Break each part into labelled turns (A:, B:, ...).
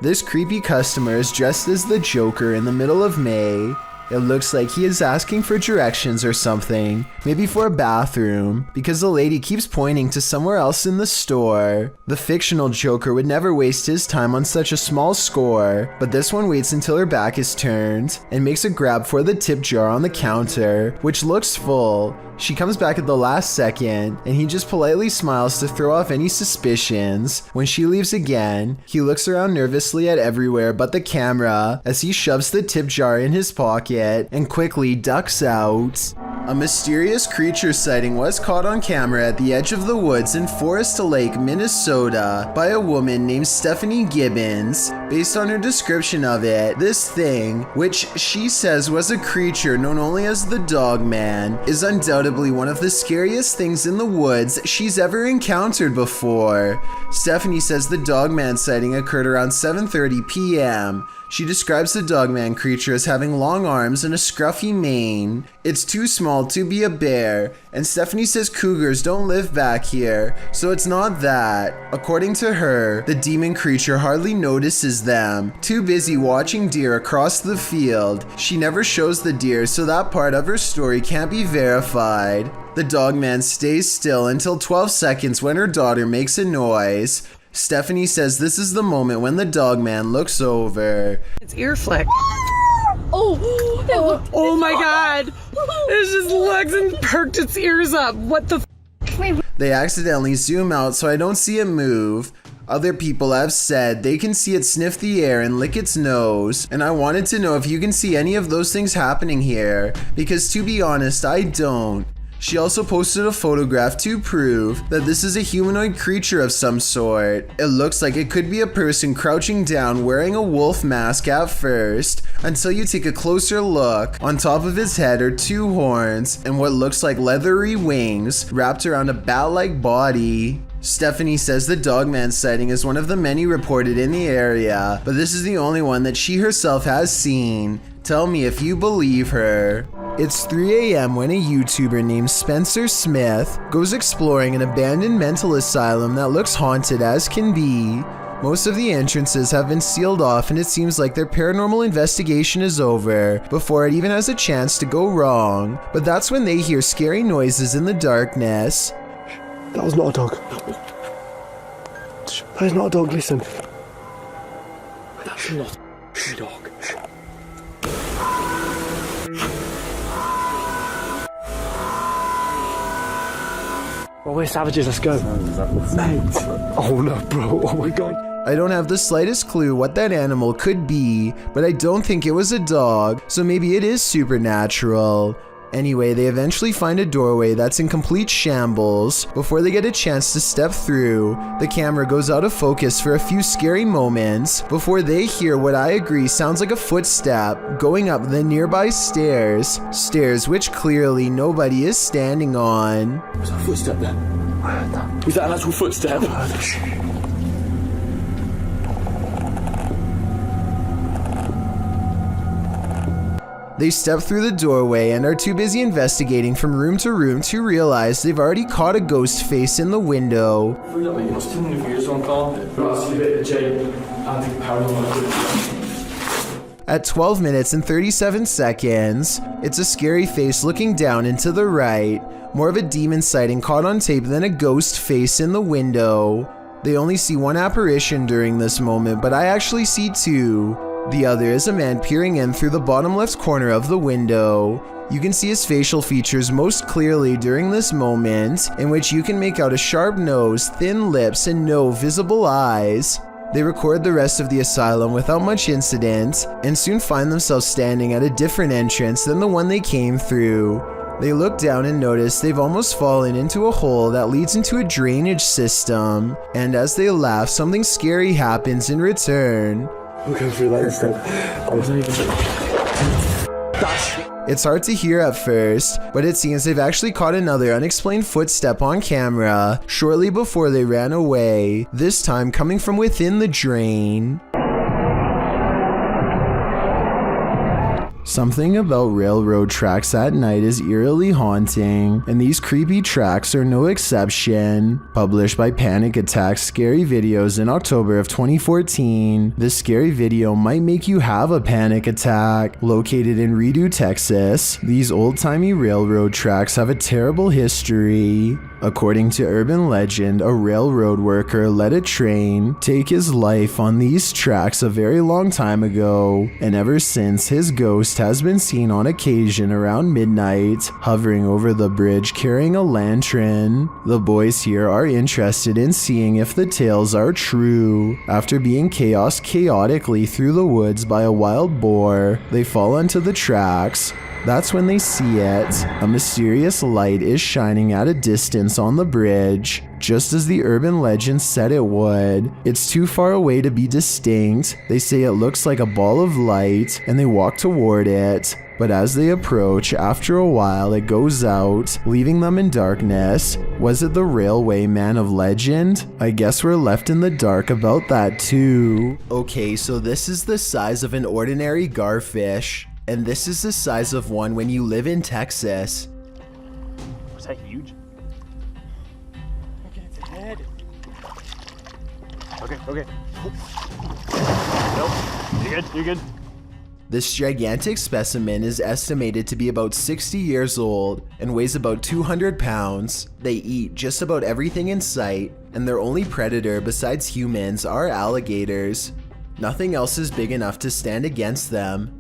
A: This creepy customer is dressed as the Joker in the middle of May. It looks like he is asking for directions or something, maybe for a bathroom, because the lady keeps pointing to somewhere else in the store. The fictional Joker would never waste his time on such a small score, but this one waits until her back is turned and makes a grab for the tip jar on the counter, which looks full. She comes back at the last second, and he just politely smiles to throw off any suspicions. When she leaves again, he looks around nervously at everywhere but the camera as he shoves the tip jar in his pocket and quickly ducks out. A mysterious creature sighting was caught on camera at the edge of the woods in Forest Lake, Minnesota by a woman named Stephanie Gibbons. Based on her description of it, this thing, which she says was a creature known only as the Dog Man, is undoubtedly one of the scariest things in the woods she's ever encountered before. Stephanie says the Dog Man sighting occurred around 7:30 p.m. She describes the Dogman creature as having long arms and a scruffy mane. It's too small to be a bear, and Stephanie says cougars don't live back here, so it's not that. According to her, the demon creature hardly notices them, too busy watching deer across the field. She never shows the deer, so that part of her story can't be verified. The Dogman stays still until 12 seconds when her daughter makes a noise. Stephanie says this is the moment when the Dogman looks over.
B: It's ear flick. Oh my god! It just looks and perked its ears up. What the f?
A: They accidentally zoom out so I don't see it move. Other people have said they can see it sniff the air and lick its nose, and I wanted to know if you can see any of those things happening here, because to be honest, I don't. She also posted a photograph to prove that this is a humanoid creature of some sort. It looks like it could be a person crouching down wearing a wolf mask at first, until you take a closer look. On top of his head are two horns and what looks like leathery wings wrapped around a bat-like body. Stephanie says the Dogman sighting is one of the many reported in the area, but this is the only one that she herself has seen. Tell me if you believe her. It's 3 a.m. when a YouTuber named Spencer Smith goes exploring an abandoned mental asylum that looks haunted as can be. Most of the entrances have been sealed off and it seems like their paranormal investigation is over before it even has a chance to go wrong. But that's when they hear scary noises in the darkness.
C: That was not a dog. That is not a dog, listen.
D: That's not a dog.
C: Well, we're savages, let's go. Mate. Oh no, bro, oh my god.
A: I don't have the slightest clue what that animal could be, but I don't think it was a dog, so maybe it is supernatural. Anyway, they eventually find a doorway that's in complete shambles. Before they get a chance to step through, the camera goes out of focus for a few scary moments before they hear what I agree sounds like a footstep going up the nearby stairs. Stairs which clearly nobody is standing on.
D: Was that a footstep there? Was that an actual footstep?
A: They step through the doorway and are too busy investigating from room to room to realize they've already caught a ghost face in the window. At 12 minutes and 37 seconds, it's a scary face looking down and to the right. More of a demon sighting caught on tape than a ghost face in the window. They only see one apparition during this moment, but I actually see two. The other is a man peering in through the bottom left corner of the window. You can see his facial features most clearly during this moment, in which you can make out a sharp nose, thin lips, and no visible eyes. They record the rest of the asylum without much incident, and soon find themselves standing at a different entrance than the one they came through. They look down and notice they've almost fallen into a hole that leads into a drainage system, and as they laugh, something scary happens in return.
C: We'll go through that instead.
A: It's hard to hear at first, but it seems they've actually caught another unexplained footstep on camera shortly before they ran away, this time coming from within the drain. Something about railroad tracks at night is eerily haunting, and these creepy tracks are no exception. Published by Panic Attack Scary Videos in October of 2014, this scary video might make you have a panic attack. Located in Redo, Texas, these old-timey railroad tracks have a terrible history. According to urban legend, a railroad worker let a train take his life on these tracks a very long time ago, and ever since his ghost has been seen on occasion around midnight, hovering over the bridge carrying a lantern. The boys here are interested in seeing if the tales are true. After being chaotically through the woods by a wild boar, they fall onto the tracks. That's when they see it. A mysterious light is shining at a distance on the bridge, just as the urban legend said it would. It's too far away to be distinct. They say it looks like a ball of light, and they walk toward it. But as they approach, after a while it goes out, leaving them in darkness. Was it the railway man of legend? I guess we're left in the dark about that too. Okay, so this is the size of an ordinary garfish. And this is the size of one when you live in Texas.
C: Was that huge? Look at its head. Okay. Nope. You're good.
A: This gigantic specimen is estimated to be about 60 years old and weighs about 200 pounds. They eat just about everything in sight, and their only predator besides humans are alligators. Nothing else is big enough to stand against them.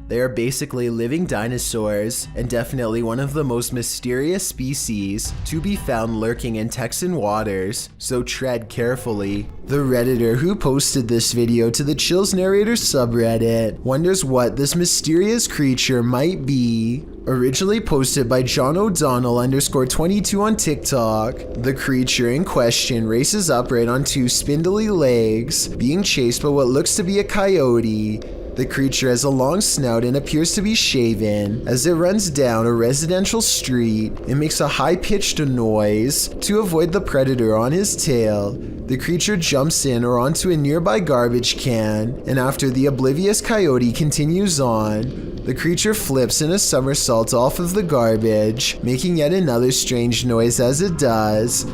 A: They are basically living dinosaurs, and definitely one of the most mysterious species to be found lurking in Texan waters, so tread carefully. The Redditor who posted this video to the Chills Narrator subreddit wonders what this mysterious creature might be. Originally posted by John O'Donnell _22 on TikTok, the creature in question races upright on two spindly legs, being chased by what looks to be a coyote. The creature has a long snout and appears to be shaven. As it runs down a residential street, it makes a high-pitched noise to avoid the predator on his tail. The creature jumps in or onto a nearby garbage can, and after the oblivious coyote continues on, the creature flips in a somersault off of the garbage, making yet another strange noise as it does.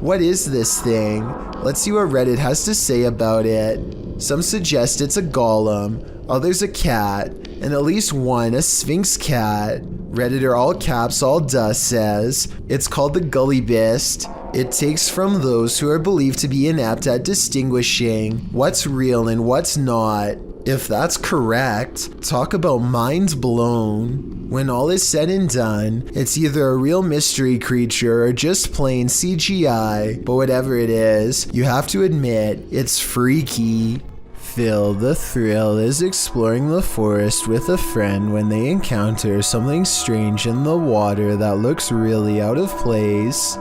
A: What is this thing? Let's see what Reddit has to say about it. Some suggest it's a golem, others a cat, and at least one a sphinx cat. Redditor all caps all dust says, it's called the Gullybist. It takes from those who are believed to be inept at distinguishing what's real and what's not. If that's correct, talk about mind blown. When all is said and done, it's either a real mystery creature or just plain CGI, but whatever it is, you have to admit, it's freaky. Phil the Thrill is exploring the forest with a friend when they encounter something strange in the water that looks really out of place.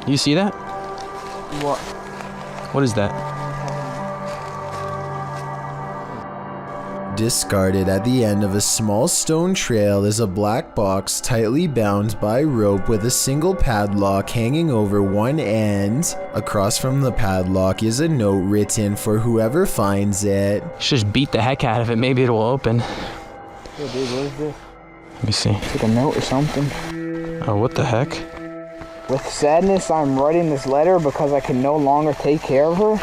E: You see that?
C: What?
E: What is that?
A: Discarded at the end of a small stone trail is a black box tightly bound by rope with a single padlock hanging over one end. Across from the padlock is a note written for whoever finds it.
E: Just beat the heck out of it. Maybe it'll open.
C: Yo, dude, what is this?
E: Let me see.
C: It's like a note or something.
E: Oh, what the heck?
C: With sadness, I'm writing this letter because I can no longer take care of her.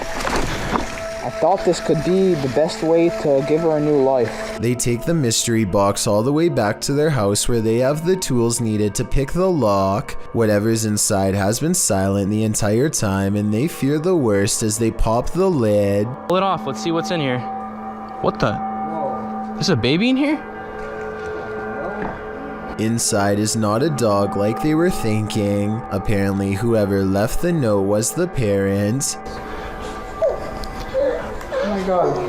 C: I thought this could be the best way to give her a new life.
A: They take the mystery box all the way back to their house where they have the tools needed to pick the lock. Whatever's inside has been silent the entire time, and they fear the worst as they pop the lid.
E: Pull it off. Let's see what's in here. What the?
C: Whoa.
E: There's a baby in here?
A: Inside is not a dog like they were thinking. Apparently, whoever left the note was the parent.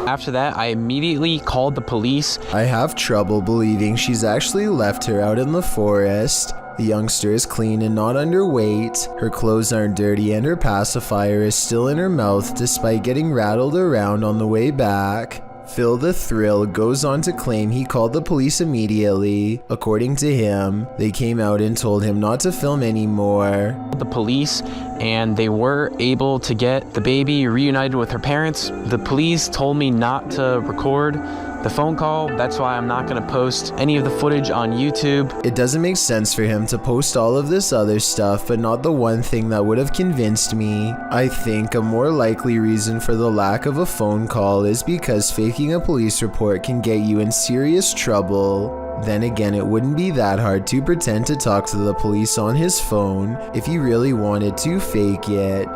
E: After that, I immediately called the police.
A: I have trouble believing she's actually left her out in the forest. The youngster is clean and not underweight. Her clothes aren't dirty and her pacifier is still in her mouth despite getting rattled around on the way back. Phil the Thrill goes on to claim he called the police immediately. According to him, they came out and told him not to film anymore.
E: The police, and they were able to get the baby reunited with her parents. The police told me not to record the phone call. That's why I'm not gonna post any of the footage on YouTube.
A: It doesn't make sense for him to post all of this other stuff, but not the one thing that would have convinced me. I think a more likely reason for the lack of a phone call is because faking a police report can get you in serious trouble. Then again, it wouldn't be that hard to pretend to talk to the police on his phone if he really wanted to fake it.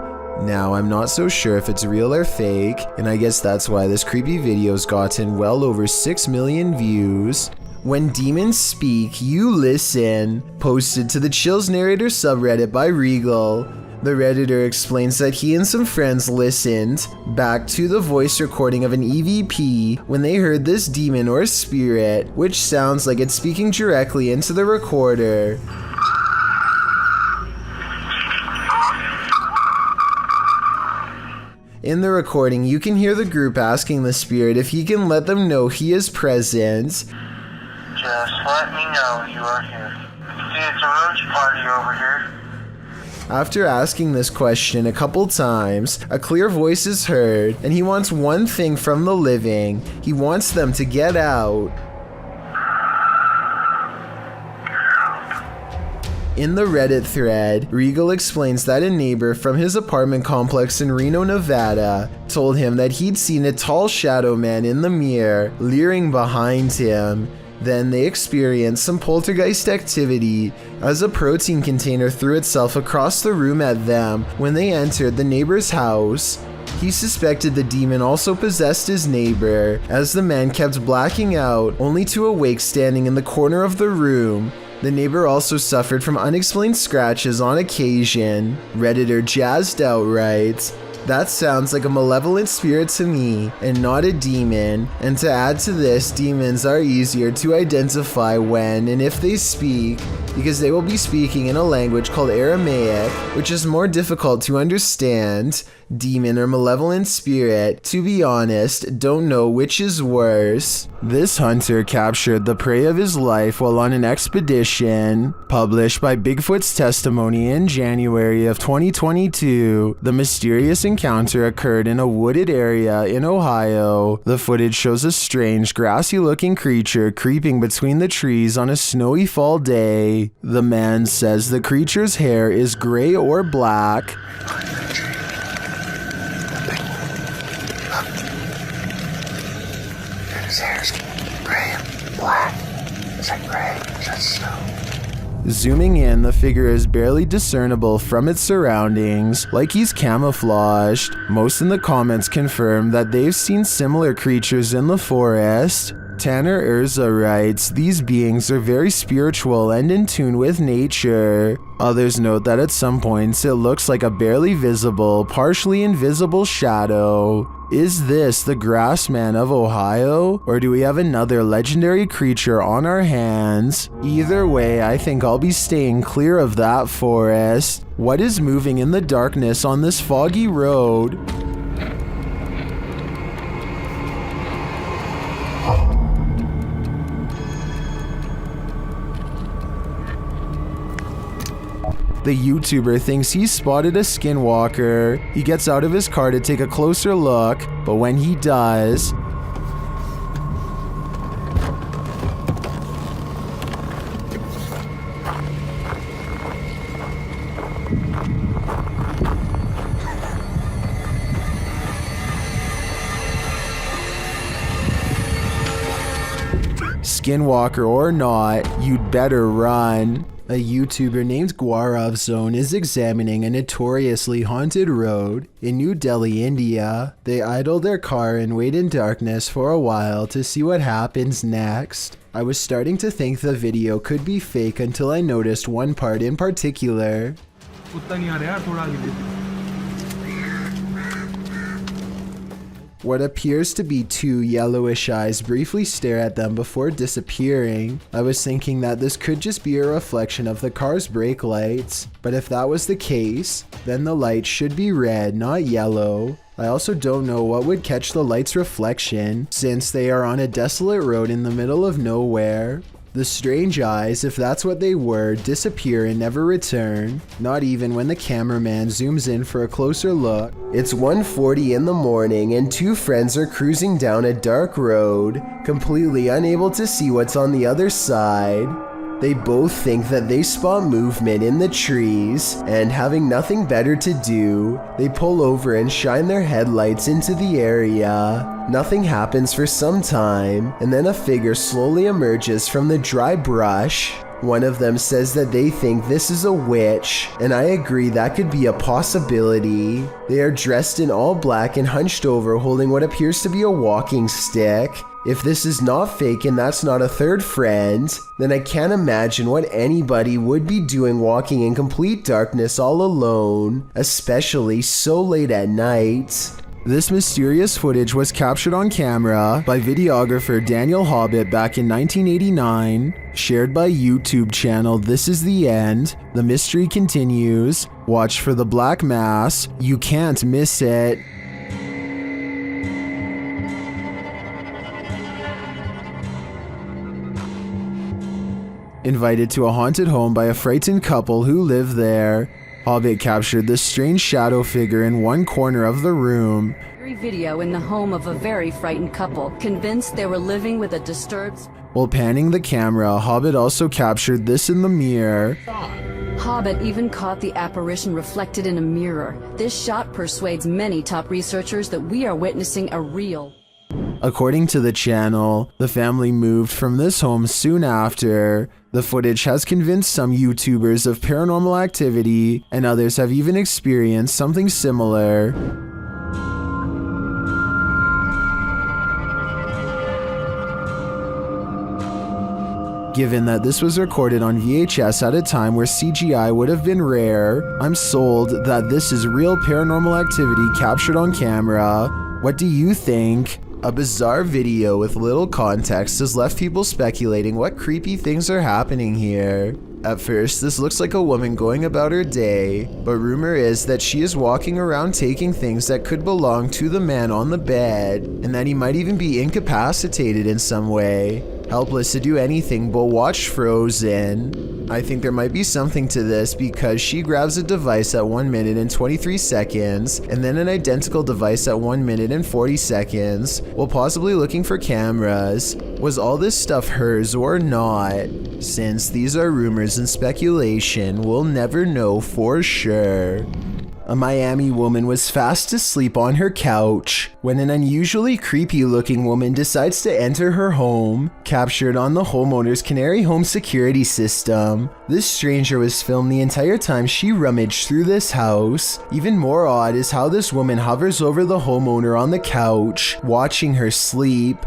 A: Now, I'm not so sure if it's real or fake, and I guess that's why this creepy video's gotten well over 6 million views. When demons speak, you listen. Posted to the Chills Narrator subreddit by Regal. The Redditor explains that he and some friends listened back to the voice recording of an EVP when they heard this demon or spirit, which sounds like it's speaking directly into the recorder. In the recording, you can hear the group asking the spirit if he can let them know he is present.
F: Just let me know you are here. See, it's a roach party over here.
A: After asking this question a couple times, a clear voice is heard, and he wants one thing from the living. He wants them to get out. In the Reddit thread, Regal explains that a neighbor from his apartment complex in Reno, Nevada, told him that he'd seen a tall shadow man in the mirror, leering behind him. Then they experienced some poltergeist activity as a protein container threw itself across the room at them when they entered the neighbor's house. He suspected the demon also possessed his neighbor, as the man kept blacking out, only to awake standing in the corner of the room. The neighbor also suffered from unexplained scratches on occasion. Redditor Jazzed Out writes, "That sounds like a malevolent spirit to me, and not a demon. And to add to this, demons are easier to identify when and if they speak, because they will be speaking in a language called Aramaic, which is more difficult to understand. Demon or malevolent spirit, to be honest, don't know which is worse." This hunter captured the prey of his life while on an expedition. Published by Bigfoot's Testimony in January of 2022, the mysterious encounter occurred in a wooded area in Ohio. The footage shows a strange, grassy-looking creature creeping between the trees on a snowy fall day. The man says the creature's hair is gray or black.
F: His hair's gray and black. Is that gray? Is that snow?
A: Zooming in, the figure is barely discernible from its surroundings, like he's camouflaged. Most in the comments confirm that they've seen similar creatures in the forest. Tanner Urza writes, "These beings are very spiritual and in tune with nature." Others note that at some points it looks like a barely visible, partially invisible shadow. Is this the Grassman of Ohio? Or do we have another legendary creature on our hands? Either way, I think I'll be staying clear of that forest. What is moving in the darkness on this foggy road? The YouTuber thinks he spotted a skinwalker. He gets out of his car to take a closer look, but when he does, skinwalker or not, you'd better run. A YouTuber named Gaurav Zone is examining a notoriously haunted road in New Delhi, India. They idle their car and wait in darkness for a while to see what happens next. I was starting to think the video could be fake until I noticed one part in particular. What appears to be two yellowish eyes briefly stare at them before disappearing. I was thinking that this could just be a reflection of the car's brake lights, but if that was the case, then the light should be red, not yellow. I also don't know what would catch the light's reflection, since they are on a desolate road in the middle of nowhere. The strange eyes, if that's what they were, disappear and never return, not even when the cameraman zooms in for a closer look. It's 1:40 in the morning and two friends are cruising down a dark road, completely unable to see what's on the other side. They both think that they spot movement in the trees, and having nothing better to do, they pull over and shine their headlights into the area. Nothing happens for some time, and then a figure slowly emerges from the dry brush. One of them says that they think this is a witch, and I agree that could be a possibility. They are dressed in all black and hunched over, holding what appears to be a walking stick. If this is not fake and that's not a third friend, then I can't imagine what anybody would be doing walking in complete darkness all alone, especially so late at night. This mysterious footage was captured on camera by videographer Daniel Hobbit back in 1989, shared by YouTube channel This Is The End. The mystery continues. Watch for the Black Mass. You can't miss it. Invited to a haunted home by a frightened couple who live there. Hobbit captured this strange shadow figure in one corner of the room.
G: Video in the home of a very frightened couple, convinced they were living with a disturbed...
A: While panning the camera, Hobbit also captured this in the mirror.
G: Hobbit even caught the apparition reflected in a mirror. This shot persuades many top researchers that we are witnessing a real...
A: According to the channel, the family moved from this home soon after. The footage has convinced some YouTubers of paranormal activity, and others have even experienced something similar. Given that this was recorded on VHS at a time where CGI would have been rare, I'm sold that this is real paranormal activity captured on camera. What do you think? A bizarre video with little context has left people speculating what creepy things are happening here. At first, this looks like a woman going about her day, but rumor is that she is walking around taking things that could belong to the man on the bed, and that he might even be incapacitated in some way, helpless to do anything but watch Frozen. I think there might be something to this because she grabs a device at 1 minute and 23 seconds, and then an identical device at 1 minute and 40 seconds, while possibly looking for cameras. Was all this stuff hers or not? Since these are rumors and speculation, we'll never know for sure. A Miami woman was fast asleep on her couch when an unusually creepy looking woman decides to enter her home, captured on the homeowner's Canary home security system. This stranger was filmed the entire time she rummaged through this house. Even more odd is how this woman hovers over the homeowner on the couch, watching her sleep.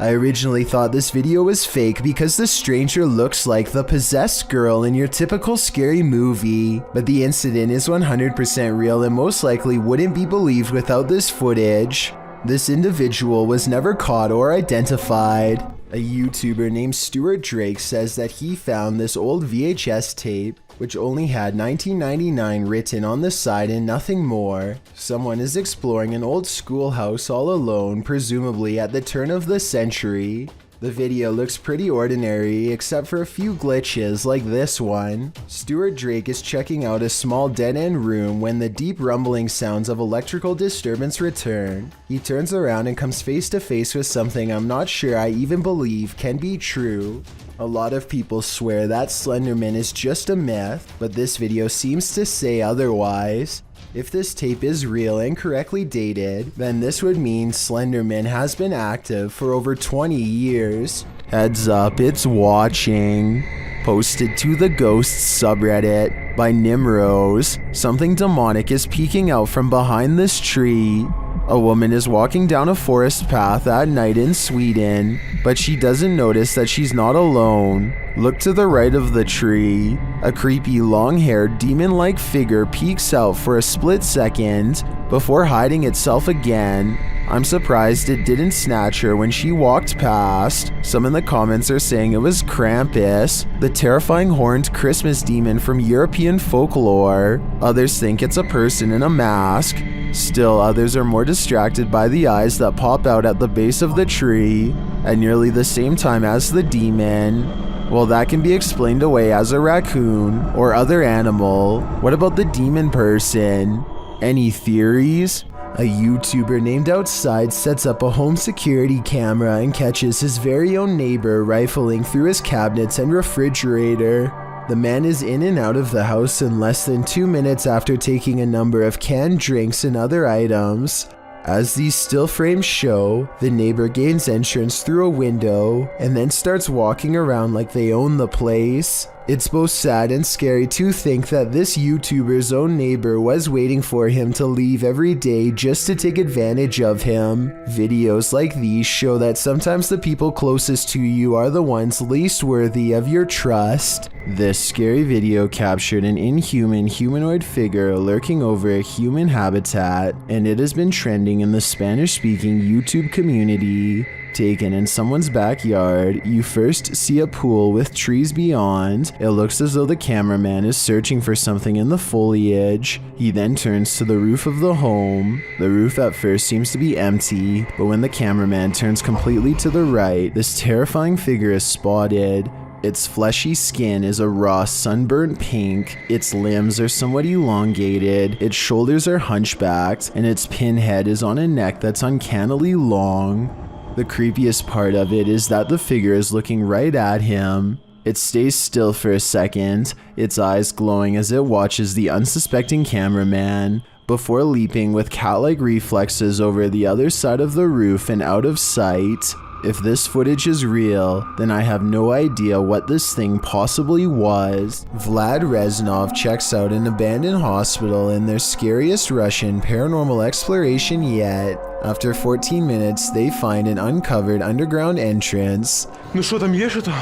A: I originally thought this video was fake because the stranger looks like the possessed girl in your typical scary movie, but the incident is 100% real and most likely wouldn't be believed without this footage. This individual was never caught or identified. A YouTuber named Stuart Drake says that he found this old VHS tape, which only had 1999 written on the side and nothing more. Someone is exploring an old schoolhouse all alone, presumably at the turn of the century. The video looks pretty ordinary except for a few glitches like this one. Stuart Drake is checking out a small dead-end room when the deep rumbling sounds of electrical disturbance return. He turns around and comes face to face with something I'm not sure I even believe can be true. A lot of people swear that Slenderman is just a myth, but this video seems to say otherwise. If this tape is real and correctly dated, then this would mean Slenderman has been active for over 20 years. Heads up, it's watching. Posted to the Ghosts subreddit by Nimrose. Something demonic is peeking out from behind this tree. A woman is walking down a forest path at night in Sweden, but she doesn't notice that she's not alone. Look to the right of the tree. A creepy long-haired demon-like figure peeks out for a split second before hiding itself again. I'm surprised it didn't snatch her when she walked past. Some in the comments are saying it was Krampus, the terrifying horned Christmas demon from European folklore. Others think it's a person in a mask. Still, others are more distracted by the eyes that pop out at the base of the tree at nearly the same time as the demon. Well, that can be explained away as a raccoon or other animal. What about the demon person? Any theories? A YouTuber named Outside sets up a home security camera and catches his very own neighbor rifling through his cabinets and refrigerator. The man is in and out of the house in less than 2 minutes after taking a number of canned drinks and other items. As these still frames show, the neighbor gains entrance through a window and then starts walking around like they own the place. It's both sad and scary to think that this YouTuber's own neighbor was waiting for him to leave every day just to take advantage of him. Videos like these show that sometimes the people closest to you are the ones least worthy of your trust. This scary video captured an inhuman humanoid figure lurking over a human habitat, and it has been trending in the Spanish-speaking YouTube community. Taken in someone's backyard, you first see a pool with trees beyond. It looks as though the cameraman is searching for something in the foliage. He then turns to the roof of the home. The roof at first seems to be empty, but when the cameraman turns completely to the right, this terrifying figure is spotted. Its fleshy skin is a raw sunburnt pink, its limbs are somewhat elongated, its shoulders are hunchbacked, and its pinhead is on a neck that's uncannily long. The creepiest part of it is that the figure is looking right at him. It stays still for a second, its eyes glowing as it watches the unsuspecting cameraman, before leaping with cat-like reflexes over the other side of the roof and out of sight. If this footage is real, then I have no idea what this thing possibly was. Vlad Reznov checks out an abandoned hospital in their scariest Russian paranormal exploration yet. After 14 minutes, they find an uncovered underground entrance.
H: Ну что там есть что-то?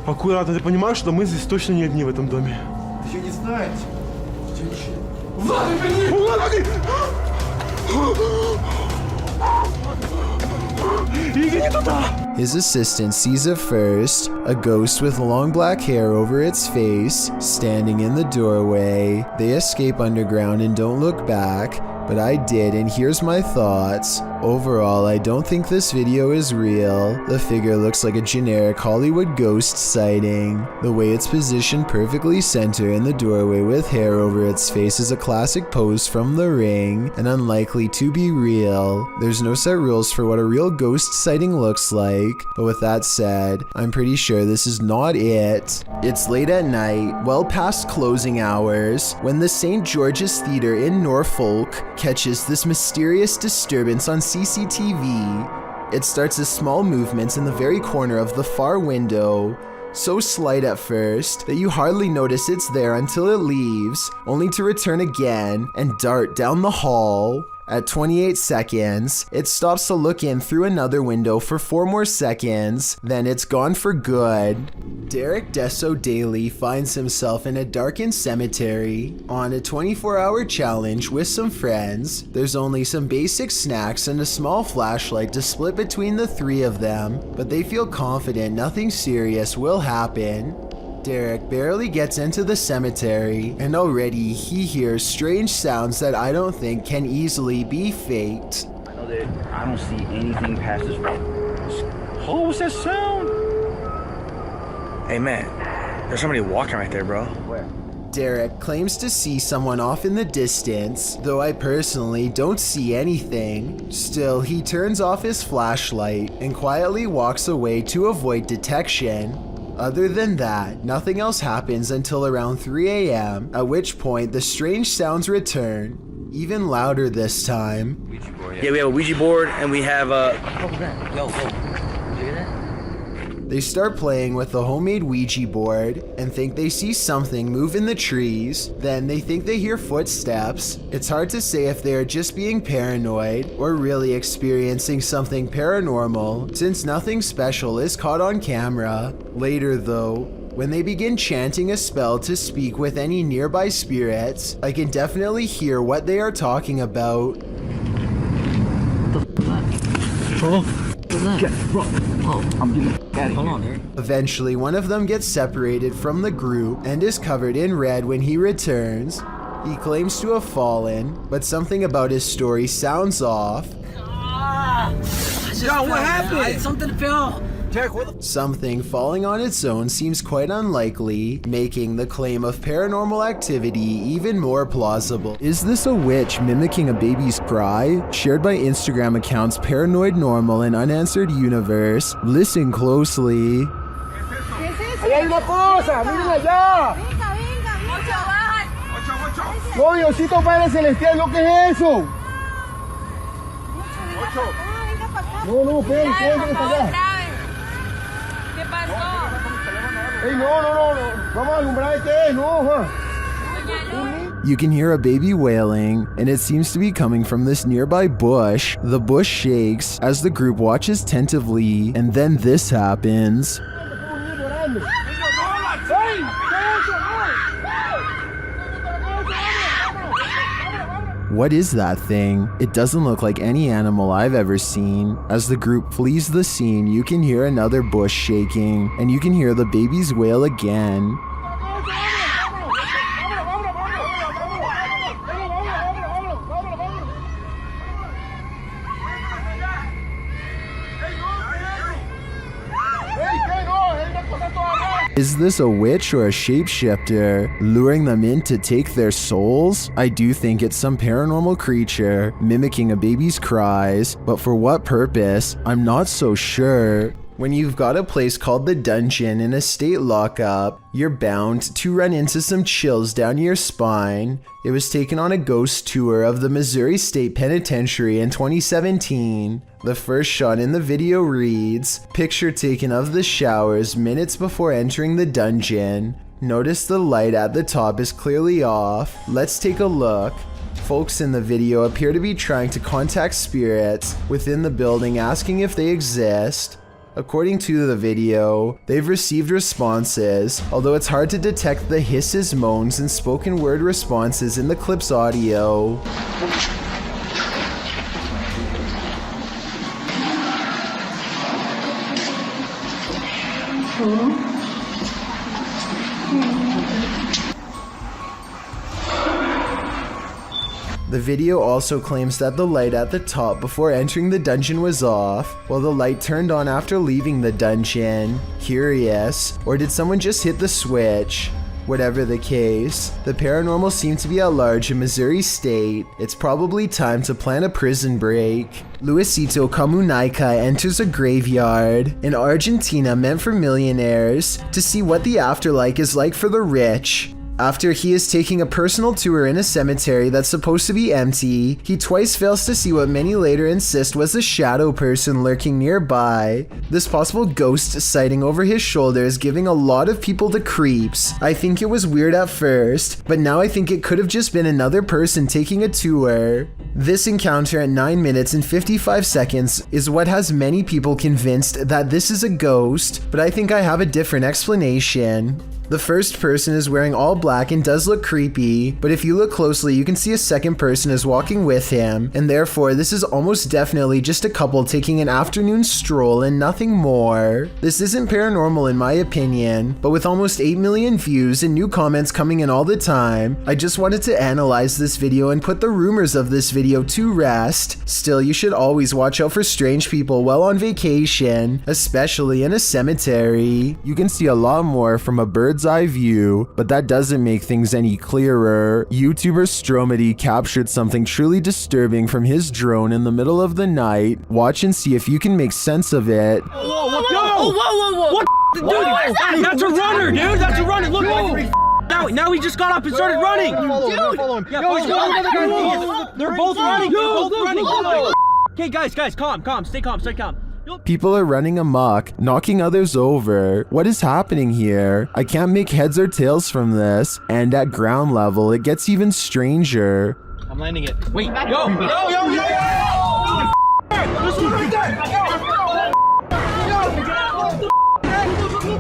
H: Аккуратно, ты понимаешь, что мы здесь точно не одни в этом доме?
I: Ты не знаешь?
H: Влад, погоди!
A: His assistant sees it first, a ghost with long black hair over its face, standing in the doorway. They escape underground and don't look back, but I did, and here's my thoughts. Overall, I don't think this video is real. The figure looks like a generic Hollywood ghost sighting. The way it's positioned perfectly center in the doorway with hair over its face is a classic pose from The Ring, and unlikely to be real. There's no set rules for what a real ghost sighting looks like, but with that said, I'm pretty sure this is not it. It's late at night, well past closing hours, when the St. George's Theatre in Norfolk catches this mysterious disturbance on CCTV. It starts as small movements in the very corner of the far window, so slight at first that you hardly notice it's there until it leaves, only to return again and dart down the hall. At 28 seconds, it stops to look in through another window for 4 more seconds, then it's gone for good. Derek Desso Daly finds himself in a darkened cemetery on a 24-hour challenge with some friends. There's only some basic snacks and a small flashlight to split between the 3 of them, but they feel confident nothing serious will happen. Derek barely gets into the cemetery, and already he hears strange sounds that I don't think can easily be faked.
J: I know that I don't see anything past this room. Oh, what's that sound? Hey man, there's somebody walking right there, bro. Where?
A: Derek claims to see someone off in the distance, though I personally don't see anything. Still, he turns off his flashlight and quietly walks away to avoid detection. Other than that, nothing else happens until around 3 a.m., at which point the strange sounds return, even louder this time.
J: Yeah, we have a Ouija board and we have a...
A: They start playing with the homemade Ouija board and think they see something move in the trees. Then they think they hear footsteps. It's hard to say if they are just being paranoid or really experiencing something paranormal, since nothing special is caught on camera. Later though, when they begin chanting a spell to speak with any nearby spirits, I can definitely hear what they are talking about. Eventually, one of them gets separated from the group and is covered in red when he returns. He claims to have fallen, but something about his story sounds off.
J: John, what happened? Something fell.
A: Something falling on its own seems quite unlikely, making the claim of paranormal activity even more plausible. Is this a witch mimicking a baby's cry? Shared by Instagram accounts Paranoid Normal and Unanswered Universe. Listen closely.
H: No, Diosito Padre Celestial, ¿lo que es eso? No, esperen, que está allá.
I: ¿Qué pasó?
H: Ey, no, vamos a alumbrar qué es, no,
A: You can hear a baby wailing, and it seems to be coming from this nearby bush. The bush shakes as the group watches attentively, and then this happens. What is that thing? It doesn't look like any animal I've ever seen. As the group flees the scene, you can hear another bush shaking, and you can hear the babies wail again. Is this a witch or a shapeshifter, luring them in to take their souls? I do think it's some paranormal creature, mimicking a baby's cries, but for what purpose? I'm not so sure. When you've got a place called the Dungeon in a state lockup, you're bound to run into some chills down your spine. It was taken on a ghost tour of the Missouri State Penitentiary in 2017. The first shot in the video reads, "Picture taken of the showers minutes before entering the dungeon. Notice the light at the top is clearly off. Let's take a look." Folks in the video appear to be trying to contact spirits within the building, asking if they exist. According to the video, they've received responses, although it's hard to detect the hisses, moans, and spoken word responses in the clip's audio. The video also claims that the light at the top before entering the dungeon was off, while the light turned on after leaving the dungeon. Curious, or did someone just hit the switch? Whatever the case, the paranormal seem to be at large in Missouri State. It's probably time to plan a prison break. Luisito Comunica enters a graveyard in Argentina meant for millionaires to see what the afterlife is like for the rich. After he is taking a personal tour in a cemetery that's supposed to be empty, he twice fails to see what many later insist was a shadow person lurking nearby. This possible ghost sighting over his shoulder is giving a lot of people the creeps. I think it was weird at first, but now I think it could have just been another person taking a tour. This encounter at 9 minutes and 55 seconds is what has many people convinced that this is a ghost, but I think I have a different explanation. The first person is wearing all black and does look creepy, but if you look closely you can see a second person is walking with him, and therefore this is almost definitely just a couple taking an afternoon stroll and nothing more. This isn't paranormal in my opinion, but with almost 8 million views and new comments coming in all the time, I just wanted to analyze this video and put the rumors of this video to rest. Still, you should always watch out for strange people while on vacation, especially in a cemetery. You can see a lot more from a bird's eye view, but that doesn't make things any clearer. YouTuber Stromedy captured something truly disturbing from his drone in the middle of the night. Watch and see if you can make sense of it.
J: Whoa. What? Dude, that's a runner, dude. That's a runner. Look. Now he just got up and started running.
H: Follow him.
J: They're both running. Okay, guys, calm. Stay calm.
A: People are running amok, knocking others over. What is happening here? I can't make heads or tails from this, and at ground level, it gets even stranger.
J: I'm landing it. Wait, yo! There's one right there!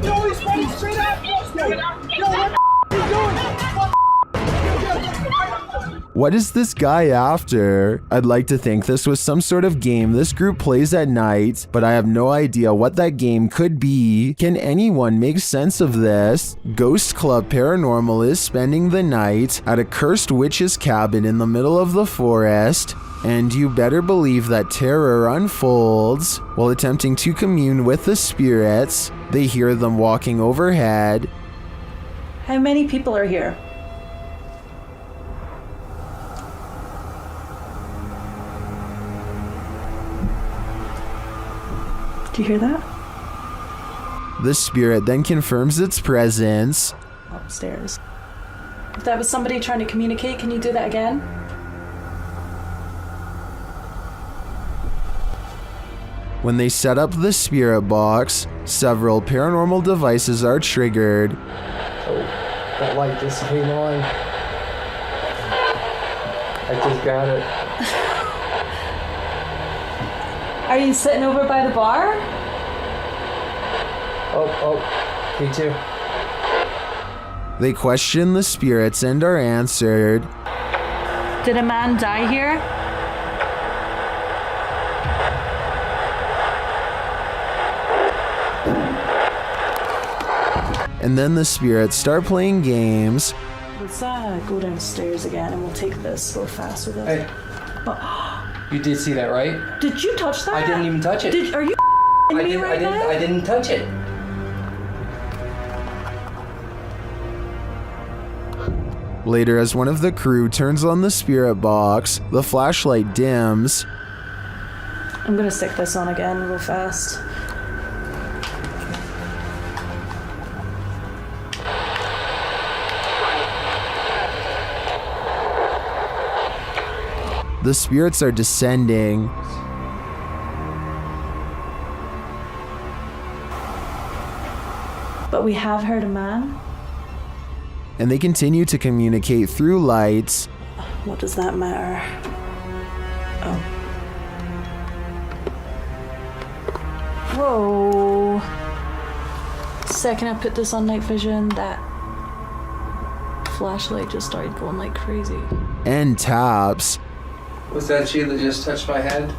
J: Yo, he's running straight at us! Yo, what are you doing?
A: What is this guy after? I'd like to think this was some sort of game this group plays at night, but I have no idea what that game could be. Can anyone make sense of this? Ghost Club Paranormal is spending the night at a cursed witch's cabin in the middle of the forest, and you better believe that terror unfolds. While attempting to commune with the spirits, they hear them walking overhead.
K: How many people are here? Do you hear that?
A: The spirit then confirms its presence.
K: Upstairs. If that was somebody trying to communicate, can you do that again?
A: When they set up the spirit box, several paranormal devices are triggered.
L: Oh, that light just came on. I just got it.
K: Are you sitting over by the bar?
L: Oh, me too.
A: They question the spirits and are answered.
K: Did a man die here?
A: And then the spirits start playing games.
K: Let's go downstairs again and we'll take this real fast with us.
L: Hey. You did see that, right?
K: Did you touch that?
L: I didn't even touch it.
K: Are you me right now?
L: I didn't touch it.
A: Later, as one of the crew turns on the spirit box, the flashlight dims.
K: I'm gonna stick this on again real fast.
A: The spirits are descending.
K: But we have heard a man.
A: And they continue to communicate through lights.
K: What does that matter? Oh. Whoa. Second I put this on night vision, that flashlight just started going like crazy.
A: And taps.
L: Was that you that just touched my head?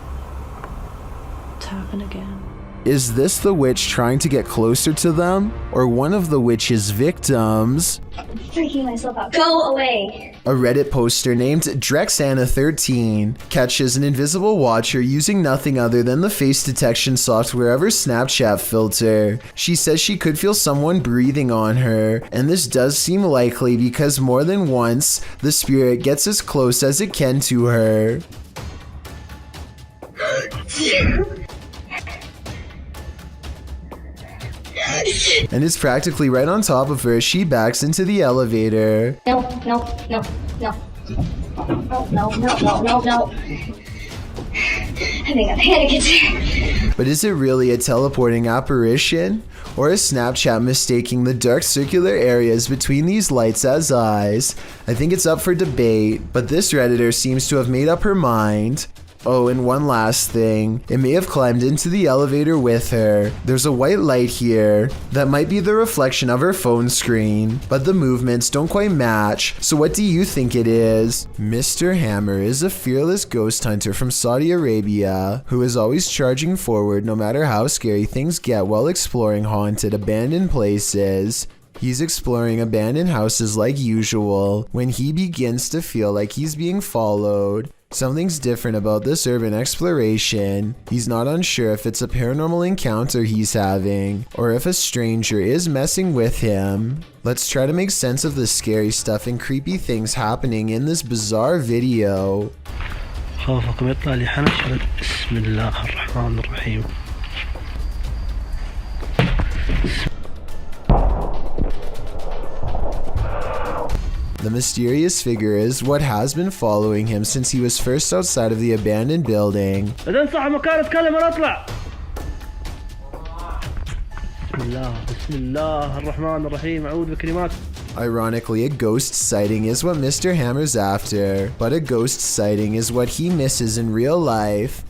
K: Tapping again.
A: Is this the witch trying to get closer to them? Or one of the witch's victims?
M: I'm freaking myself out. Go away!
A: A Reddit poster named Drexana13 catches an invisible watcher using nothing other than the face detection software of her Snapchat filter. She says she could feel someone breathing on her, and this does seem likely because more than once, the spirit gets as close as it can to her. And is practically right on top of her as she backs into the elevator.
M: No. I think a panic attack.
A: But is it really a teleporting apparition? Or is Snapchat mistaking the dark circular areas between these lights as eyes? I think it's up for debate, but this Redditor seems to have made up her mind. Oh, and one last thing. It may have climbed into the elevator with her. There's a white light here that might be the reflection of her phone screen, but the movements don't quite match. So what do you think it is? Mr. Hammer is a fearless ghost hunter from Saudi Arabia who is always charging forward no matter how scary things get while exploring haunted, abandoned places. He's exploring abandoned houses like usual when he begins to feel like he's being followed. Something's different about this urban exploration. He's not unsure if it's a paranormal encounter he's having, or if a stranger is messing with him. Let's try to make sense of the scary stuff and creepy things happening in this bizarre video.
N: خوفكم يطلع لي حنشرة. بسم الله الرحمن الرحيم.
A: The mysterious figure is what has been following him since he was first outside of the abandoned building. Ironically, a ghost sighting is what Mr. Hammer's after, but a ghost sighting is what he misses in real life.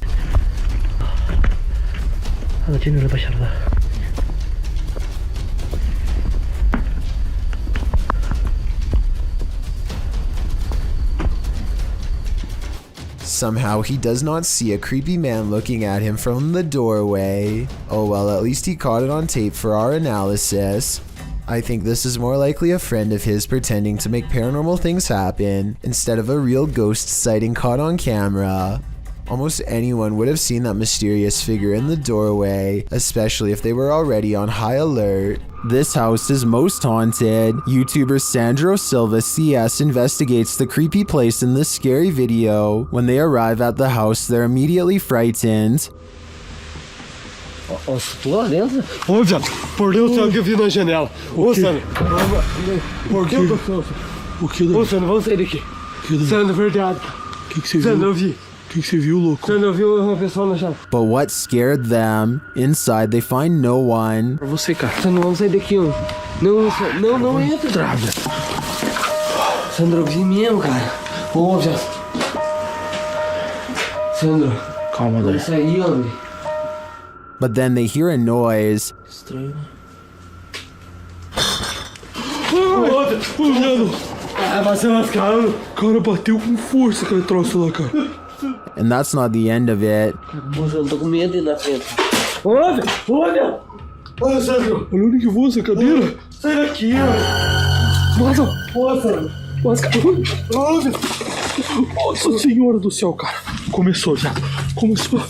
A: Somehow he does not see a creepy man looking at him from the doorway. Oh well, at least he caught it on tape for our analysis. I think this is more likely a friend of his pretending to make paranormal things happen instead of a real ghost sighting caught on camera. Almost anyone would have seen that mysterious figure in the doorway, especially if they were already on high alert. This house is most haunted. YouTuber Sandro Silva CS investigates the creepy place in this scary video. When they arrive at the house, they're immediately frightened.
H: Lá dentro? Ô, viado, por Deus, tem alguém vindo na janela. Ô, Sandro. Por que? O que? Ô, Sandro, vamos sair daqui. Sandro, verdade. O que você viu? Sandro, eu vi. O que você viu, louco? Sandro, eu vi uma pessoa na janela.
A: But what scared them? Inside, they find no one.
H: Pra você, cara. Sandro, vamos sair daqui, ó. Não entra. Trava. Sandro, eu vi mesmo, cara. Ô, viado. Sandro. Calma, André. Vamos sair, André.
A: But then they hear a noise.
H: Estranho. Olhando. Vai ser lascado. Cara, bateu com força aquele troço lá, cara.
A: And that's not the end of it.
H: Moça, eu tô com medo na frente. Olha! Olha, Sandro. Olha onde que voa essa cadeira. Sai daqui, ó. Moça, olha. Nossa Senhora do céu, cara. Começou já. Começou.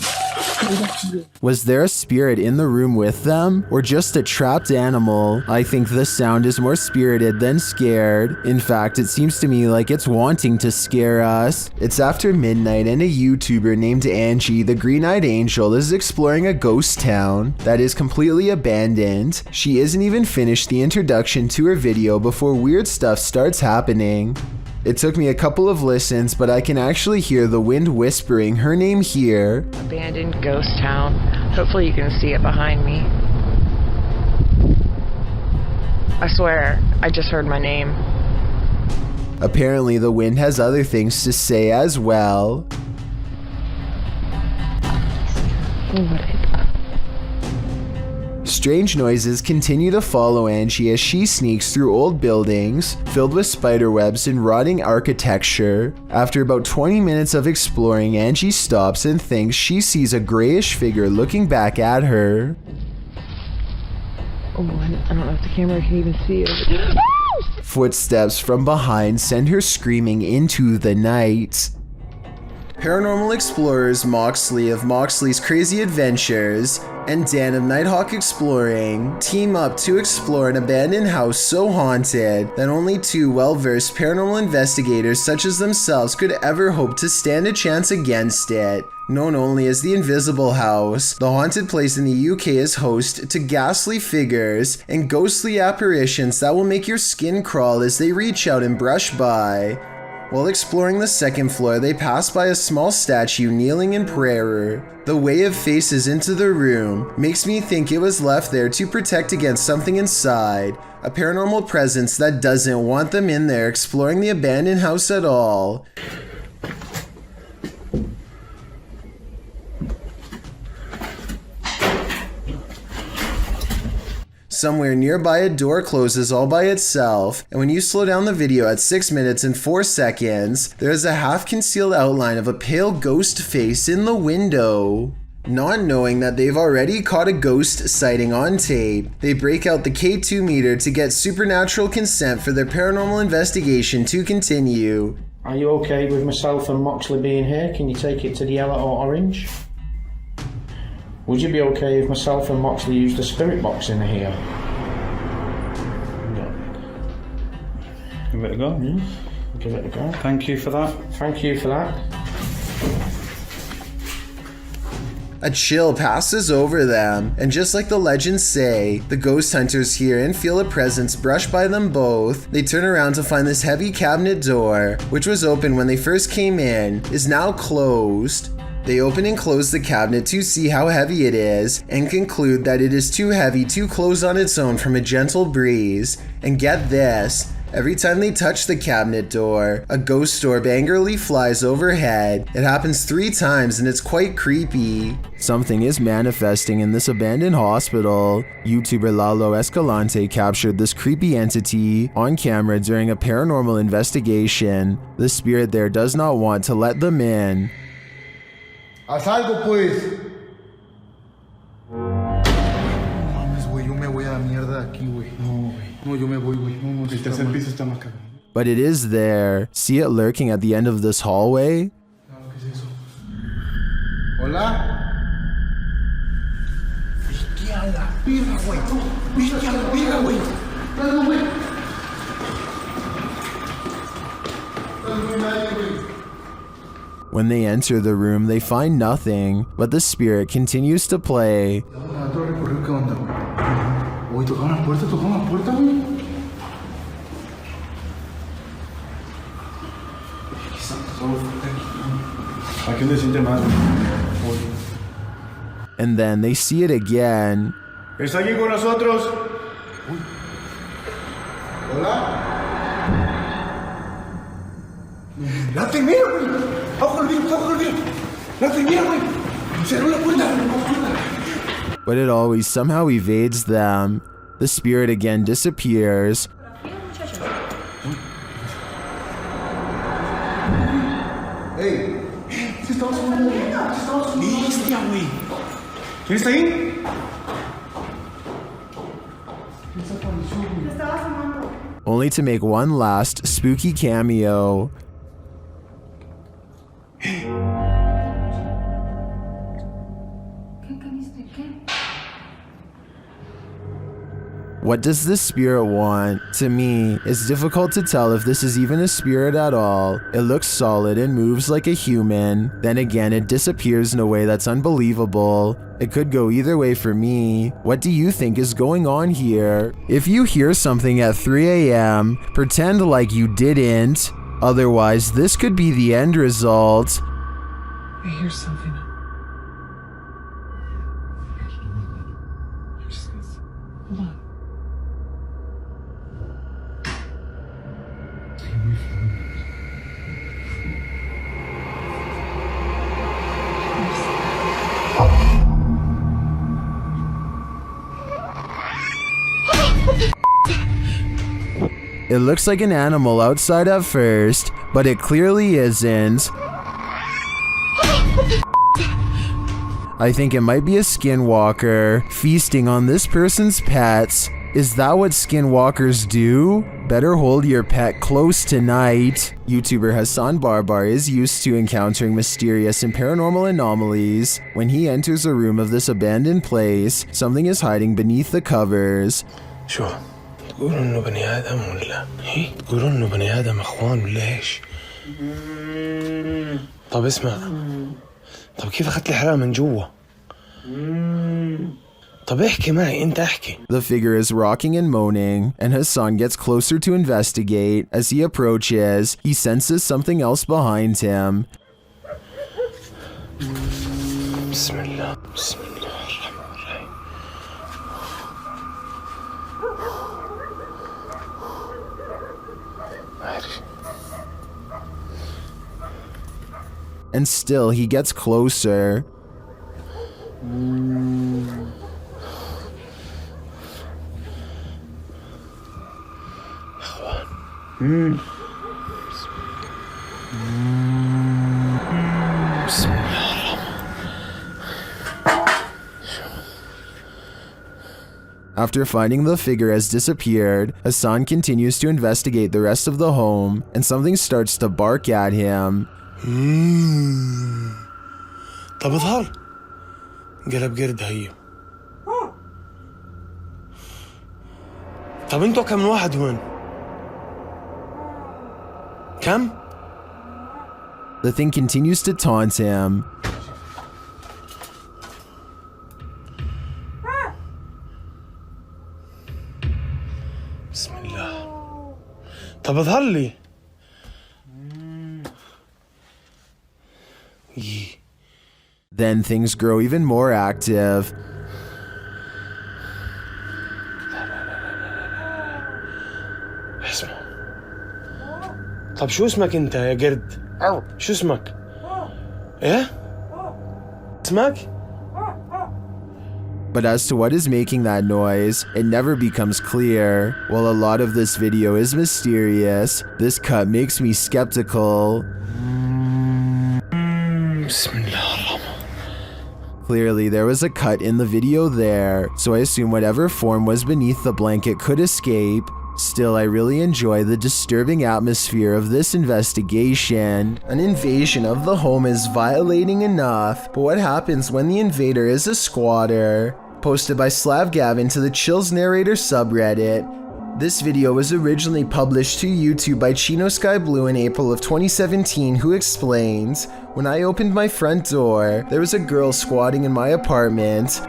A: Was there a spirit in the room with them, or just a trapped animal? I think the sound is more spirited than scared. In fact, it seems to me like it's wanting to scare us. It's after midnight and a YouTuber named Angie, the Green-Eyed Angel, is exploring a ghost town that is completely abandoned. She isn't even finished the introduction to her video before weird stuff starts happening. It took me a couple of listens, but I can actually hear the wind whispering her name here.
O: Abandoned ghost town. Hopefully you can see it behind me. I swear, I just heard my name.
A: Apparently the wind has other things to say as well. Strange noises continue to follow Angie as she sneaks through old buildings filled with spiderwebs and rotting architecture. After about 20 minutes of exploring, Angie stops and thinks she sees a grayish figure looking back at her.
O: Oh, I don't know if the camera can even see it.
A: Footsteps from behind send her screaming into the night. Paranormal explorers Moxley of Moxley's Crazy Adventures and Dan of Nighthawk Exploring team up to explore an abandoned house so haunted that only two well-versed paranormal investigators such as themselves could ever hope to stand a chance against it. Known only as the Invisible House, the haunted place in the UK is host to ghastly figures and ghostly apparitions that will make your skin crawl as they reach out and brush by. While exploring the second floor, they pass by a small statue kneeling in prayer. The way it faces into the room makes me think it was left there to protect against something inside, a paranormal presence that doesn't want them in there exploring the abandoned house at all. Somewhere nearby, a door closes all by itself, and when you slow down the video at 6 minutes and 4 seconds, there is a half-concealed outline of a pale ghost face in the window. Not knowing that they've already caught a ghost sighting on tape, they break out the K2 meter to get supernatural consent for their paranormal investigation to continue.
P: Are you okay with myself and Moxley being here? Can you take it to the yellow or orange? Would you be okay if myself and Moxley used the spirit box in here?
J: Give it a go.
P: Give it a go.
J: Thank you for that.
P: Thank you for that.
A: A chill passes over them, and just like the legends say, the ghost hunters hear and feel a presence brush by them both. They turn around to find this heavy cabinet door, which was open when they first came in, is now closed. They open and close the cabinet to see how heavy it is, and conclude that it is too heavy to close on its own from a gentle breeze. And get this, every time they touch the cabinet door, a ghost orb angrily flies overhead. It happens 3 times and it's quite creepy. Something is manifesting in this abandoned hospital. YouTuber Lalo Escalante captured this creepy entity on camera during a paranormal investigation. The spirit there does not want to let them in.
Q: Haz algo, pues. No mames, güey, yo me voy a la mierda de aquí, güey. No, güey. No, yo me voy, güey. No, el tercer piso está más caro.
A: But it is there. See it lurking at the end of this hallway?
Q: No, ¿qué es eso? Hola. Viste a la verga, güey. Viste a la verga, güey. Dale, güey. Dale, nadie, güey.
A: When they enter the room, they find nothing, but the spirit continues to play.
Q: Oye, tocaron la puerta, güey. Aquí no se siente mal.
A: And then they see it again.
Q: ¿Está alguien con nosotros? Hola. La mira, güey. Abajo el vidrio. La mira, güey. Cerró la puerta.
A: But it always somehow evades them. The spirit again disappears.
Q: Hey, se estaba sonando. Bestia, güey. ¿Quién está ahí?
A: Only to make one last spooky cameo. What does this spirit want? To me, it's difficult to tell if this is even a spirit at all. It looks solid and moves like a human. Then again, it disappears in a way that's unbelievable. It could go either way for me. What do you think is going on here? If you hear something at 3 a.m., pretend like you didn't. Otherwise, this could be the end result.
B: I hear something. Hold on.
A: It looks like an animal outside at first, but it clearly isn't. I think it might be a skinwalker feasting on this person's pets. Is that what skinwalkers do? Better hold your pet close tonight. YouTuber Hassan Barbar is used to encountering mysterious and paranormal anomalies. When he enters a room of this abandoned place, something is hiding beneath the covers.
H: شو تقولوا انه بني ادم ولا هي تقولوا انه بني ادم اخوان ولا ايش؟ طب اسمع، طب كيف اخذت الحرام من جوا؟ طب احكي معي، انت احكي.
A: The figure is rocking and moaning, and Hassan gets closer to investigate. As he approaches, he senses something else behind him.
H: بسم الله بسم الله.
A: And still he gets closer. After finding the figure has disappeared, Hassan continues to investigate the rest of the home, and something starts to bark at him.
H: طب اظهر قلب قرد هي. طب انتوا كم واحد هون؟ كم؟
A: The thing continues to taunt him.
H: بسم الله. طب اظهر لي.
A: Then things grow even more active.
H: اسمع. طب شو اسمك انت يا قرد؟ شو اسمك؟ ايه؟ اسمك؟
A: But as to what is making that noise, it never becomes clear. While a lot of this video is mysterious, this cut makes me skeptical.
H: بسم الله الرحمن.
A: Clearly, there was a cut in the video there, so I assume whatever form was beneath the blanket could escape. Still, I really enjoy the disturbing atmosphere of this investigation. An invasion of the home is violating enough, but what happens when the invader is a squatter? Posted by Slav Gavin to the Chills Narrator subreddit. This video was originally published to YouTube by Chino Sky Blue in April of 2017, who explains, "When I opened my front door, there was a girl squatting in my apartment.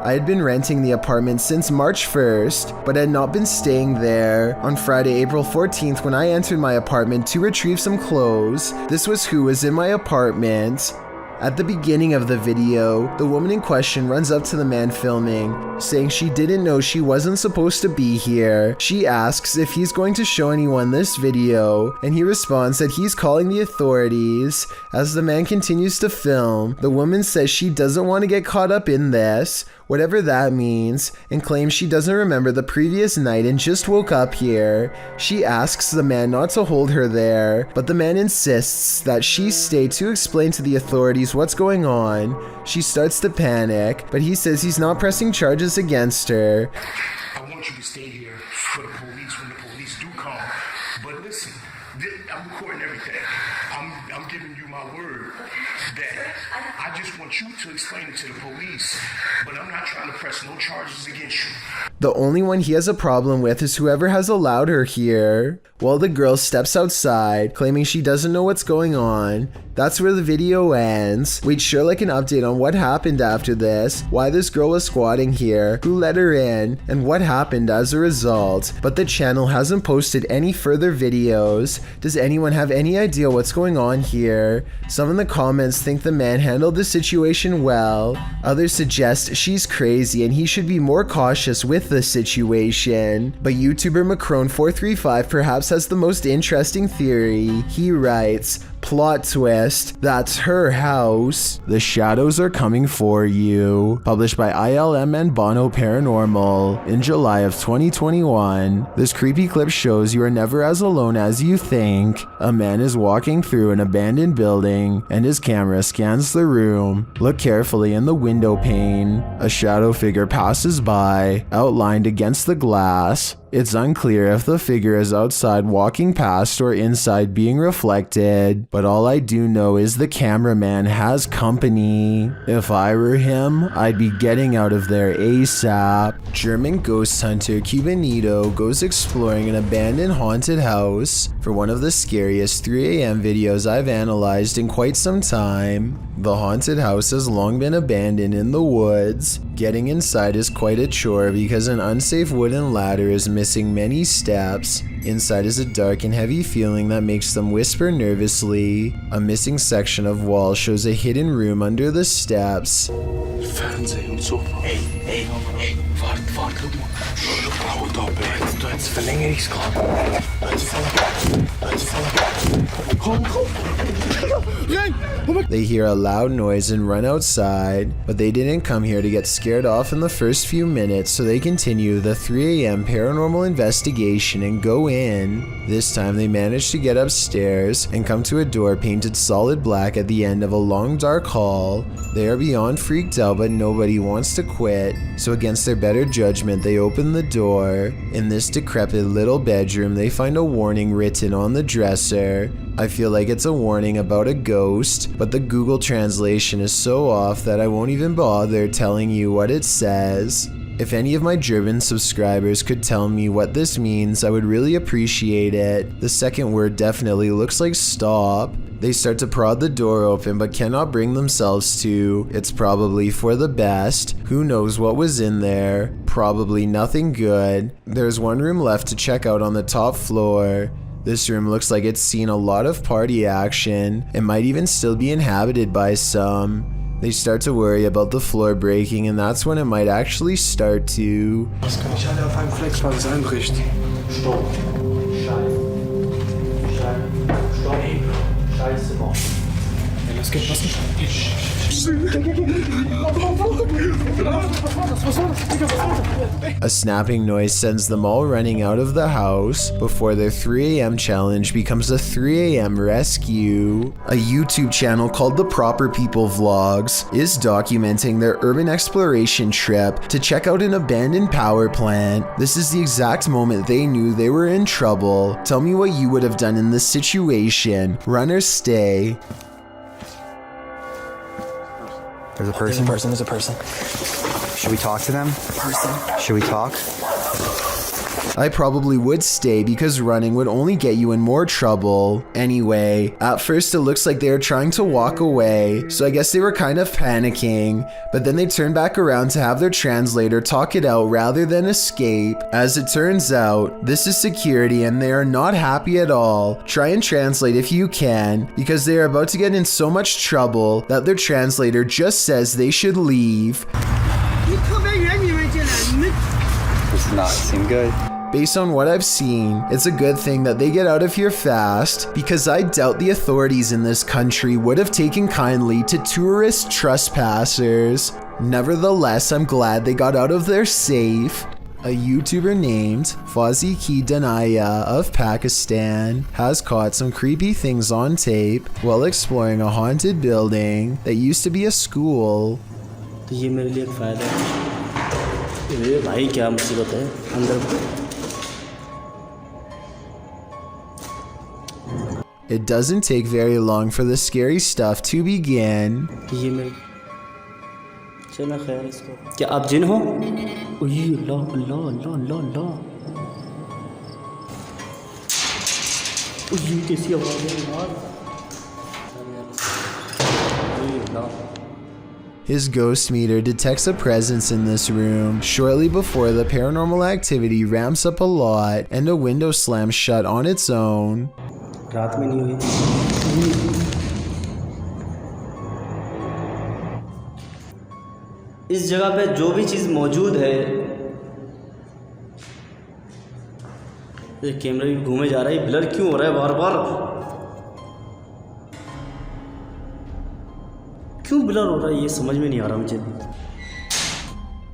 A: I had been renting the apartment since March 1st, but had not been staying there. On Friday, April 14th, when I entered my apartment to retrieve some clothes, this was who was in my apartment." At the beginning of the video, the woman in question runs up to the man filming, saying she didn't know she wasn't supposed to be here. She asks if he's going to show anyone this video, and he responds that he's calling the authorities. As the man continues to film, the woman says she doesn't want to get caught up in this, whatever that means, and claims she doesn't remember the previous night and just woke up here. She asks the man not to hold her there, but the man insists that she stay to explain to the authorities what's going on. She starts to panic, but he says he's not pressing charges against her.
Q: I want you to stay here for the police when the police do come. But listen, I'm recording everything. I'm giving you my word that I just want you to explain it to the police. But I'm not trying to press no charges against you.
A: The only one he has a problem with is whoever has allowed her here. While the girl steps outside, claiming she doesn't know what's going on. That's where the video ends. We'd sure like an update on what happened after this, why this girl was squatting here, who let her in, and what happened as a result. But the channel hasn't posted any further videos. Does anyone have any idea what's going on here? Some in the comments think the man handled the situation well. Others suggest she's crazy and he should be more cautious with the situation. But YouTuber Macron435 perhaps has the most interesting theory. He writes, "Plot twist, that's her house. The shadows are coming for you." Published by ILM and Bono Paranormal in July of 2021. This creepy clip shows you are never as alone as you think. A man is walking through an abandoned building and his camera scans the room. Look carefully in the window pane. A shadow figure passes by, outlined against the glass. It's unclear if the figure is outside walking past or inside being reflected, but all I do know is the cameraman has company. If I were him, I'd be getting out of there ASAP. German ghost hunter Cubanito goes exploring an abandoned haunted house for one of the scariest 3 a.m. videos I've analyzed in quite some time. The haunted house has long been abandoned in the woods. Getting inside is quite a chore because an unsafe wooden ladder is missing many steps. Inside is a dark and heavy feeling that makes them whisper nervously. A missing section of wall shows a hidden room under the steps.
Q: Fernsehen und so. Ey, warte, guck mal. Du hättest Verlängerungskabel. Komm.
A: They hear a loud noise and run outside, but they didn't come here to get scared off in the first few minutes, so they continue the 3 a.m. paranormal investigation and go in. This time they manage to get upstairs and come to a door painted solid black at the end of a long dark hall. They are beyond freaked out, but nobody wants to quit, so against their better judgment they open the door. In this decrepit little bedroom they find a warning written on the dresser. I feel like it's a warning about a ghost, but the Google translation is so off that I won't even bother telling you what it says. If any of my German subscribers could tell me what this means, I would really appreciate it. The second word definitely looks like stop. They start to prod the door open but cannot bring themselves to. It's probably for the best. Who knows what was in there? Probably nothing good. There's one room left to check out on the top floor. This room looks like it's seen a lot of party action. It might even still be inhabited by some. They start to worry about the floor breaking, and that's when it might actually start to.
Q: Was kann ich alle auf einem Flex, weil es einbricht? Stopp. Scheiße. Stopp. Scheiße, Mann.
A: A snapping noise sends them all running out of the house before their 3 a.m. challenge becomes a 3 a.m. rescue. A YouTube channel called The Proper People Vlogs is documenting their urban exploration trip to check out an abandoned power plant. This is the exact moment they knew they were in trouble. Tell me what you would have done in this situation. Run or stay.
R: There's a person.
S: There's a person.
R: Should we talk to them? Should we talk?
A: I probably would stay because running would only get you in more trouble. Anyway, at first it looks like they were trying to walk away, so I guess they were kind of panicking, but then they turned back around to have their translator talk it out rather than escape. As it turns out, this is security and they are not happy at all. Try and translate if you can, because they are about to get in so much trouble that their translator just says they should leave.
R: This does not seem good.
A: Based on what I've seen, it's a good thing that they get out of here fast, because I doubt the authorities in this country would have taken kindly to tourist trespassers. Nevertheless, I'm glad they got out of there safe. A YouTuber named Fauzi Ki Danaya of Pakistan has caught some creepy things on tape while exploring a haunted building that used to be a school.
N: ये मेरे लिए एक फ़ायदा है। ये भाई क्या मुसीबत है अंदर।
A: It doesn't take very long for the scary stuff to begin.
N: ये मेरे चला खैर इसको। क्या आप जिन हो? ओये ला ला ला ला ला। ओये कैसी आवाज़ है यार? ओये ला।
A: His ghost meter detects a presence in this room shortly before the paranormal activity ramps up a lot and a window slams shut on its own.
N: रात में नहीं हुई। इस जगह पे जो भी चीज़ मौजूद है, ये कैमरा भी घूमे जा रहा है, ब्लर क्यों हो रहा है बार बार? क्यों ब्लर हो रहा है ये समझ में नहीं आ रहा मुझे।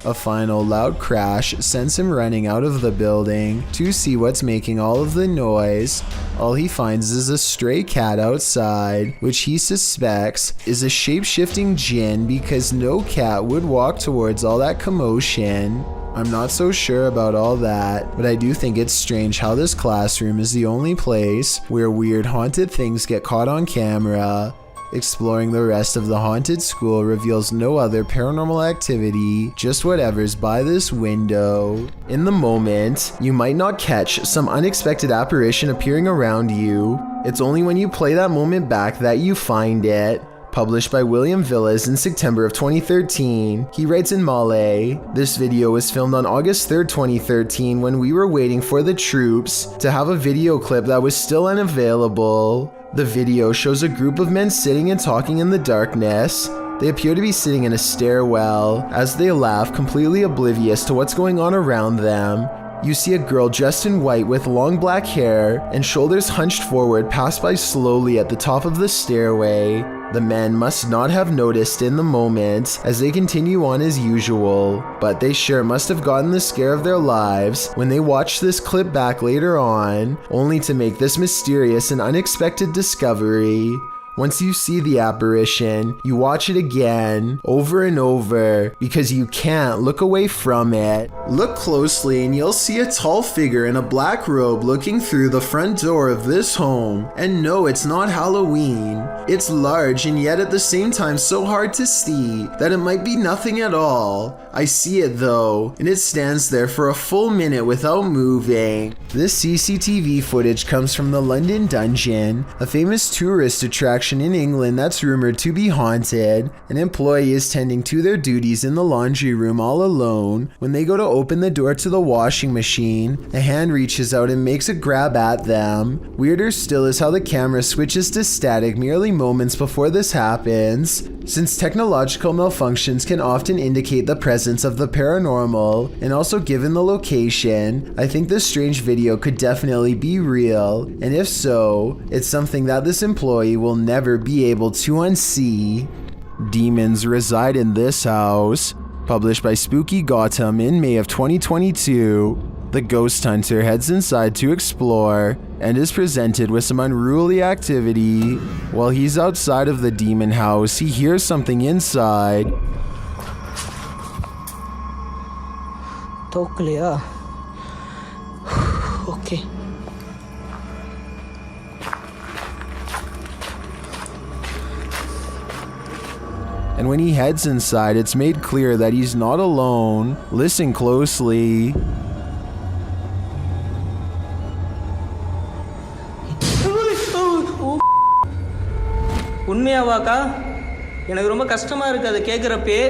A: A final loud crash sends him running out of the building to see what's making all of the noise. All he finds is a stray cat outside, which he suspects is a shape-shifting jinn because no cat would walk towards all that commotion. I'm not so sure about all that, but I do think it's strange how this classroom is the only place where weird haunted things get caught on camera. Exploring the rest of the haunted school reveals no other paranormal activity, just whatever's by this window. In the moment, you might not catch some unexpected apparition appearing around you. It's only when you play that moment back that you find it. Published by William Villas in September of 2013, he writes in Malay, "This video was filmed on August 3rd, 2013 when we were waiting for the troops to have a video clip that was still unavailable. The video shows a group of men sitting and talking in the darkness. They appear to be sitting in a stairwell as they laugh, completely oblivious to what's going on around them. You see a girl dressed in white with long black hair and shoulders hunched forward pass by slowly at the top of the stairway. The men must not have noticed in the moment as they continue on as usual, but they sure must have gotten the scare of their lives when they watch this clip back later on, only to make this mysterious and unexpected discovery. Once you see the apparition, you watch it again, over and over, because you can't look away from it. Look closely and you'll see a tall figure in a black robe looking through the front door of this home. And no, it's not Halloween. It's large and yet at the same time so hard to see that it might be nothing at all. I see it though, and it stands there for a full minute without moving. This CCTV footage comes from the London Dungeon, a famous tourist attraction in England that's rumored to be haunted. An employee is tending to their duties in the laundry room all alone. When they go to open the door to the washing machine, a hand reaches out and makes a grab at them. Weirder still is how the camera switches to static merely moments before this happens. Since technological malfunctions can often indicate the presence of the paranormal, and also given the location, I think this strange video could definitely be real, and if so, it's something that this employee will never be able to unsee. Demons reside in this house. Published by Spooky Gotham in May of 2022, the ghost hunter heads inside to explore and is presented with some unruly activity. While he's outside of the demon house, he hears something inside.
N: तो clear. Okay.
A: And when he heads inside, it's made clear that he's not alone. Listen closely.
N: உண்மையாவாக்கா எனக்கு ரொம்ப கஷ்டமா இருக்கு அதை கேக்குறப்பே.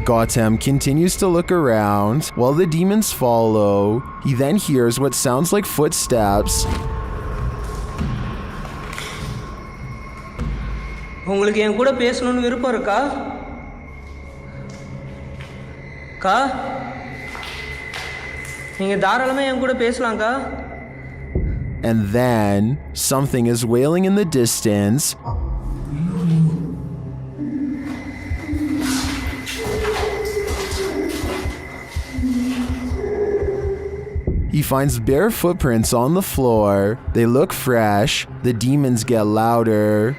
A: Gotham continues to look around while the demons follow. He then hears what sounds like footsteps.
N: உங்களுக்கு என் கூட பேசணும்னு விருப்பம் இருக்கா? கா நீங்க தாராளமா என் கூட பேசலாம்க்கா.
A: And then something is wailing in the distance. He finds bare footprints on the floor. They look fresh. The demons get louder.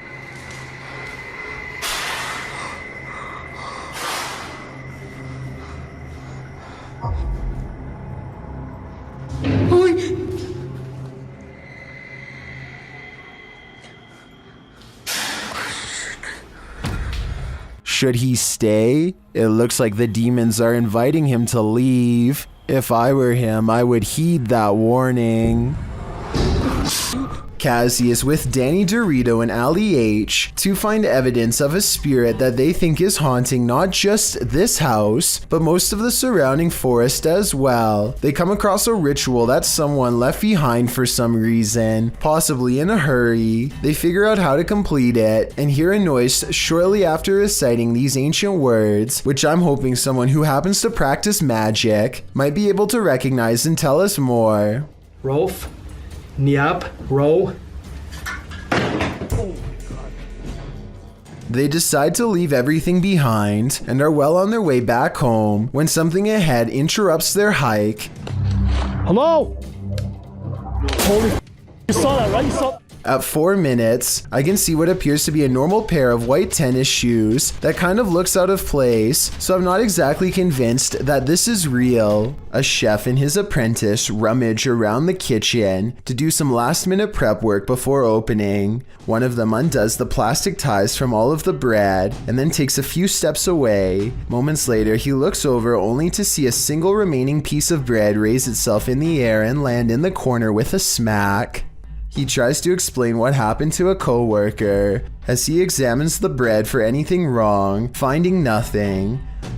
A: Should he stay? It looks like the demons are inviting him to leave. If I were him, I would heed that warning. Cassie is with Danny Dorito and Ali H to find evidence of a spirit that they think is haunting not just this house, but most of the surrounding forest as well. They come across a ritual that someone left behind for some reason, possibly in a hurry. They figure out how to complete it and hear a noise shortly after reciting these ancient words, which I'm hoping someone who happens to practice magic might be able to recognize and tell us more.
J: Rolf, Niap, Row.
A: They decide to leave everything behind and are well on their way back home when something ahead interrupts their hike.
H: Hello? Holy you saw that, right? You saw.
A: At 4 minutes, I can see what appears to be a normal pair of white tennis shoes that kind of looks out of place, so I'm not exactly convinced that this is real. A chef and his apprentice rummage around the kitchen to do some last-minute prep work before opening. One of them undoes the plastic ties from all of the bread and then takes a few steps away. Moments later, he looks over only to see a single remaining piece of bread raise itself in the air and land in the corner with a smack. He tries to explain what happened to a co-worker as he examines the bread for anything wrong, finding nothing.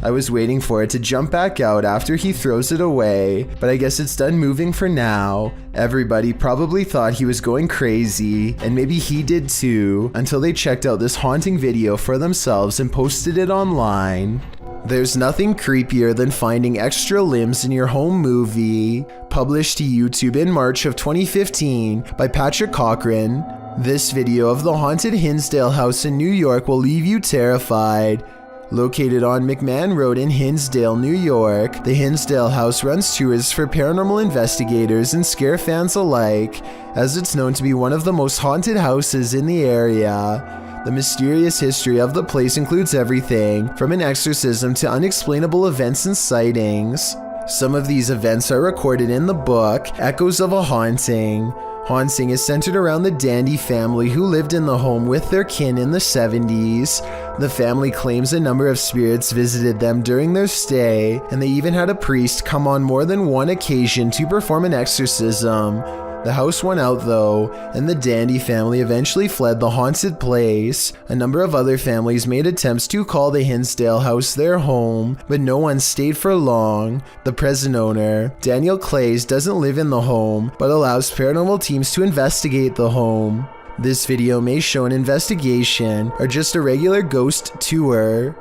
A: I was waiting for it to jump back out after he throws it away, but I guess it's done moving for now. Everybody probably thought he was going crazy, and maybe he did too, until they checked out this haunting video for themselves and posted it online. There's nothing creepier than finding extra limbs in your home movie. Published to YouTube in March of 2015 by Patrick Cochran. This video of the haunted Hinsdale house in New York will leave you terrified. Located on McMahon Road in Hinsdale, New York, the Hinsdale house runs tours for paranormal investigators and scare fans alike, as it's known to be one of the most haunted houses in the area. The mysterious history of the place includes everything from an exorcism to unexplainable events and sightings. Some of these events are recorded in the book, Echoes of a Haunting. Haunting is centered around the Dandy family who lived in the home with their kin in the 70s. The family claims a number of spirits visited them during their stay, and they even had a priest come on more than one occasion to perform an exorcism. The house won out though, and the Dandy family eventually fled the haunted place. A number of other families made attempts to call the Hinsdale house their home, but no one stayed for long. The present owner, Daniel Clays, doesn't live in the home, but allows paranormal teams to investigate the home. This video may show an investigation or just a regular ghost tour.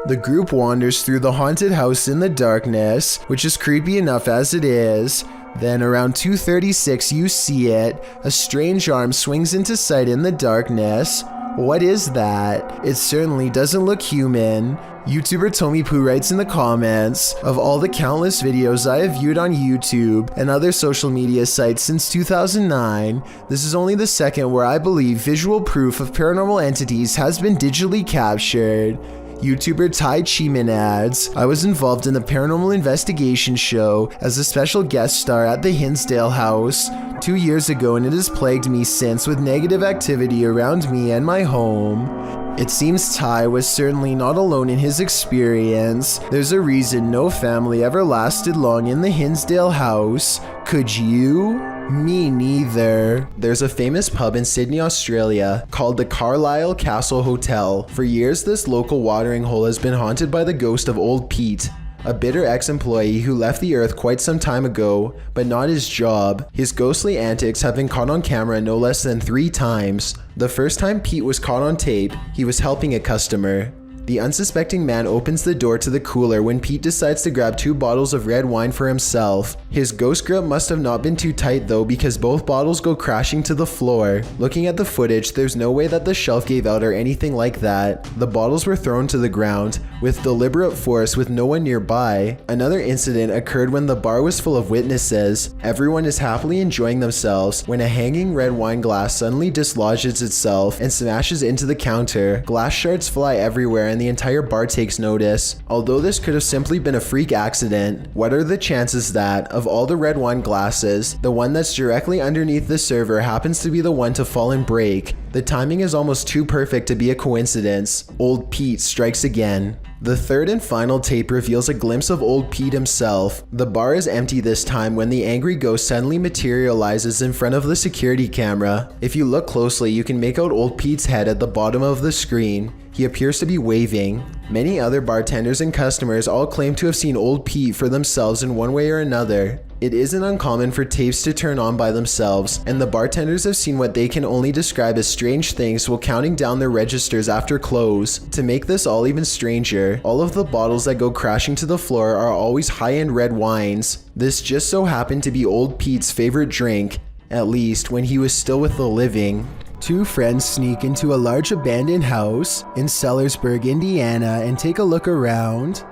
A: The group wanders through the haunted house in the darkness, which is creepy enough as it is. Then around 2:36 you see it. A strange arm swings into sight in the darkness. What is that? It certainly doesn't look human. YouTuber Tommy Poo writes in the comments, of all the countless videos I have viewed on YouTube and other social media sites since 2009, this is only the second where I believe visual proof of paranormal entities has been digitally captured. YouTuber Ty Cheeman adds, I was involved in the paranormal investigation show as a special guest star at the Hinsdale House 2 years ago, and it has plagued me since with negative activity around me and my home. It seems Ty was certainly not alone in his experience. There's a reason no family ever lasted long in the Hinsdale House. Could you? Me neither. There's a famous pub in Sydney, Australia called the Carlisle Castle Hotel. For years, this local watering hole has been haunted by the ghost of Old Pete, a bitter ex-employee who left the earth quite some time ago, but not his job. His ghostly antics have been caught on camera no less than 3 times. The first time Pete was caught on tape, he was helping a customer. The unsuspecting man opens the door to the cooler when Pete decides to grab 2 bottles of red wine for himself. His ghost grip must have not been too tight though, because both bottles go crashing to the floor. Looking at the footage, there's no way that the shelf gave out or anything like that. The bottles were thrown to the ground with deliberate force with no one nearby. Another incident occurred when the bar was full of witnesses. Everyone is happily enjoying themselves when a hanging red wine glass suddenly dislodges itself and smashes into the counter. Glass shards fly everywhere and the entire bar takes notice. Although this could have simply been a freak accident, what are the chances that, of all the red wine glasses, the one that's directly underneath the server happens to be the one to fall and break? The timing is almost too perfect to be a coincidence. Old Pete strikes again. The third and final tape reveals a glimpse of Old Pete himself. The bar is empty this time when the angry ghost suddenly materializes in front of the security camera. If you look closely, you can make out Old Pete's head at the bottom of the screen. He appears to be waving. Many other bartenders and customers all claim to have seen Old Pete for themselves in one way or another. It isn't uncommon for tapes to turn on by themselves, and the bartenders have seen what they can only describe as strange things while counting down their registers after close. To make this all even stranger, all of the bottles that go crashing to the floor are always high-end red wines. This just so happened to be Old Pete's favorite drink, at least when he was still with the living. 2 friends sneak into a large abandoned house in Sellersburg, Indiana, and take a look around.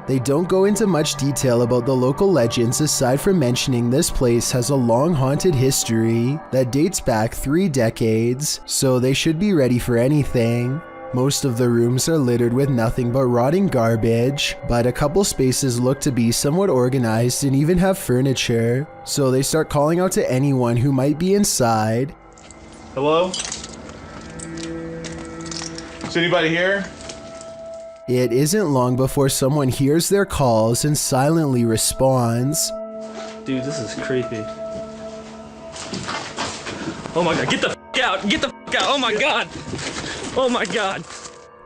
A: They don't go into much detail about the local legends aside from mentioning this place has a long haunted history that dates back 3 decades, so they should be ready for anything. Most of the rooms are littered with nothing but rotting garbage, but a couple spaces look to be somewhat organized and even have furniture, so they start calling out to anyone who might be inside.
S: Hello? Is anybody here?
A: It isn't long before someone hears their calls and silently responds.
N: Dude, this is creepy. Oh my god, get the f out! Get the f out! Oh my god! Oh my god!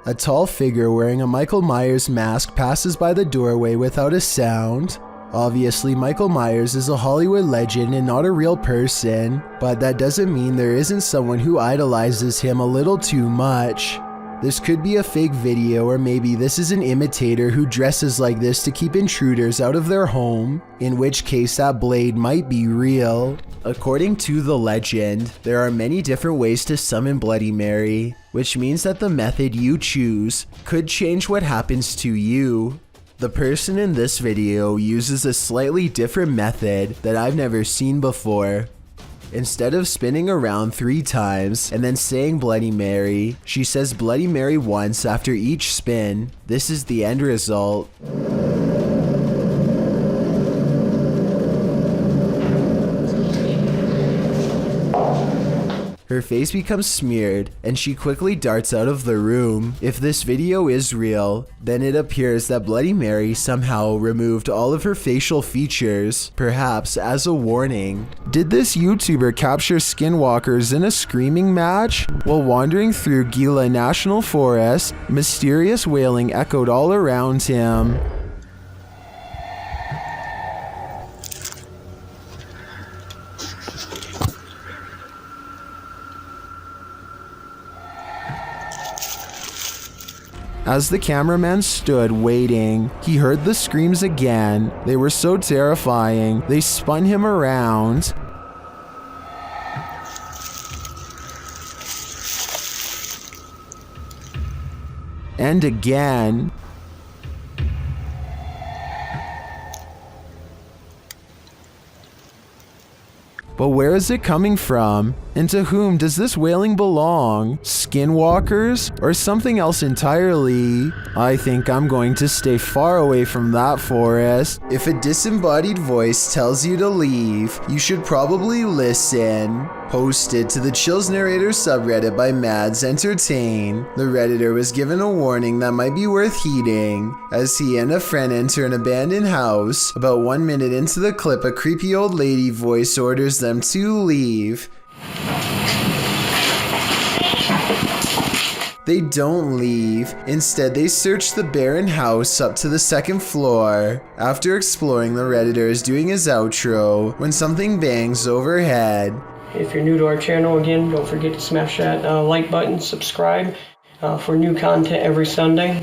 A: A tall figure wearing a Michael Myers mask passes by the doorway without a sound. Obviously, Michael Myers is a Hollywood legend and not a real person, but that doesn't mean there isn't someone who idolizes him a little too much. This could be a fake video, or maybe this is an imitator who dresses like this to keep intruders out of their home, in which case that blade might be real. According to the legend, there are many different ways to summon Bloody Mary, which means that the method you choose could change what happens to you. The person in this video uses a slightly different method that I've never seen before. Instead of spinning around 3 times and then saying Bloody Mary, she says Bloody Mary once after each spin. This is the end result. Her face becomes smeared, and she quickly darts out of the room. If this video is real, then it appears that Bloody Mary somehow removed all of her facial features, perhaps as a warning. Did this YouTuber capture skinwalkers in a screaming match? While wandering through Gila National Forest, mysterious wailing echoed all around him. As the cameraman stood waiting, he heard the screams again. They were so terrifying, they spun him around. And again. But where is it coming from? And to whom does this wailing belong? Skinwalkers? Or something else entirely? I think I'm going to stay far away from that forest. If a disembodied voice tells you to leave, you should probably listen. Posted to the Chills Narrator subreddit by Mads Entertain, the Redditor was given a warning that might be worth heeding. As he and a friend enter an abandoned house, about 1 minute into the clip, a creepy old lady voice orders them to leave. They don't leave. Instead, they search the barren house up to the 2nd floor. After exploring, the Redditor is doing his outro when something bangs overhead.
T: If you're new to our channel, again, don't forget to smash that like button, subscribe for new content every Sunday.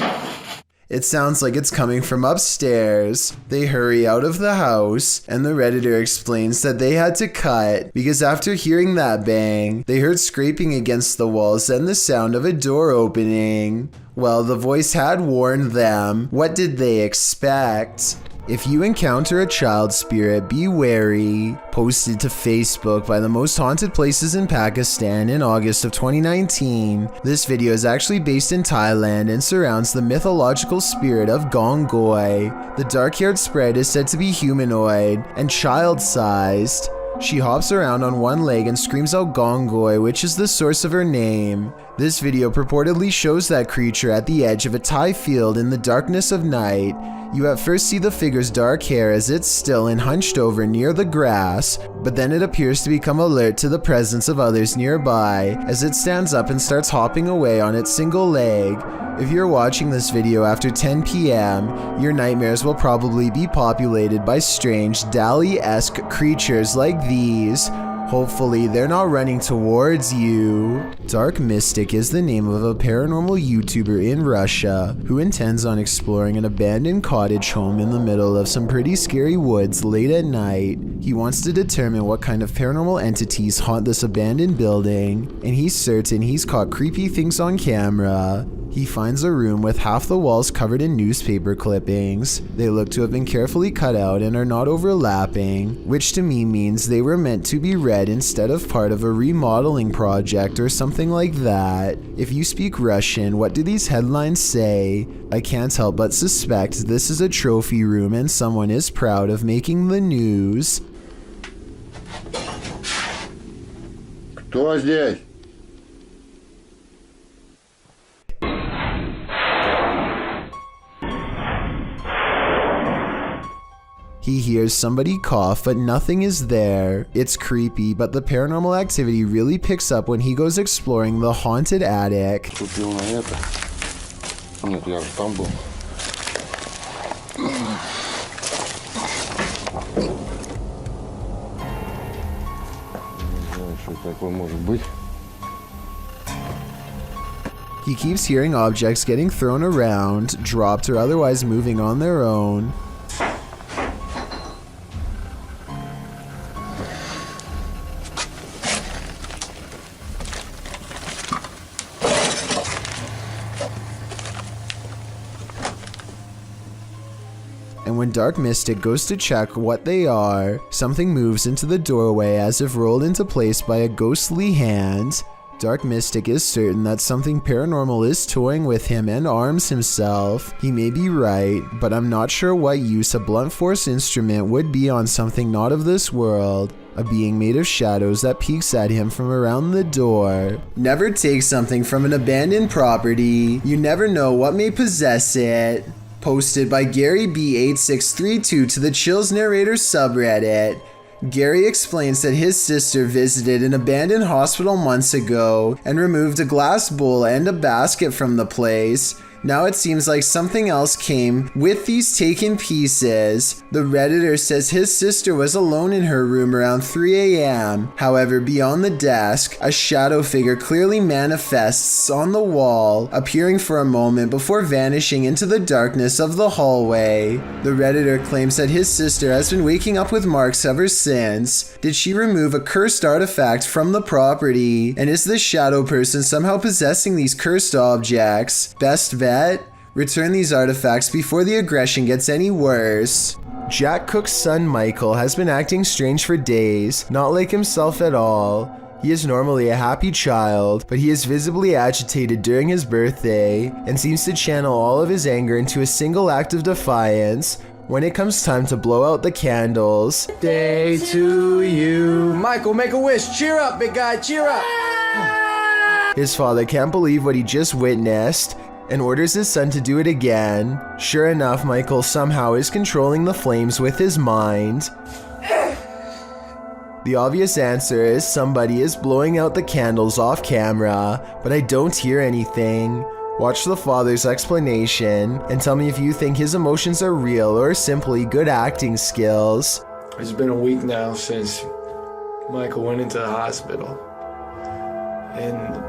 A: It sounds like it's coming from upstairs. They hurry out of the house, and the Redditor explains that they had to cut because after hearing that bang, they heard scraping against the walls and the sound of a door opening. Well, the voice had warned them. What did they expect? If you encounter a child spirit, be wary. Posted to Facebook by the most haunted places in Pakistan in August of 2019. This video is actually based in Thailand and surrounds the mythological spirit of Gongoi. The dark-haired sprite is said to be humanoid and child-sized. She hops around on one leg and screams out Gongoi, which is the source of her name. This video purportedly shows that creature at the edge of a Thai field in the darkness of night. You at first see the figure's dark hair as it's still and hunched over near the grass, but then it appears to become alert to the presence of others nearby as it stands up and starts hopping away on its single leg. If you're watching this video after 10 p.m., your nightmares will probably be populated by strange Dali-esque creatures like these. Hopefully, they're not running towards you. Dark Mystic is the name of a paranormal YouTuber in Russia who intends on exploring an abandoned cottage home in the middle of some pretty scary woods late at night. He wants to determine what kind of paranormal entities haunt this abandoned building, and he's certain he's caught creepy things on camera. He finds a room with half the walls covered in newspaper clippings. They look to have been carefully cut out and are not overlapping, which to me means they were meant to be read instead of part of a remodeling project or something like that. If you speak Russian, what do these headlines say? I can't help but suspect this is a trophy room and someone is proud of making the news.
U: Кто здесь?
A: He hears somebody cough, but nothing is there. It's creepy, but the paranormal activity really picks up when he goes exploring the haunted attic.
U: Купил на это. Нет, я же там был. Не знаю, что такое может быть.
A: He keeps hearing objects getting thrown around, dropped, or otherwise moving on their own. And when Dark Mystic goes to check what they are, something moves into the doorway as if rolled into place by a ghostly hand. Dark Mystic is certain that something paranormal is toying with him and arms himself. He may be right, but I'm not sure what use a blunt force instrument would be on something not of this world. A being made of shadows that peeks at him from around the door. Never take something from an abandoned property. You never know what may possess it. Posted by Gary B8632 to the Chills Narrator subreddit. Gary explains that his sister visited an abandoned hospital months ago and removed a glass bowl and a basket from the place. Now it seems like something else came with these taken pieces. The Redditor says his sister was alone in her room around 3 a.m. However, beyond the desk, a shadow figure clearly manifests on the wall, appearing for a moment before vanishing into the darkness of the hallway. The Redditor claims that his sister has been waking up with marks ever since. Did she remove a cursed artifact from the property? And is this shadow person somehow possessing these cursed objects? Best bet? Return these artifacts before the aggression gets any worse. Jack Cook's son Michael has been acting strange for days, not like himself at all. He is normally a happy child, but he is visibly agitated during his birthday and seems to channel all of his anger into a single act of defiance when it comes time to blow out the candles.
D: Day to you. Michael, make a wish. Cheer up, big guy, cheer up.
A: His father can't believe what he just witnessed and orders his son to do it again. Sure enough, Michael somehow is controlling the flames with his mind. The obvious answer is somebody is blowing out the candles off camera, but I don't hear anything. Watch the father's explanation and tell me if you think his emotions are real or simply good acting skills.
H: It's been a week now since Michael went into the hospital. And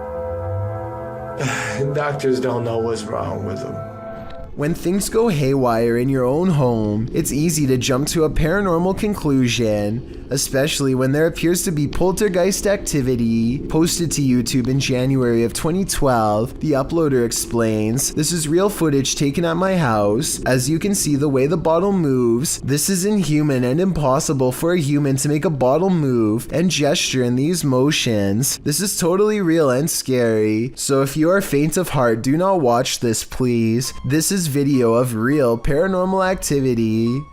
H: doctors don't know what's wrong with him.
A: When things go haywire in your own home, it's easy to jump to a paranormal conclusion, especially when there appears to be poltergeist activity. Posted to YouTube in January of 2012, the uploader explains, "This is real footage taken at my house. As you can see the way the bottle moves, this is inhuman and impossible for a human to make a bottle move and gesture in these motions. This is totally real and scary. So if you are faint of heart, do not watch this, please. This is video of real paranormal activity."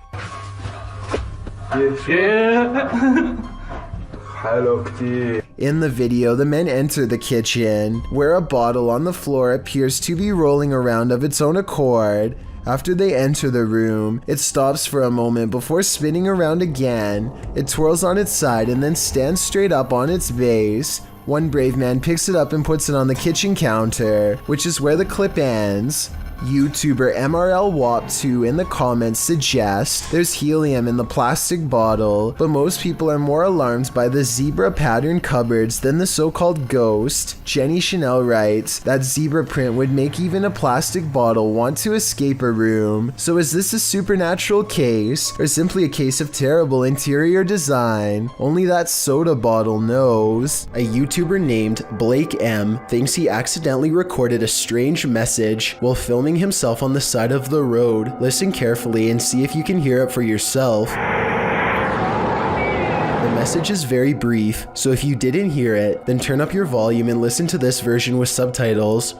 A: In the video, the men enter the kitchen, where a bottle on the floor appears to be rolling around of its own accord. After they enter the room, it stops for a moment before spinning around again. It twirls on its side and then stands straight up on its base. One brave man picks it up and puts it on the kitchen counter, which is where the clip ends. YouTuber MRLWAP2 in the comments suggests there's helium in the plastic bottle, but most people are more alarmed by the zebra pattern cupboards than the so-called ghost. Jenny Chanel writes that zebra print would make even a plastic bottle want to escape a room. So is this a supernatural case, or simply a case of terrible interior design? Only that soda bottle knows. A YouTuber named Blake M thinks he accidentally recorded a strange message while filming himself on the side of the road. Listen carefully and see if you can hear it for yourself. The message is very brief, so if you didn't hear it, then turn up your volume and listen to this version with subtitles.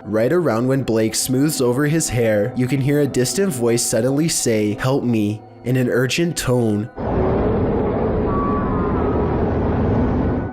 A: Right around when Blake smooths over his hair, you can hear a distant voice suddenly say, "Help me," in an urgent tone.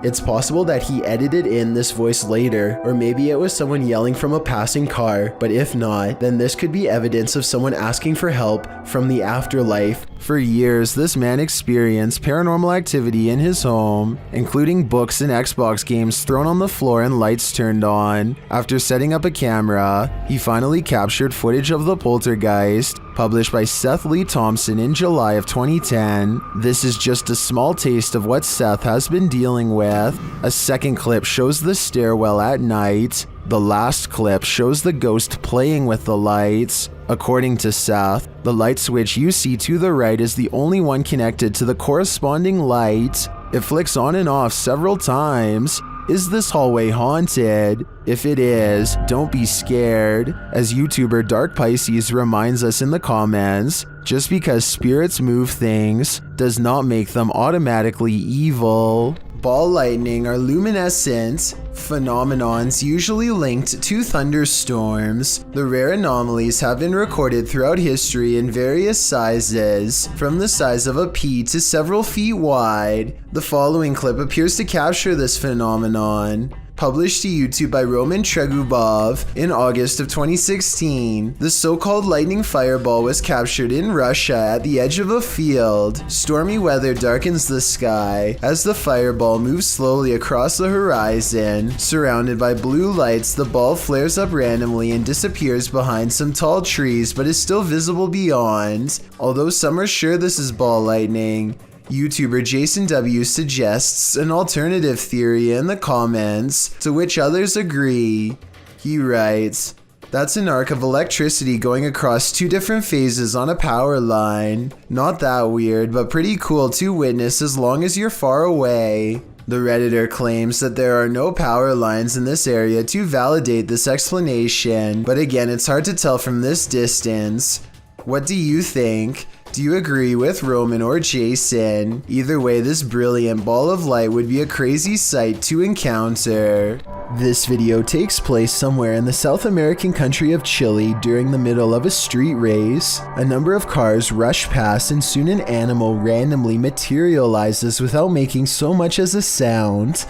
A: It's possible that he edited in this voice later, or maybe it was someone yelling from a passing car, but if not, then this could be evidence of someone asking for help from the afterlife. For years, this man experienced paranormal activity in his home, including books and Xbox games thrown on the floor and lights turned on. After setting up a camera, he finally captured footage of the poltergeist, published by Seth Lee Thompson in July of 2010. This is just a small taste of what Seth has been dealing with. A second clip shows the stairwell at night. The last clip shows the ghost playing with the lights. According to Seth, the light switch you see to the right is the only one connected to the corresponding light. It flicks on and off several times. Is this hallway haunted? If it is, don't be scared. As YouTuber Dark Pisces reminds us in the comments, just because spirits move things does not make them automatically evil. Ball lightning are luminescent phenomenons usually linked to thunderstorms. The rare anomalies have been recorded throughout history in various sizes, from the size of a pea to several feet wide. The following clip appears to capture this phenomenon. Published to YouTube by Roman Tregubov in August of 2016, the so-called lightning fireball was captured in Russia at the edge of a field. Stormy weather darkens the sky as the fireball moves slowly across the horizon. Surrounded by blue lights, the ball flares up randomly and disappears behind some tall trees, but is still visible beyond. Although some are sure this is ball lightning, YouTuber Jason W suggests an alternative theory in the comments, to which others agree. He writes, "That's an arc of electricity going across two different phases on a power line. Not that weird, but pretty cool to witness as long as you're far away." The Redditor claims that there are no power lines in this area to validate this explanation, but again, it's hard to tell from this distance. What do you think? Do you agree with Roman or Jason? Either way, this brilliant ball of light would be a crazy sight to encounter. This video takes place somewhere in the South American country of Chile during the middle of a street race. A number of cars rush past and soon an animal randomly materializes without making so much as a sound.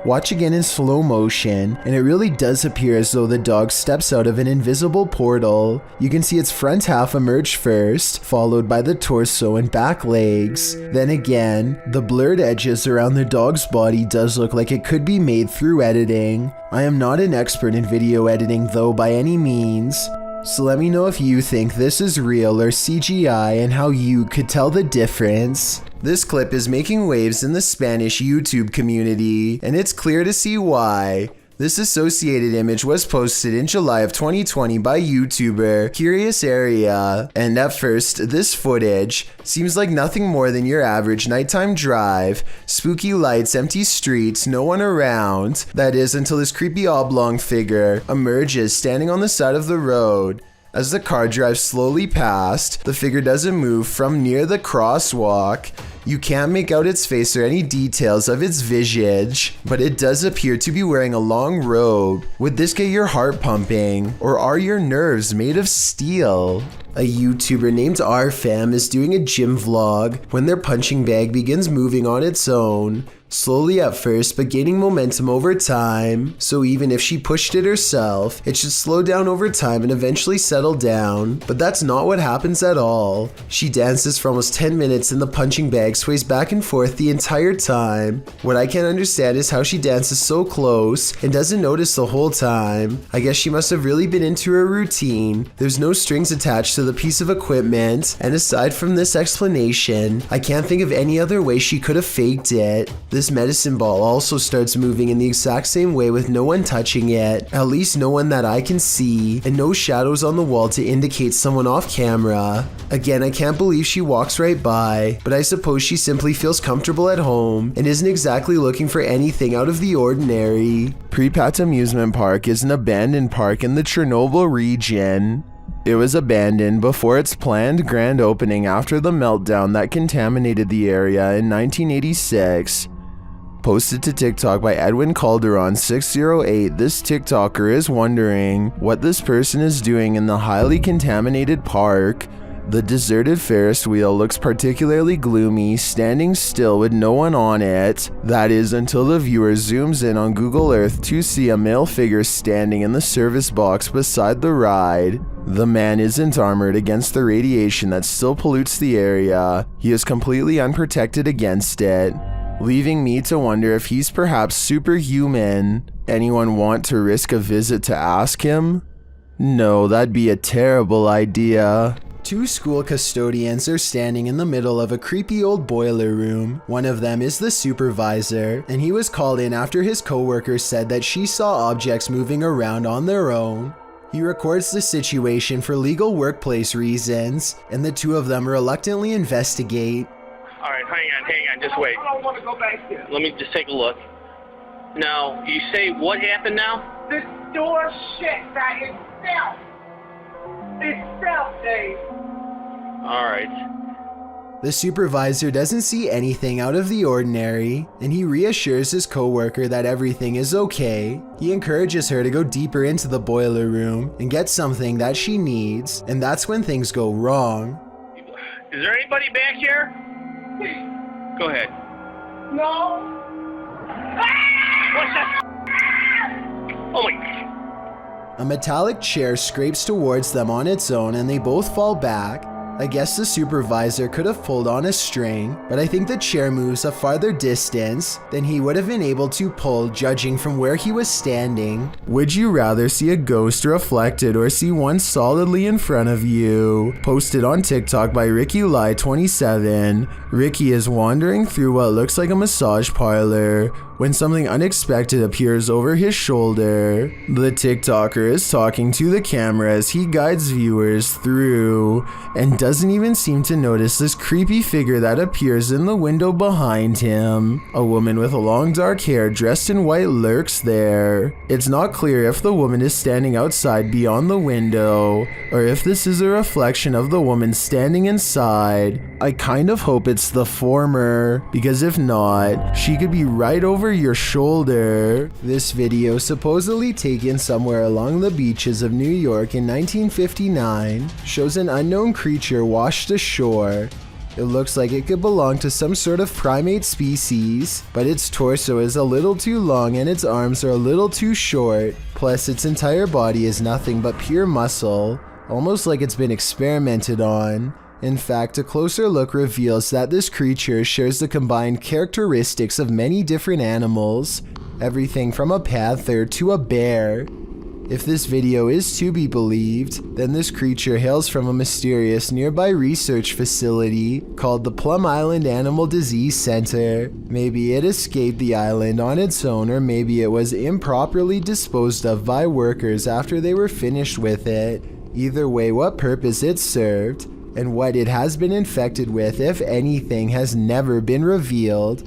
A: Watch again in slow motion, and it really does appear as though the dog steps out of an invisible portal. You can see its front half emerge first, followed by the torso and back legs. Then again, the blurred edges around the dog's body does look like it could be made through editing. I am not an expert in video editing though by any means, so let me know if you think this is real or CGI and how you could tell the difference. This clip is making waves in the Spanish YouTube community, and it's clear to see why. This associated image was posted in July of 2020 by YouTuber Curious Area, and at first, this footage seems like nothing more than your average nighttime drive. Spooky lights, empty streets, no one around. That is, until this creepy oblong figure emerges standing on the side of the road. As the car drives slowly past, the figure doesn't move from near the crosswalk. You can't make out its face or any details of its visage, but it does appear to be wearing a long robe. Would this get your heart pumping, or are your nerves made of steel? A YouTuber named RFam is doing a gym vlog when their punching bag begins moving on its own. Slowly at first, but gaining momentum over time. So even if she pushed it herself, it should slow down over time and eventually settle down. But that's not what happens at all. She dances for almost 10 minutes and the punching bag sways back and forth the entire time. What I can't understand is how she dances so close and doesn't notice the whole time. I guess she must have really been into her routine. There's no strings attached to the piece of equipment, and aside from this explanation, I can't think of any other way she could have faked it. This medicine ball also starts moving in the exact same way with no one touching it, at least no one that I can see, and no shadows on the wall to indicate someone off camera. Again, I can't believe she walks right by, but I suppose she simply feels comfortable at home and isn't exactly looking for anything out of the ordinary. Pripyat Amusement Park is an abandoned park in the Chernobyl region. It was abandoned before its planned grand opening after the meltdown that contaminated the area in 1986. Posted to TikTok by Edwin Calderon 608, this TikToker is wondering what this person is doing in the highly contaminated park. The deserted Ferris wheel looks particularly gloomy, standing still with no one on it. That is until the viewer zooms in on Google Earth to see a male figure standing in the service box beside the ride. The man isn't armored against the radiation that still pollutes the area. He is completely unprotected against it, leaving me to wonder if he's perhaps superhuman. Anyone want to risk a visit to ask him? No, that'd be a terrible idea. Two school custodians are standing in the middle of a creepy old boiler room. One of them is the supervisor, and he was called in after his coworker said that she saw objects moving around on their own. He records the situation for legal workplace reasons, and the two of them reluctantly investigate.
J: All right, hang on, just wait.
F: I don't want to go back there.
J: Let me just take a look. Now, you say what happened now?
F: This door shut by itself. Itself, Dave.
J: All right.
A: The supervisor doesn't see anything out of the ordinary, and he reassures his coworker that everything is okay. He encourages her to go deeper into the boiler room and get something that she needs, and that's when things go wrong.
J: Is there anybody back here? Go ahead.
Q: No. What's that? Oh my.
A: A metallic chair scrapes towards them on its own and they both fall back. I guess the supervisor could have pulled on a string, but I think the chair moves a farther distance than he would have been able to pull judging from where he was standing. Would you rather see a ghost reflected or see one solidly in front of you? Posted on TikTok by RickyLie27. Ricky is wandering through what looks like a massage parlor when something unexpected appears over his shoulder. The TikToker is talking to the camera as he guides viewers through and doesn't even seem to notice this creepy figure that appears in the window behind him. A woman with long dark hair dressed in white lurks there. It's not clear if the woman is standing outside beyond the window or if this is a reflection of the woman standing inside. I kind of hope it's the former, because if not, she could be right over your shoulder. This video, supposedly taken somewhere along the beaches of New York in 1959, shows an unknown creature washed ashore. It looks like it could belong to some sort of primate species, but its torso is a little too long and its arms are a little too short. Plus, its entire body is nothing but pure muscle, almost like it's been experimented on. In fact, a closer look reveals that this creature shares the combined characteristics of many different animals, everything from a panther to a bear. If this video is to be believed, then this creature hails from a mysterious nearby research facility called the Plum Island Animal Disease Center. Maybe it escaped the island on its own, or maybe it was improperly disposed of by workers after they were finished with it. Either way, what purpose it served and what it has been infected with, if anything, has never been revealed.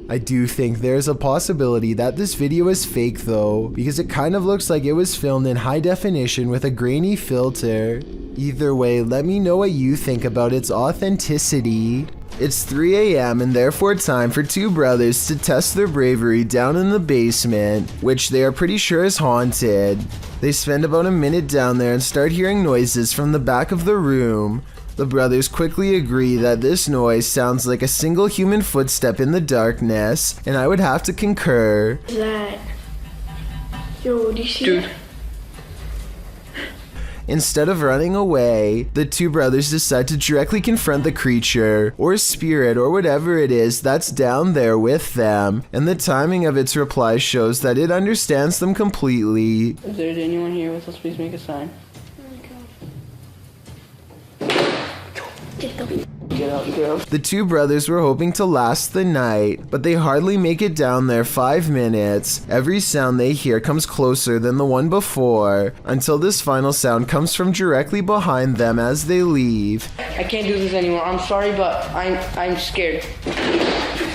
A: I do think there's a possibility that this video is fake though, because it kind of looks like it was filmed in high definition with a grainy filter. Either way, let me know what you think about its authenticity. It's 3 a.m. and therefore time for two brothers to test their bravery down in the basement, which they are pretty sure is haunted. They spend about a minute down there and start hearing noises from the back of the room. The brothers quickly agree that this noise sounds like a single human footstep in the darkness, and I would have to concur.
C: Is that... Yo, do you see that?
A: Instead of running away, the two brothers decide to directly confront the creature, or spirit, or whatever it is that's down there with them, and the timing of its reply shows that it understands them completely.
T: If there's anyone here with us, please make a sign. Get out, girl.
A: The two brothers were hoping to last the night, but they hardly make it down there 5 minutes. Every sound they hear comes closer than the one before, until this final sound comes from directly behind them as they leave.
T: I can't do this anymore. I'm sorry, but I'm scared.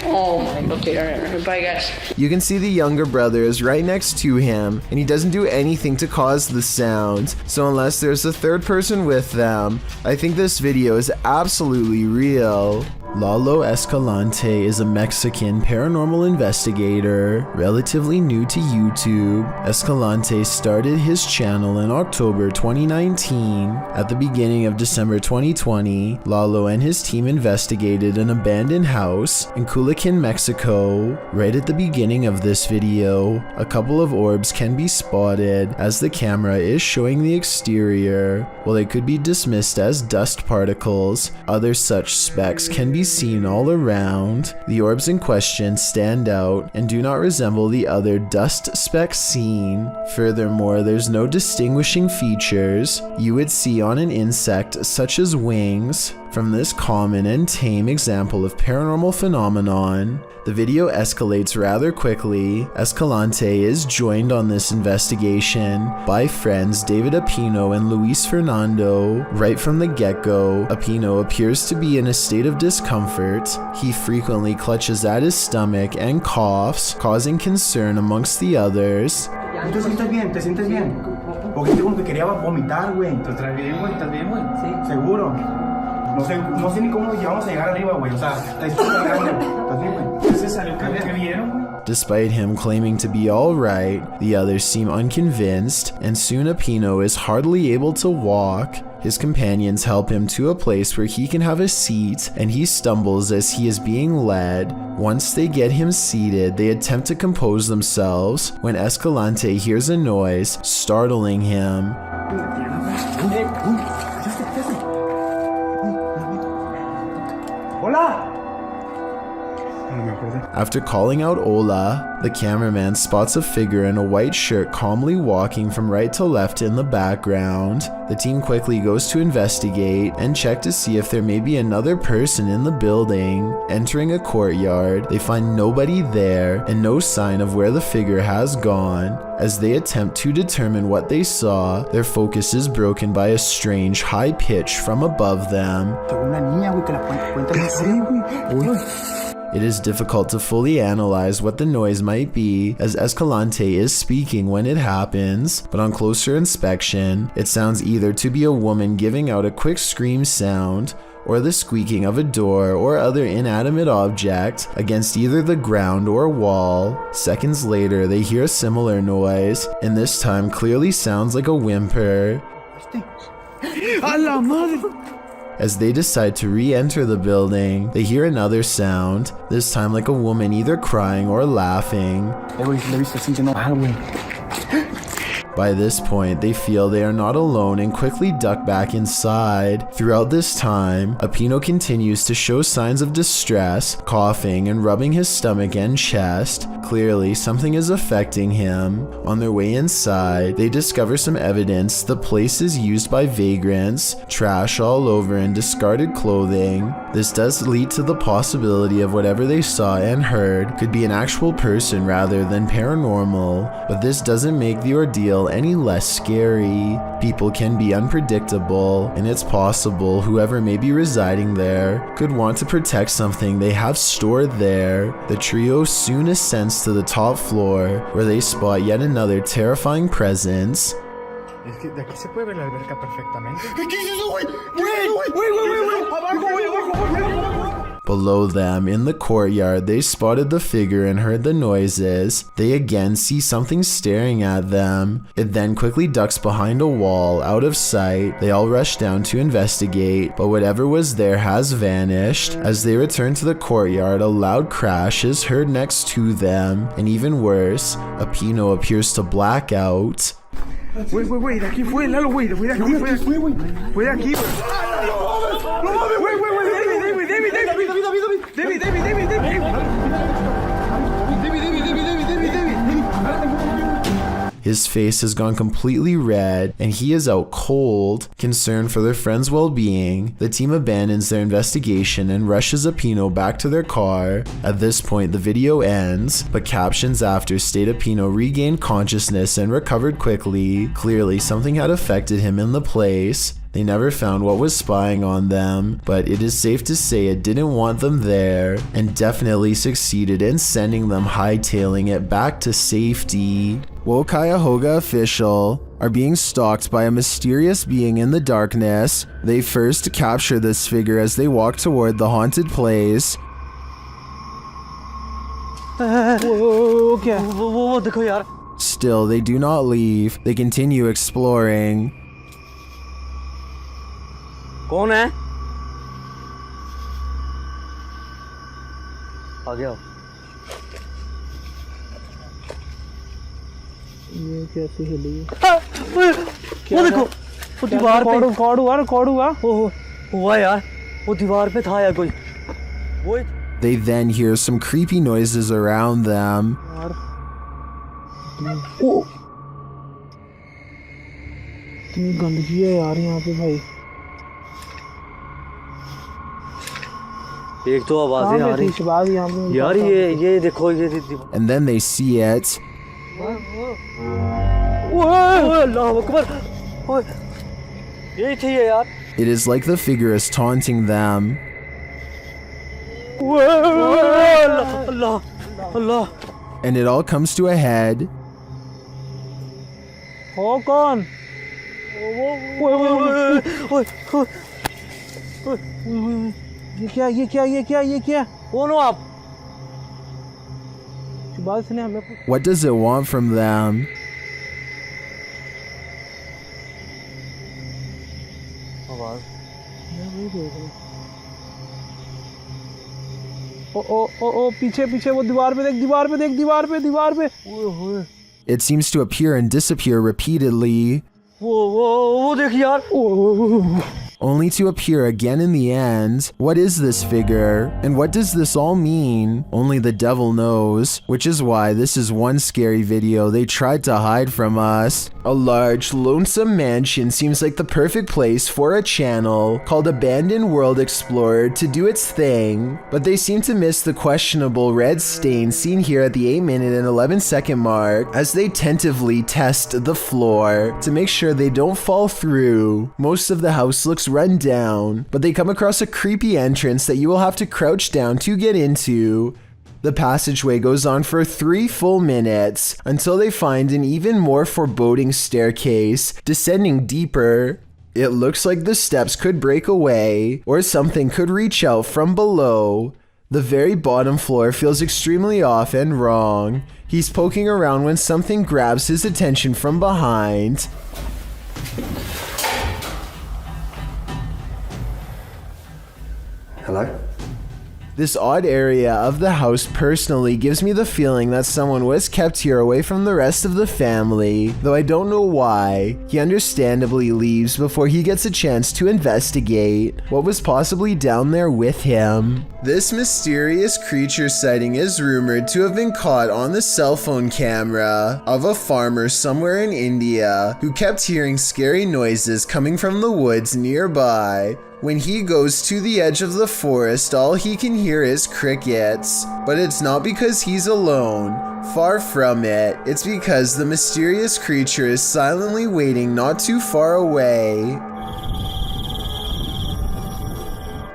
T: Oh my, okay, alright, bye guys.
A: You can see the younger brother is right next to him, and he doesn't do anything to cause the sound, so unless there's a third person with them, I think this video is absolutely real. Lalo Escalante is a Mexican paranormal investigator, relatively new to YouTube. Escalante started his channel in October 2019. At the beginning of December 2020, Lalo and his team investigated an abandoned house in Culiacan, Mexico. Right at the beginning of this video, a couple of orbs can be spotted as the camera is showing the exterior. While they could be dismissed as dust particles, other such specks can be seen all around. The orbs in question stand out and do not resemble the other dust specks seen. Furthermore, there's no distinguishing features you would see on an insect such as wings. From this common and tame example of paranormal phenomenon, the video escalates rather quickly. Escalante is joined on this investigation by friends David Apino and Luis Fernando. Right from the get-go, Apino appears to be in a state of discomfort. He frequently clutches at his stomach and coughs, causing concern amongst the others.
J: ¿Te sientes bien? ¿Te sientes bien? Porque yo como que quería vomitar, güey. ¿Estás bien, güey? ¿Estás bien, güey? Sí. ¿Seguro? No sé ni cómo llegamos a llegar arriba, güey. O sea, está súper grande. ¿Estás bien, güey? ¿Qué se salió? ¿Qué vieron, güey?
A: Despite him claiming to be alright, the others seem unconvinced, and soon Apino is hardly able to walk. His companions help him to a place where he can have a seat, and he stumbles as he is being led. Once they get him seated, they attempt to compose themselves when Escalante hears a noise, startling him.
J: Hola!
A: After calling out Ola, the cameraman spots a figure in a white shirt calmly walking from right to left in the background. The team quickly goes to investigate and check to see if there may be another person in the building. Entering a courtyard, they find nobody there and no sign of where the figure has gone. As they attempt to determine what they saw, their focus is broken by a strange high pitch from above them. It is difficult to fully analyze what the noise might be, as Escalante is speaking when it happens, but on closer inspection, it sounds either to be a woman giving out a quick scream sound, or the squeaking of a door or other inanimate object against either the ground or wall. Seconds later, they hear a similar noise, and this time clearly sounds like a whimper. As they decide to re-enter the building, they hear another sound, this time like a woman either crying or laughing. By this point, they feel they are not alone and quickly duck back inside. Throughout this time, Apino continues to show signs of distress, coughing and rubbing his stomach and chest. Clearly, something is affecting him. On their way inside, they discover some evidence the place is used by vagrants, trash all over and discarded clothing. This does lead to the possibility of whatever they saw and heard could be an actual person rather than paranormal, but this doesn't make the ordeal any less scary. People can be unpredictable, and it's possible whoever may be residing there could want to protect something they have stored there. The trio soon ascends to the top floor, where they spot yet another terrifying presence.
J: Es que de aquí se puede ver la alberca perfectamente. ¿Qué es eso, güey? Güey. Abajo, güey, abajo.
A: Below them, in the courtyard, they spotted the figure and heard the noises. They again see something staring at them. It then quickly ducks behind a wall, out of sight. They all rush down to investigate, but whatever was there has vanished. As they return to the courtyard, a loud crash is heard next to them, and even worse, Apino appears to black out.
J: Güey, de aquí fue, Lalo, güey, de aquí fue. Fue de aquí, güey. No mames, güey, David.
A: His face has gone completely red, and he is out cold. Concerned for their friend's well-being, the team abandons their investigation and rushes Apino back to their car. At this point, the video ends, but captions after state Apino regained consciousness and recovered quickly. Clearly, something had affected him in the place. They never found what was spying on them, but it is safe to say it didn't want them there, and definitely succeeded in sending them hightailing it back to safety. Cuyahoga official are being stalked by a mysterious being in the darkness. They first capture this figure as they walk toward the haunted place. Still, they do not leave. They continue exploring.
N: कौन है? आ गया।
O: ये कैसे हिली?
N: वो देखो, वो दीवार पे
O: रिकॉर्ड हुआ।
N: हुआ यार, वो दीवार पे था या कोई। वो
A: They then hear some creepy noises around them.
O: इतनी गंदगी है यार यहाँ पे भाई।
N: एक तो आवाजें आ रही यार, ये देखो ये।
A: And then they see it.
N: अल्लाह अकबर, यही थी ये यार।
A: It is like the figure is taunting them.
N: Allah Allah.
A: And it all comes to a head.
O: हो कौन? ये क्या?
N: कौन हो आप?
A: What does it want from them?
H: ओ पीछे पीछे वो दीवार पे देख दीवार पे ओए
A: It seems to appear and disappear repeatedly,
H: वो देख यार
A: only to appear again in the end. What is this figure? And what does this all mean? Only the devil knows, which is why this is one scary video they tried to hide from us. A large, lonesome mansion seems like the perfect place for a channel called Abandoned World Explorer to do its thing, but they seem to miss the questionable red stain seen here at the 8-minute and 11-second mark as they tentatively test the floor to make sure they don't fall through. Most of the house looks run down, but they come across a creepy entrance that you will have to crouch down to get into. The passageway goes on for 3 full minutes until they find an even more foreboding staircase descending deeper. It looks like the steps could break away or something could reach out from below. The very bottom floor feels extremely off and wrong. He's poking around when something grabs his attention from behind.
R: Hello?
A: This odd area of the house personally gives me the feeling that someone was kept here away from the rest of the family, though I don't know why. He understandably leaves before he gets a chance to investigate what was possibly down there with him. This mysterious creature sighting is rumored to have been caught on the cell phone camera of a farmer somewhere in India who kept hearing scary noises coming from the woods nearby. When he goes to the edge of the forest, all he can hear is crickets. But it's not because he's alone. Far from it. It's because the mysterious creature is silently waiting not too far away.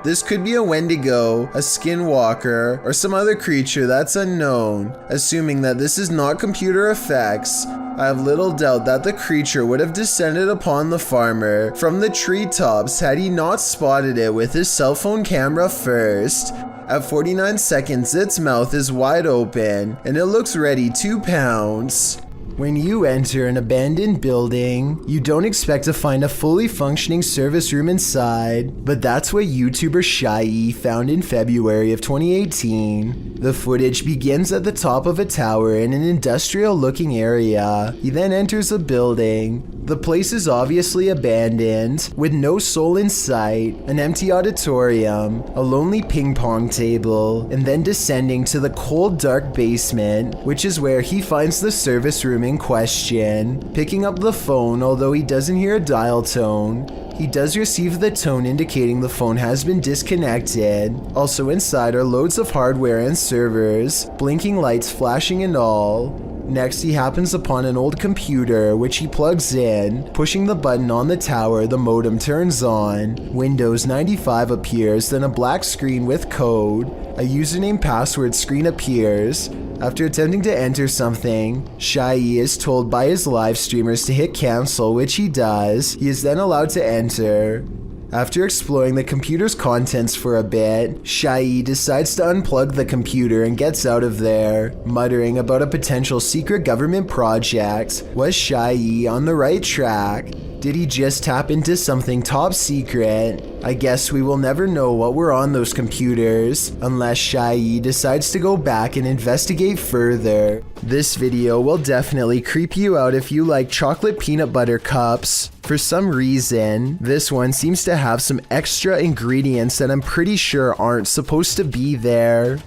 A: This could be a Wendigo, a skinwalker, or some other creature that's unknown. Assuming that this is not computer effects, I have little doubt that the creature would have descended upon the farmer from the treetops had he not spotted it with his cell phone camera first. At 49 seconds, its mouth is wide open, and it looks ready to pounce. When you enter an abandoned building, you don't expect to find a fully functioning service room inside, but that's what YouTuber Shai found in February of 2018. The footage begins at the top of a tower in an industrial-looking area. He then enters a building. The place is obviously abandoned, with no soul in sight, an empty auditorium, a lonely ping pong table, and then descending to the cold, dark basement, which is where he finds the service room in question. Picking up the phone, although he doesn't hear a dial tone, he does receive the tone indicating the phone has been disconnected. Also inside are loads of hardware and servers, blinking lights flashing and all. Next, he happens upon an old computer, which he plugs in. Pushing the button on the tower, the modem turns on. Windows 95 appears, then a black screen with code. A username password screen appears. After attempting to enter something, Shai is told by his live streamers to hit cancel, which he does. He is then allowed to enter. After exploring the computer's contents for a bit, Shai decides to unplug the computer and gets out of there, muttering about a potential secret government project. Was Shai on the right track? Did he just tap into something top secret? I guess we will never know what were on those computers, unless Shai decides to go back and investigate further. This video will definitely creep you out if you like chocolate peanut butter cups. For some reason, this one seems to have some extra ingredients that I'm pretty sure aren't supposed to be there.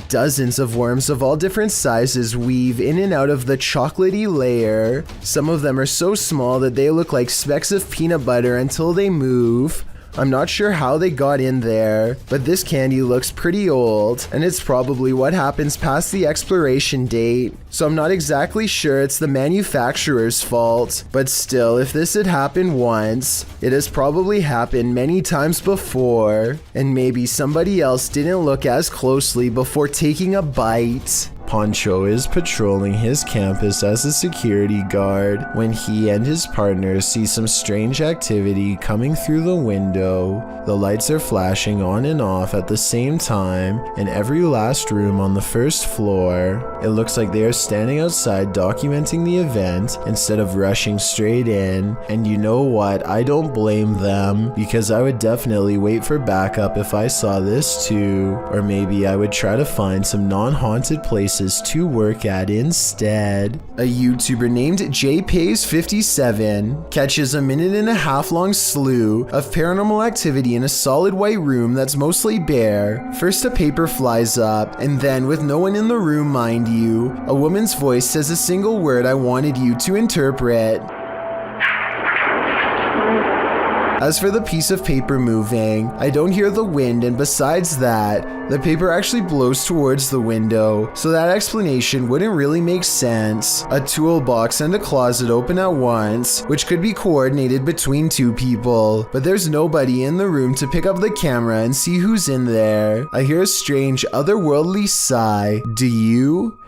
A: Dozens of worms of all different sizes weave in and out of the chocolatey layer. Some of them are so small that they look like specks of peanut butter until they move. I'm not sure how they got in there, but this candy looks pretty old, and it's probably what happens past the expiration date, so I'm not exactly sure it's the manufacturer's fault. But still, if this had happened once, it has probably happened many times before, and maybe somebody else didn't look as closely before taking a bite. Poncho is patrolling his campus as a security guard when he and his partner see some strange activity coming through the window. The lights are flashing on and off at the same time in every last room on the first floor. It looks like they are standing outside documenting the event instead of rushing straight in, and you know what, I don't blame them, because I would definitely wait for backup if I saw this too, or maybe I would try to find some non-haunted places to work at instead. A YouTuber named JPays57 catches a 1.5-minute long slew of paranormal activity in a solid white room that's mostly bare. First a paper flies up, and then, with no one in the room mind you, a woman's voice says a single word I wanted you to interpret. As for the piece of paper moving, I don't hear the wind, and besides that, the paper actually blows towards the window, so that explanation wouldn't really make sense. A toolbox and a closet open at once, which could be coordinated between two people, but there's nobody in the room to pick up the camera and see who's in there. I hear a strange, otherworldly sigh. Do you?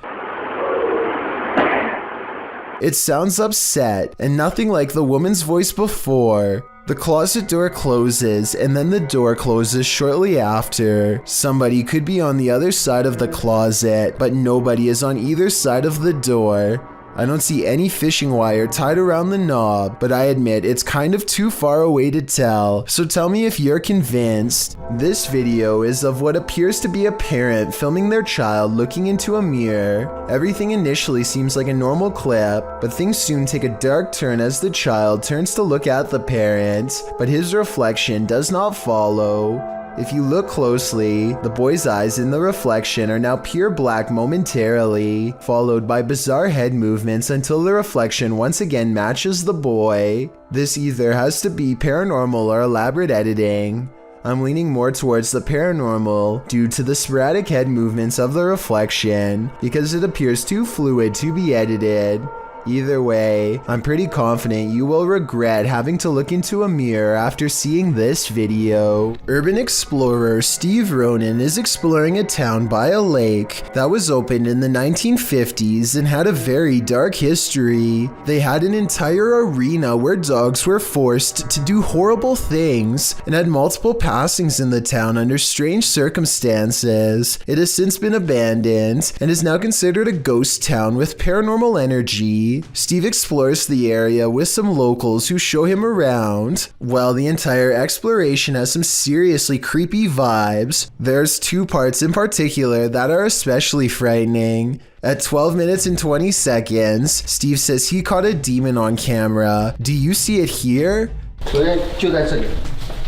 A: It sounds upset, and nothing like the woman's voice before. The closet door closes, and then the door closes shortly after. Somebody could be on the other side of the closet, but nobody is on either side of the door. I don't see any fishing wire tied around the knob, but I admit it's kind of too far away to tell, so tell me if you're convinced. This video is of what appears to be a parent filming their child looking into a mirror. Everything initially seems like a normal clip, but things soon take a dark turn as the child turns to look at the parent, but his reflection does not follow. If you look closely, the boy's eyes in the reflection are now pure black momentarily, followed by bizarre head movements until the reflection once again matches the boy. This either has to be paranormal or elaborate editing. I'm leaning more towards the paranormal due to the sporadic head movements of the reflection, because it appears too fluid to be edited. Either way, I'm pretty confident you will regret having to look into a mirror after seeing this video. Urban explorer Steve Ronan is exploring a town by a lake that was opened in the 1950s and had a very dark history. They had an entire arena where dogs were forced to do horrible things and had multiple passings in the town under strange circumstances. It has since been abandoned and is now considered a ghost town with paranormal energy. Steve explores the area with some locals who show him around. While the entire exploration has some seriously creepy vibes, there's two parts in particular that are especially frightening. At 12 minutes and 20 seconds, Steve says he caught a demon on camera. Do you see it here?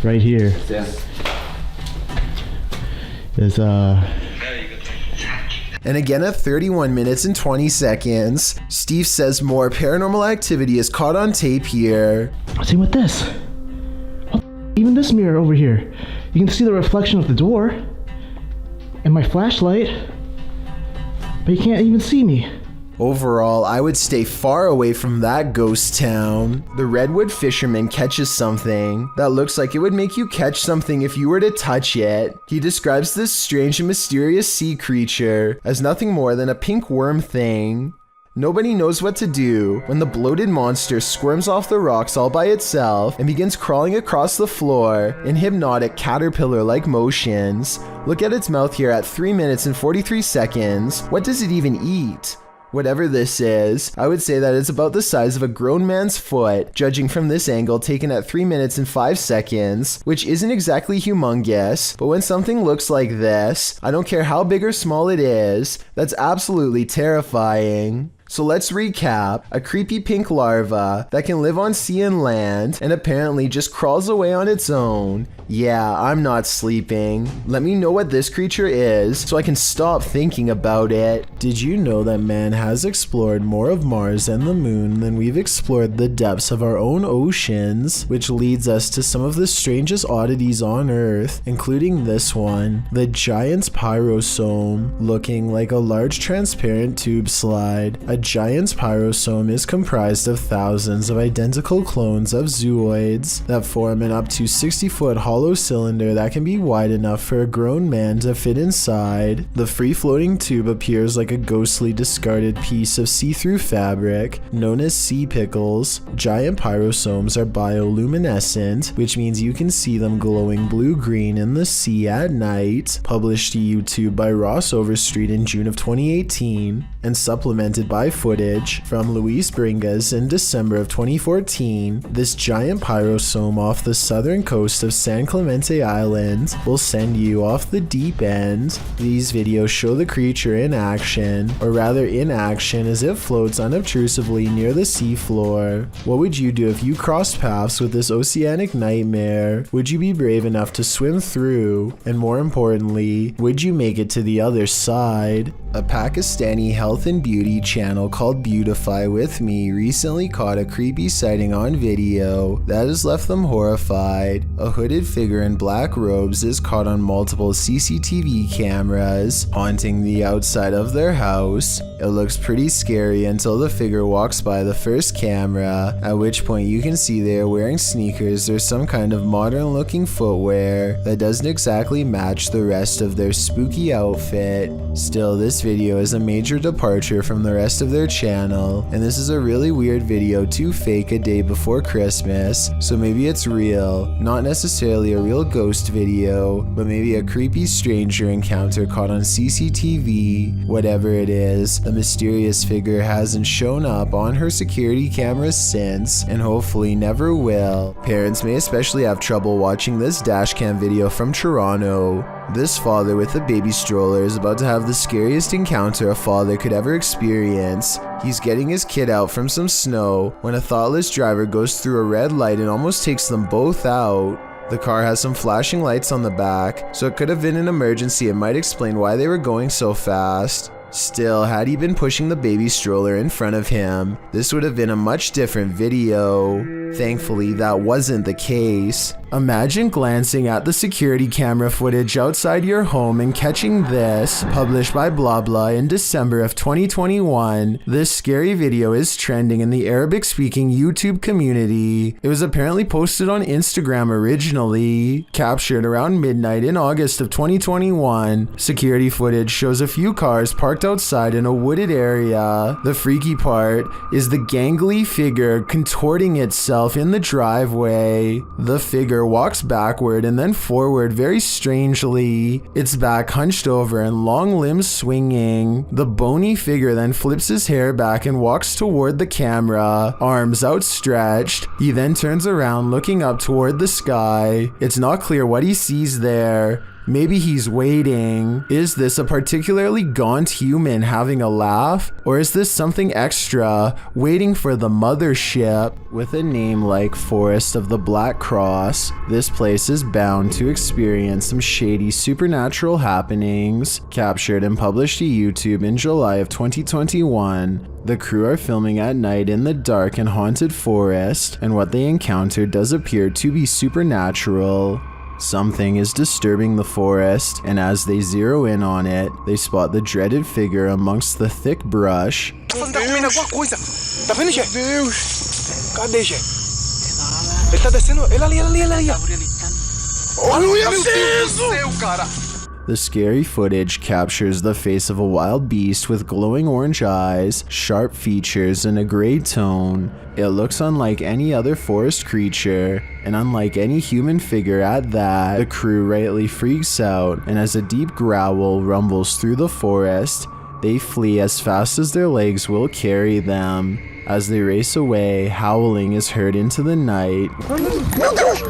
E: Right here. There's
A: And again at 31 minutes and 20 seconds, Steve says more paranormal activity is caught on tape here.
E: Same with this. Even this mirror over here. You can see the reflection of the door and my flashlight, but you can't even see me.
A: Overall, I would stay far away from that ghost town. The redwood fisherman catches something that looks like it would make you catch something if you were to touch it. He describes this strange and mysterious sea creature as nothing more than a pink worm thing. Nobody knows what to do when the bloated monster squirms off the rocks all by itself and begins crawling across the floor in hypnotic caterpillar-like motions. Look at its mouth here at 3 minutes and 43 seconds. What does it even eat? Whatever this is, I would say that it's about the size of a grown man's foot, judging from this angle taken at 3 minutes and 5 seconds, which isn't exactly humongous, but when something looks like this, I don't care how big or small it is, that's absolutely terrifying. So let's recap. A creepy pink larva that can live on sea and land and apparently just crawls away on its own. Yeah, I'm not sleeping. Let me know what this creature is so I can stop thinking about it. Did you know that man has explored more of Mars and the moon than we've explored the depths of our own oceans? Which leads us to some of the strangest oddities on Earth, including this one, the giant's pyrosome, looking like a large transparent tube slide. I A giant's pyrosome is comprised of thousands of identical clones of zooids that form an up to 60-foot hollow cylinder that can be wide enough for a grown man to fit inside. The free-floating tube appears like a ghostly discarded piece of see-through fabric known as sea pickles. Giant pyrosomes are bioluminescent, which means you can see them glowing blue-green in the sea at night. Published to YouTube by Ross Overstreet in June of 2018 and supplemented by footage from Luis Bringas in December of 2014, this giant pyrosome off the southern coast of San Clemente Island will send you off the deep end. These videos show the creature in action, or rather in action as it floats unobtrusively near the seafloor. What would you do if you crossed paths with this oceanic nightmare? Would you be brave enough to swim through? And more importantly, would you make it to the other side? A Pakistani health and beauty channel called Beautify With Me recently caught a creepy sighting on video that has left them horrified. A hooded figure in black robes is caught on multiple CCTV cameras haunting the outside of their house. It looks pretty scary until the figure walks by the first camera, at which point you can see they are wearing sneakers or some kind of modern looking footwear that doesn't exactly match the rest of their spooky outfit. Still, this video is a major departure from the rest of their channel, and this is a really weird video to fake a day before Christmas, so maybe it's real, not necessarily a real ghost video, but maybe a creepy stranger encounter caught on CCTV. Whatever it is, the mysterious figure hasn't shown up on her security cameras since, and hopefully never will. Parents may especially have trouble watching this dashcam video from Toronto. This father with a baby stroller is about to have the scariest encounter a father could ever experience. He's getting his kid out from some snow when a thoughtless driver goes through a red light and almost takes them both out. The car has some flashing lights on the back, so it could have been an emergency and might explain why they were going so fast. Still, had he been pushing the baby stroller in front of him, this would have been a much different video. Thankfully, that wasn't the case. Imagine glancing at the security camera footage outside your home and catching this, published by Blah Blah in December of 2021. This scary video is trending in the Arabic-speaking YouTube community. It was apparently posted on Instagram originally. Captured around midnight in August of 2021, security footage shows a few cars parked outside in a wooded area. The freaky part is the gangly figure contorting itself in the driveway. The figure walks backward and then forward very strangely, its back hunched over and long limbs swinging. The bony figure then flips his hair back and walks toward the camera, arms outstretched. He then turns around looking up toward the sky. It's not clear what he sees there. Maybe he's waiting. Is this a particularly gaunt human having a laugh? Or is this something extra, waiting for the mothership? With a name like Forest of the Black Cross, this place is bound to experience some shady supernatural happenings. Captured and published to YouTube in July of 2021. The crew are filming at night in the dark and haunted forest, and what they encounter does appear to be supernatural. Something is disturbing the forest, and as they zero in on it, they spot the dreaded figure amongst the thick brush.
J: Deus! Tá vendo, Gê? Deus! Cadê, Gê? Ele tá descendo. Ele ali. Olha meu Deus do céu, cara!
A: The scary footage captures the face of a wild beast with glowing orange eyes, sharp features, and a gray tone. It looks unlike any other forest creature, and unlike any human figure at that. The crew rightly freaks out, and as a deep growl rumbles through the forest, they flee as fast as their legs will carry them. As they race away, howling is heard into the night.
J: Meu Deus!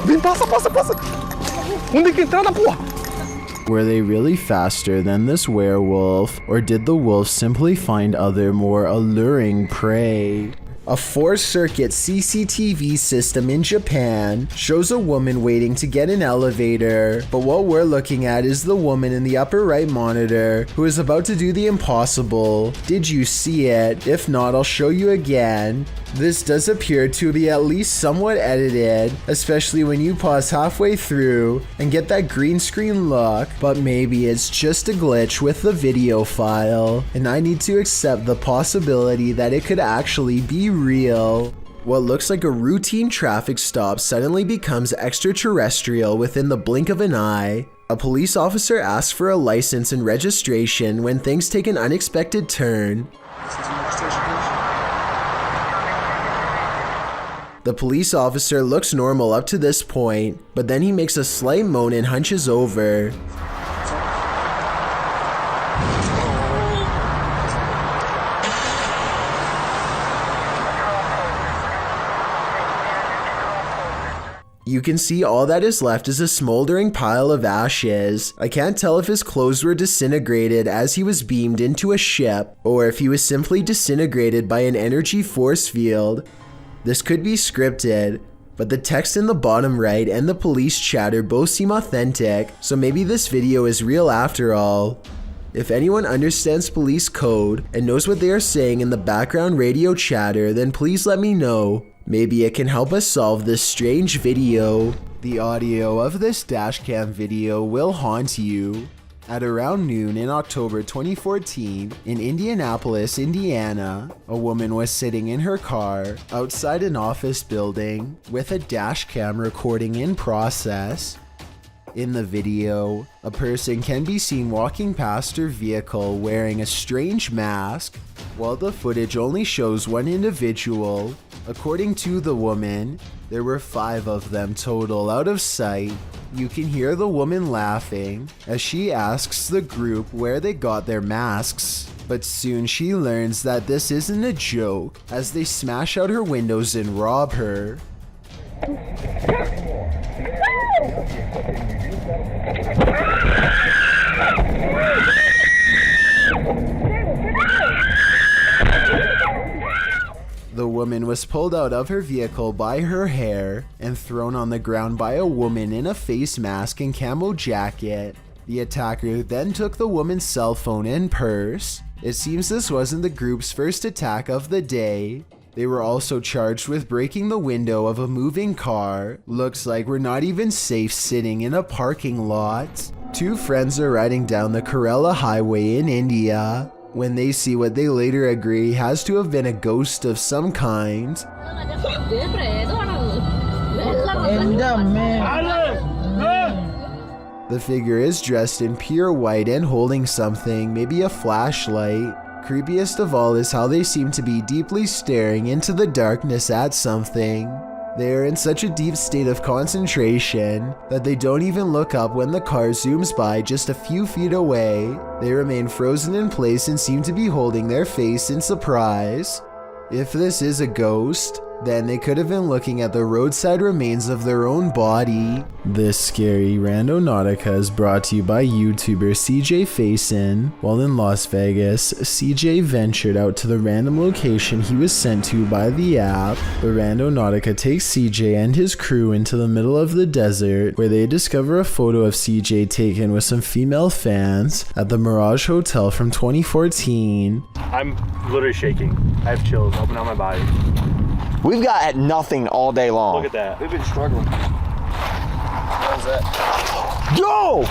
J: Vem, passa! Onde que entrada, porra?
A: Were they really faster than this werewolf, or did the wolf simply find other more alluring prey? A 4-circuit CCTV system in Japan shows a woman waiting to get an elevator, but what we're looking at is the woman in the upper right monitor who is about to do the impossible. Did you see it? If not, I'll show you again. This does appear to be at least somewhat edited, especially when you pause halfway through and get that green screen look, but maybe it's just a glitch with the video file, and I need to accept the possibility that it could actually be real. What looks like a routine traffic stop suddenly becomes extraterrestrial within the blink of an eye. A police officer asks for a license and registration when things take an unexpected turn. The police officer looks normal up to this point, but then he makes a slight moan and hunches over. You can see all that is left is a smoldering pile of ashes. I can't tell if his clothes were disintegrated as he was beamed into a ship, or if he was simply disintegrated by an energy force field. This could be scripted, but the text in the bottom right and the police chatter both seem authentic, so maybe this video is real after all. If anyone understands police code and knows what they are saying in the background radio chatter, then please let me know. Maybe it can help us solve this strange video. The audio of this dashcam video will haunt you. At around noon in October 2014, in Indianapolis, Indiana, a woman was sitting in her car outside an office building with a dashcam recording in process. In the video, a person can be seen walking past her vehicle wearing a strange mask, while the footage only shows one individual. According to the woman, there were 5 of them total out of sight. You can hear the woman laughing as she asks the group where they got their masks. But soon she learns that this isn't a joke as they smash out her windows and rob her. The woman was pulled out of her vehicle by her hair and thrown on the ground by a woman in a face mask and camo jacket. The attacker then took the woman's cell phone and purse. It seems this wasn't the group's first attack of the day. They were also charged with breaking the window of a moving car. Looks like we're not even safe sitting in a parking lot. 2 friends are riding down the Kerala Highway in India when they see what they later agree has to have been a ghost of some kind. The figure is dressed in pure white and holding something, maybe a flashlight. Creepiest of all is how they seem to be deeply staring into the darkness at something. They are in such a deep state of concentration that they don't even look up when the car zooms by just a few feet away. They remain frozen in place and seem to be holding their face in surprise. If this is a ghost, then they could have been looking at the roadside remains of their own body. This scary Randonautica is brought to you by YouTuber CJ Faison. While in Las Vegas, CJ ventured out to the random location he was sent to by the app. The Randonautica takes CJ and his crew into the middle of the desert, where they discover a photo of CJ taken with some female fans at the Mirage Hotel from 2014.
J: I'm literally shaking. I have chills up and down my body.
G: We've got nothing all day long.
J: Look at that.
G: We've been struggling. What was that? Yo!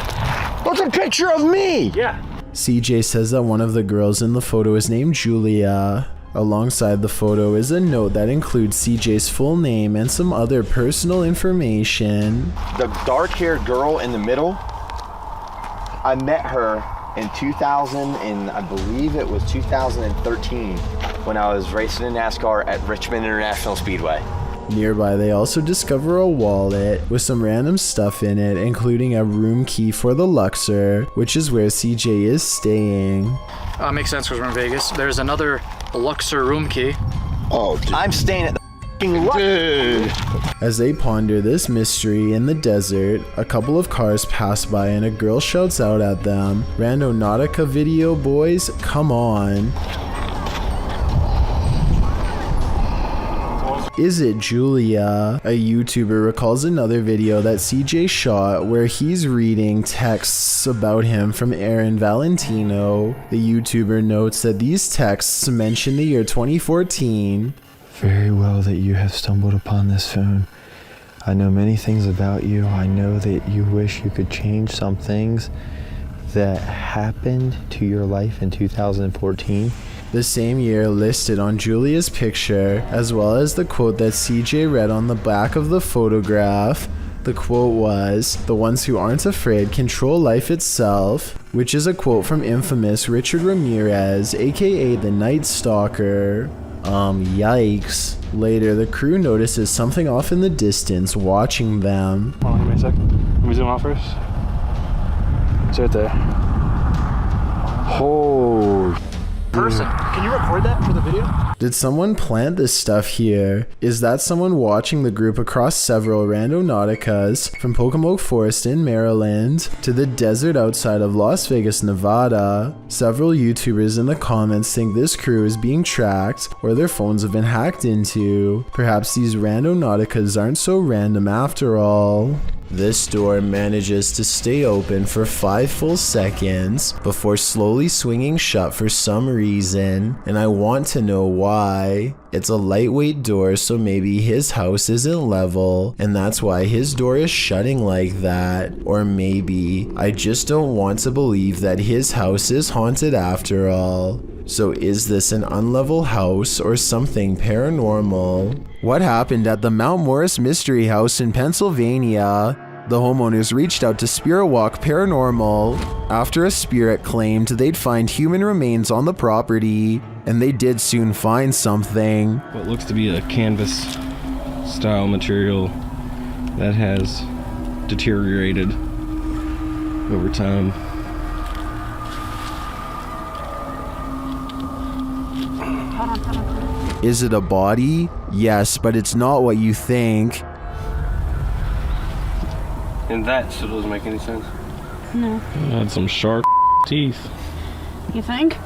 G: That's a picture of me!
J: Yeah.
A: CJ says that one of the girls in the photo is named Julia. Alongside the photo is a note that includes CJ's full name and some other personal information.
G: The dark-haired girl in the middle, I met her in 2000, and I believe it was 2013, when I was racing in NASCAR at Richmond International Speedway.
A: Nearby, they also discover a wallet with some random stuff in it, including a room key for the Luxor, which is where CJ is staying.
V: Makes sense because we're in Vegas. There's another Luxor room key.
G: Oh, dude. I'm staying at the f***ing Luxor.
A: As they ponder this mystery in the desert, a couple of cars pass by and a girl shouts out at them, "Randonautica video boys, come on." Is it Julia? A YouTuber recalls another video that CJ shot where he's reading texts about him from Aaron Valentino. The YouTuber notes that these texts mention the year 2014.
G: very well that you have stumbled upon this phone. I know many things about you. I know that you wish you could change some things that happened to your life in 2014.
A: The same year listed on Julia's picture, as well as the quote that CJ read on the back of the photograph. The quote was, "The ones who aren't afraid control life itself," which is a quote from infamous Richard Ramirez, aka the Night Stalker. Yikes. Later, the crew notices something off in the distance watching them.
J: Hold on, give me a sec. Let me zoom out first. It's right there.
G: Oh.
J: Person, can you record that for the video?
A: Did someone plant this stuff here? Is that someone watching the group across several randonauticas from Pocomoke Forest in Maryland to the desert outside of Las Vegas, Nevada? Several YouTubers in the comments think this crew is being tracked or their phones have been hacked into. Perhaps these randonauticas aren't so random after all. This door manages to stay open for 5 full seconds before slowly swinging shut for some reason, and I want to know why. It's a lightweight door, so maybe his house isn't level, and that's why his door is shutting like that. Or maybe I just don't want to believe that his house is haunted after all. So is this an unlevel house or something paranormal? What happened at the Mount Morris Mystery House in Pennsylvania? The homeowners reached out to Spirit Walk Paranormal after a spirit claimed they'd find human remains on the property, and they did soon find something.
I: What looks to be a canvas style material that has deteriorated over time.
A: Is it a body? Yes, but it's not what you think.
I: And that still doesn't make any sense.
O: No.
I: It had some sharp teeth.
O: You think?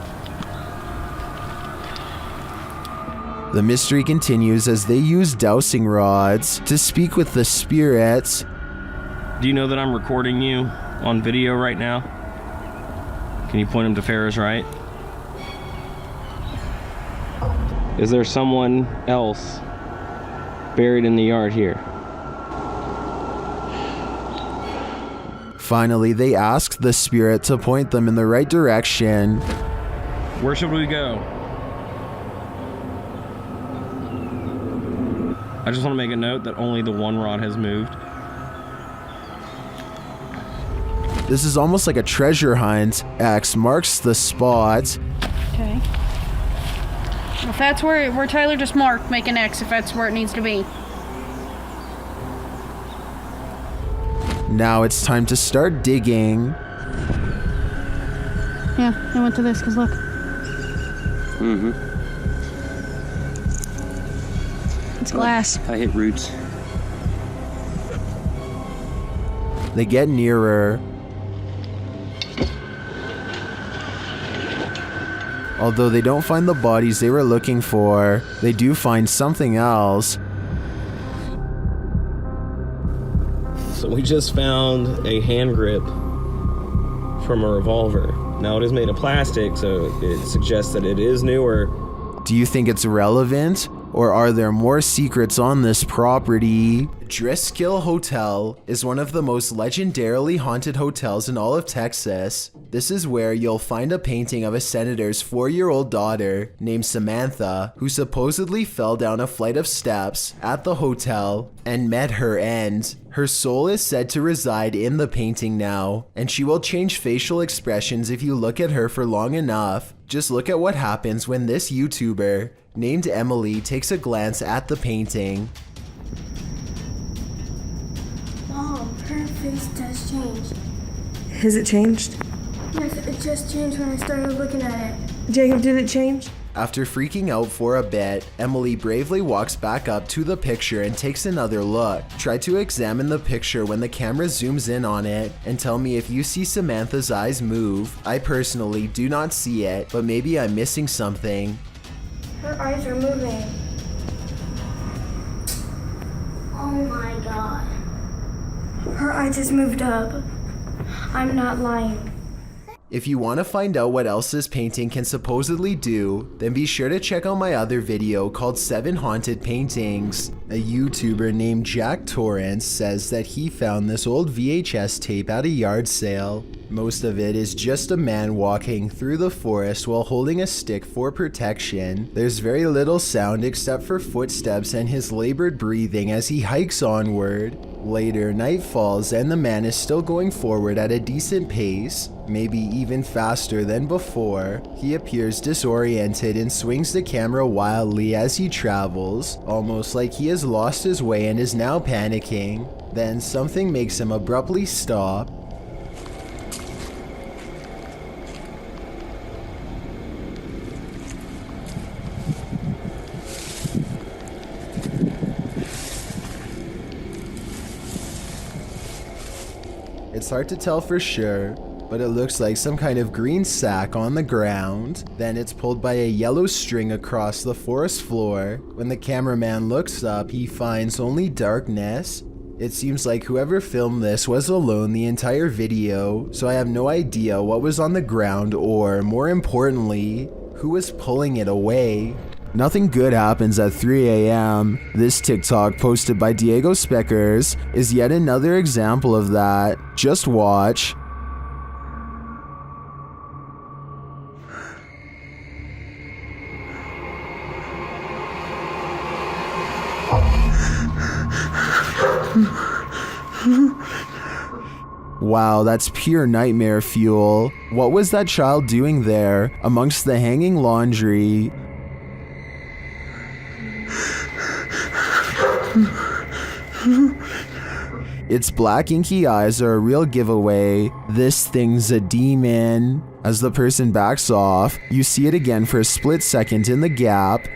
A: The mystery continues as they use dowsing rods to speak with the spirits.
I: Do you know that I'm recording you on video right now? Can you point him to Farrah's right? Is there someone else buried in the yard here?
A: Finally, they asked the spirit to point them in the right direction.
I: Where should we go? I just want to make a note that only the one rod has moved.
A: This is almost like a treasure hunt. X marks the spot.
O: Okay. If that's where Tyler just marked, make an X if that's where it needs to be.
A: Now it's time to start digging.
O: Yeah, I went to this because look.
N: Mm-hmm.
O: It's glass.
N: I hit roots.
A: They get nearer. Although they don't find the bodies they were looking for, they do find something else.
I: So we just found a hand grip from a revolver. Now it is made of plastic, so it suggests that it is newer.
A: Do you think it's relevant? Or are there more secrets on this property? Driskill Hotel is one of the most legendarily haunted hotels in all of Texas. This is where you'll find a painting of a senator's 4-year-old daughter named Samantha, who supposedly fell down a flight of steps at the hotel and met her end. Her soul is said to reside in the painting now, and she will change facial expressions if you look at her for long enough. Just look at what happens when this YouTuber named Emily takes a glance at the painting.
C: Mom, her face does change.
B: Has it changed?
C: Yes, it just changed when I started looking at it.
B: Jacob, did it change?
A: After freaking out for a bit, Emily bravely walks back up to the picture and takes another look. Try to examine the picture when the camera zooms in on it and tell me if you see Samantha's eyes move. I personally do not see it, but maybe I'm missing something.
C: Her eyes are moving. Oh my god. Her eye just moved up. I'm not lying.
A: If you want to find out what else this painting can supposedly do, then be sure to check out my other video called 7 Haunted Paintings. A YouTuber named Jack Torrance says that he found this old VHS tape at a yard sale. Most of it is just a man walking through the forest while holding a stick for protection. There's very little sound except for footsteps and his labored breathing as he hikes onward. Later, night falls and the man is still going forward at a decent pace, maybe even faster than before. He appears disoriented and swings the camera wildly as he travels, almost like he has lost his way and is now panicking. Then something makes him abruptly stop. It's hard to tell for sure, but it looks like some kind of green sack on the ground. Then it's pulled by a yellow string across the forest floor. When the cameraman looks up, he finds only darkness. It seems like whoever filmed this was alone the entire video, so I have no idea what was on the ground or, more importantly, who was pulling it away. Nothing good happens at 3 a.m. This TikTok posted by Diego Speckers is yet another example of that. Just watch. Wow, that's pure nightmare fuel. What was that child doing there, amongst the hanging laundry? Its black inky eyes are a real giveaway. This thing's a demon. As the person backs off, you see it again for a split second in the gap.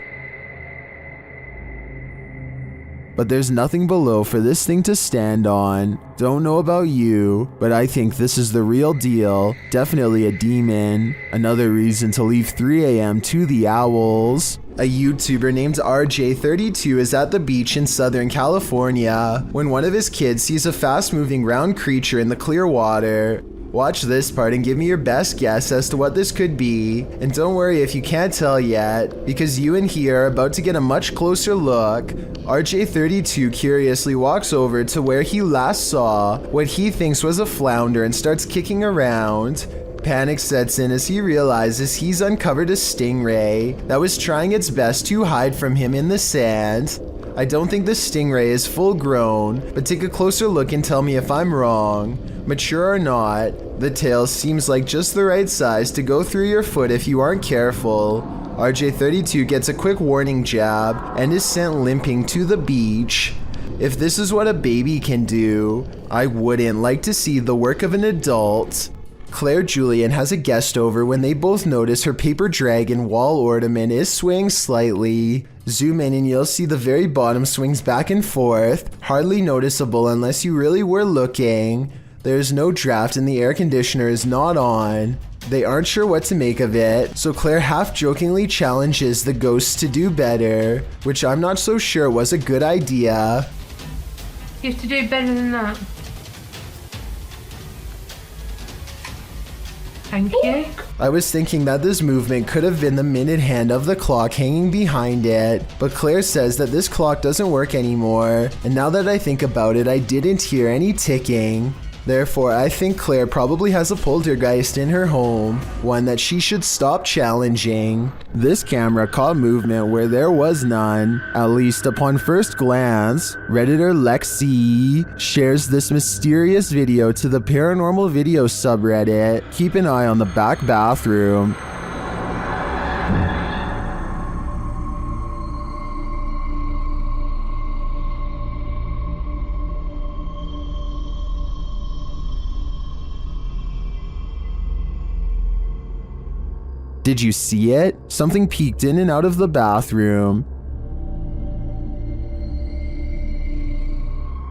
A: But there's nothing below for this thing to stand on. Don't know about you, but I think this is the real deal. Definitely a demon. Another reason to leave 3 a.m. to the owls. A YouTuber named RJ32 is at the beach in Southern California when one of his kids sees a fast-moving round creature in the clear water. Watch this part and give me your best guess as to what this could be. And don't worry if you can't tell yet, because you and he are about to get a much closer look. RJ32 curiously walks over to where he last saw what he thinks was a flounder and starts kicking around. Panic sets in as he realizes he's uncovered a stingray that was trying its best to hide from him in the sand. I don't think the stingray is full grown, but take a closer look and tell me if I'm wrong. Mature or not, the tail seems like just the right size to go through your foot if you aren't careful. RJ32 gets a quick warning jab and is sent limping to the beach. If this is what a baby can do, I wouldn't like to see the work of an adult. Claire Julian has a guest over when they both notice her paper dragon wall ornament is swaying slightly. Zoom in and you'll see the very bottom swings back and forth, hardly noticeable unless you really were looking. There's no draft and the air conditioner is not on. They aren't sure what to make of it, so Claire half-jokingly challenges the ghosts to do better, which I'm not so sure was a good idea.
C: You have to do better than that. Thank you.
A: I was thinking that this movement could have been the minute hand of the clock hanging behind it, but Claire says that this clock doesn't work anymore, and now that I think about it, I didn't hear any ticking. Therefore, I think Claire probably has a poltergeist in her home, one that she should stop challenging. This camera caught movement where there was none, at least upon first glance. Redditor Lexi shares this mysterious video to the paranormal video subreddit. Keep an eye on the back bathroom. Did you see it? Something peeked in and out of the bathroom.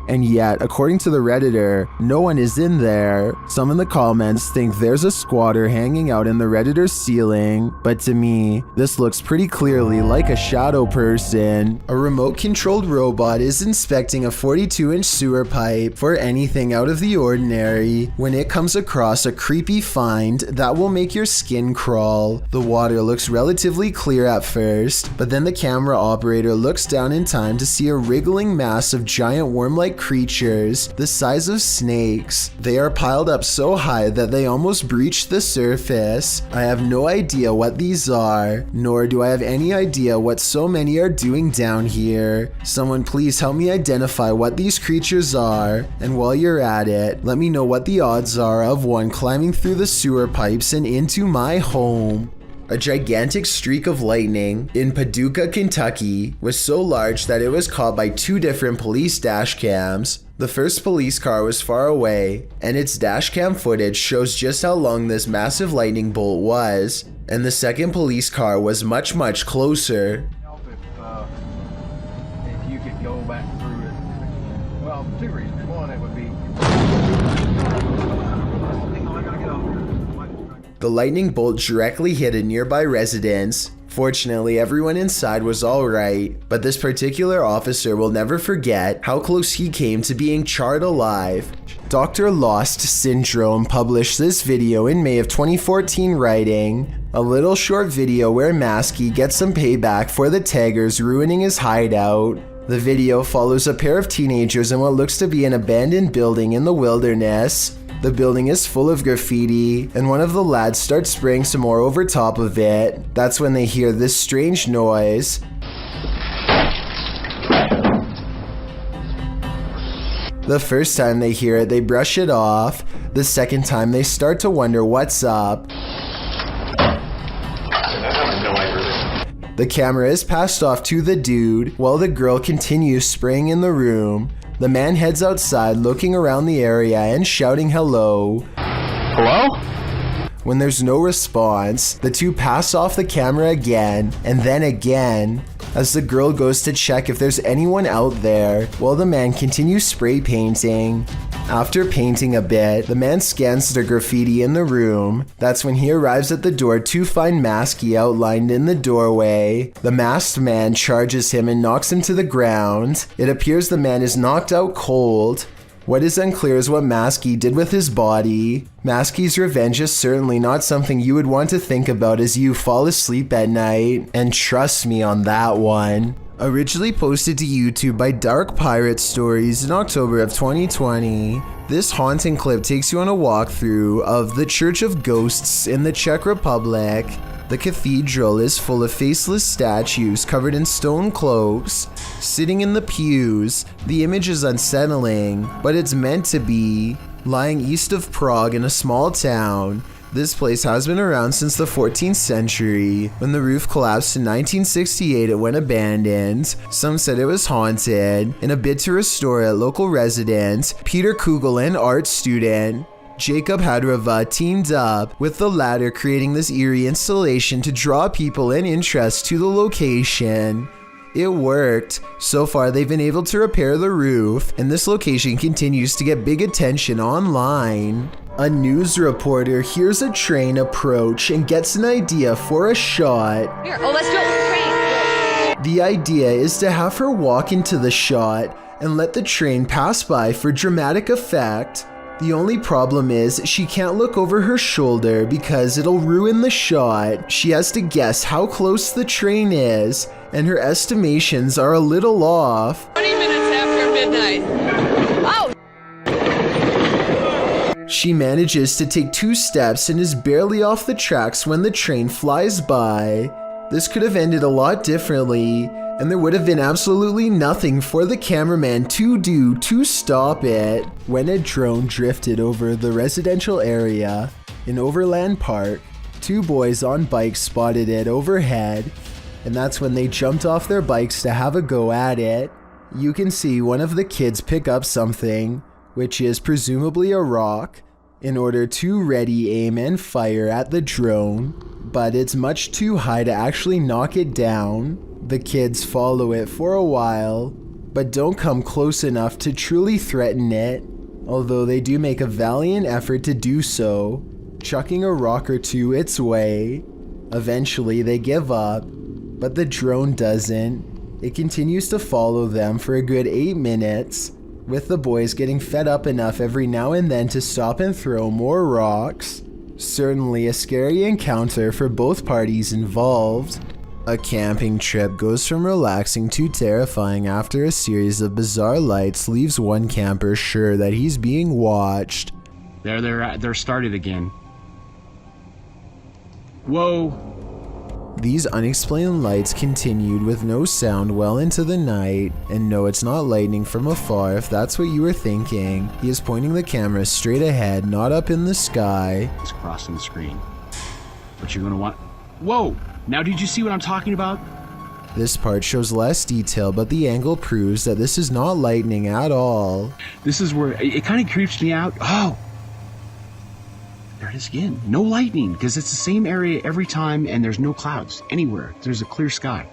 A: And yet, according to the Redditor, no one is in there. Some in the comments think there's a squatter hanging out in the Redditor's ceiling, but to me, this looks pretty clearly like a shadow person. A remote-controlled robot is inspecting a 42-inch sewer pipe for anything out of the ordinary when it comes across a creepy find that will make your skin crawl. The water looks relatively clear at first, but then the camera operator looks down in time to see a wriggling mass of giant worm-like creatures the size of snakes. They are piled up so high that they almost breach the surface. I have no idea what these are, nor do I have any idea what so many are doing down here. Someone please help me identify what these creatures are, and while you're at it, let me know what the odds are of one climbing through the sewer pipes and into my home. A gigantic streak of lightning in Paducah, Kentucky was so large that it was caught by 2 different police dash cams. The first police car was far away, and its dash cam footage shows just how long this massive lightning bolt was, and the second police car was much closer.
D: If you could go back through it. Well, 2 reasons. One, it would be...
A: The lightning bolt directly hit a nearby residence. Fortunately, everyone inside was alright, but this particular officer will never forget how close he came to being charred alive. Dr. Lost Syndrome published this video in May of 2014 writing, a little short video where Maskey gets some payback for the taggers ruining his hideout. The video follows a pair of teenagers in what looks to be an abandoned building in the wilderness. The building is full of graffiti, and one of the lads starts spraying some more over top of it. That's when they hear this strange noise. The first time they hear it, they brush it off. The second time, they start to wonder what's up. The camera is passed off to the dude, while the girl continues spraying in the room. The man heads outside looking around the area and shouting hello. Hello? When there's no response, the two pass off the camera again, and then again, as the girl goes to check if there's anyone out there, while the man continues spray painting. After painting a bit, the man scans the graffiti in the room. That's when he arrives at the door to find Maskey outlined in the doorway. The masked man charges him and knocks him to the ground. It appears the man is knocked out cold. What is unclear is what Maskey did with his body. Maskey's revenge is certainly not something you would want to think about as you fall asleep at night, and trust me on that one. Originally posted to YouTube by Dark Pirate Stories in October of 2020, this haunting clip takes you on a walkthrough of the Church of Ghosts in the Czech Republic. The cathedral is full of faceless statues covered in stone cloaks, sitting in the pews. The image is unsettling, but it's meant to be. Lying east of Prague in a small town, this place has been around since the 14th century. When the roof collapsed in 1968, it went abandoned. Some said it was haunted. In a bid to restore it, local resident Peter Kugel and art student Jacob Hadrava teamed up with the latter, creating this eerie installation to draw people and interest to the location. It worked. So far, they've been able to repair the roof, and this location continues to get big attention online. A news reporter hears a train approach and gets an idea for a shot.
K: Here, let's do it. Train.
A: The idea is to have her walk into the shot and let the train pass by for dramatic effect. The only problem is she can't look over her shoulder because it'll ruin the shot. She has to guess how close the train is, and her estimations are a little off.
K: 20 minutes after midnight. Oh!
A: She manages to take 2 steps and is barely off the tracks when the train flies by. This could have ended a lot differently, and there would have been absolutely nothing for the cameraman to do to stop it. When a drone drifted over the residential area in Overland Park, 2 boys on bikes spotted it overhead, and that's when they jumped off their bikes to have a go at it. You can see one of the kids pick up something, which is presumably a rock, in order to ready aim and fire at the drone, but it's much too high to actually knock it down. The kids follow it for a while, but don't come close enough to truly threaten it, although they do make a valiant effort to do so, chucking a rock or two its way. Eventually they give up, but the drone doesn't. It continues to follow them for a good 8 minutes, with the boys getting fed up enough every now and then to stop and throw more rocks. Certainly a scary encounter for both parties involved. A camping trip goes from relaxing to terrifying after a series of bizarre lights leaves one camper sure that he's being watched.
L: They're started again. Whoa.
A: These unexplained lights continued with no sound well into the night, and no, it's not lightning from afar if that's what you were thinking. He is pointing the camera straight ahead, not up in the sky.
L: It's crossing the screen. But you're gonna want... Whoa! Now did you see what I'm talking about?
A: This part shows less detail, but the angle proves that this is not lightning at all.
L: This is where it kind of creeps me out. Oh! There it is again. No lightning, because it's the same area every time and there's no clouds anywhere. There's a clear sky.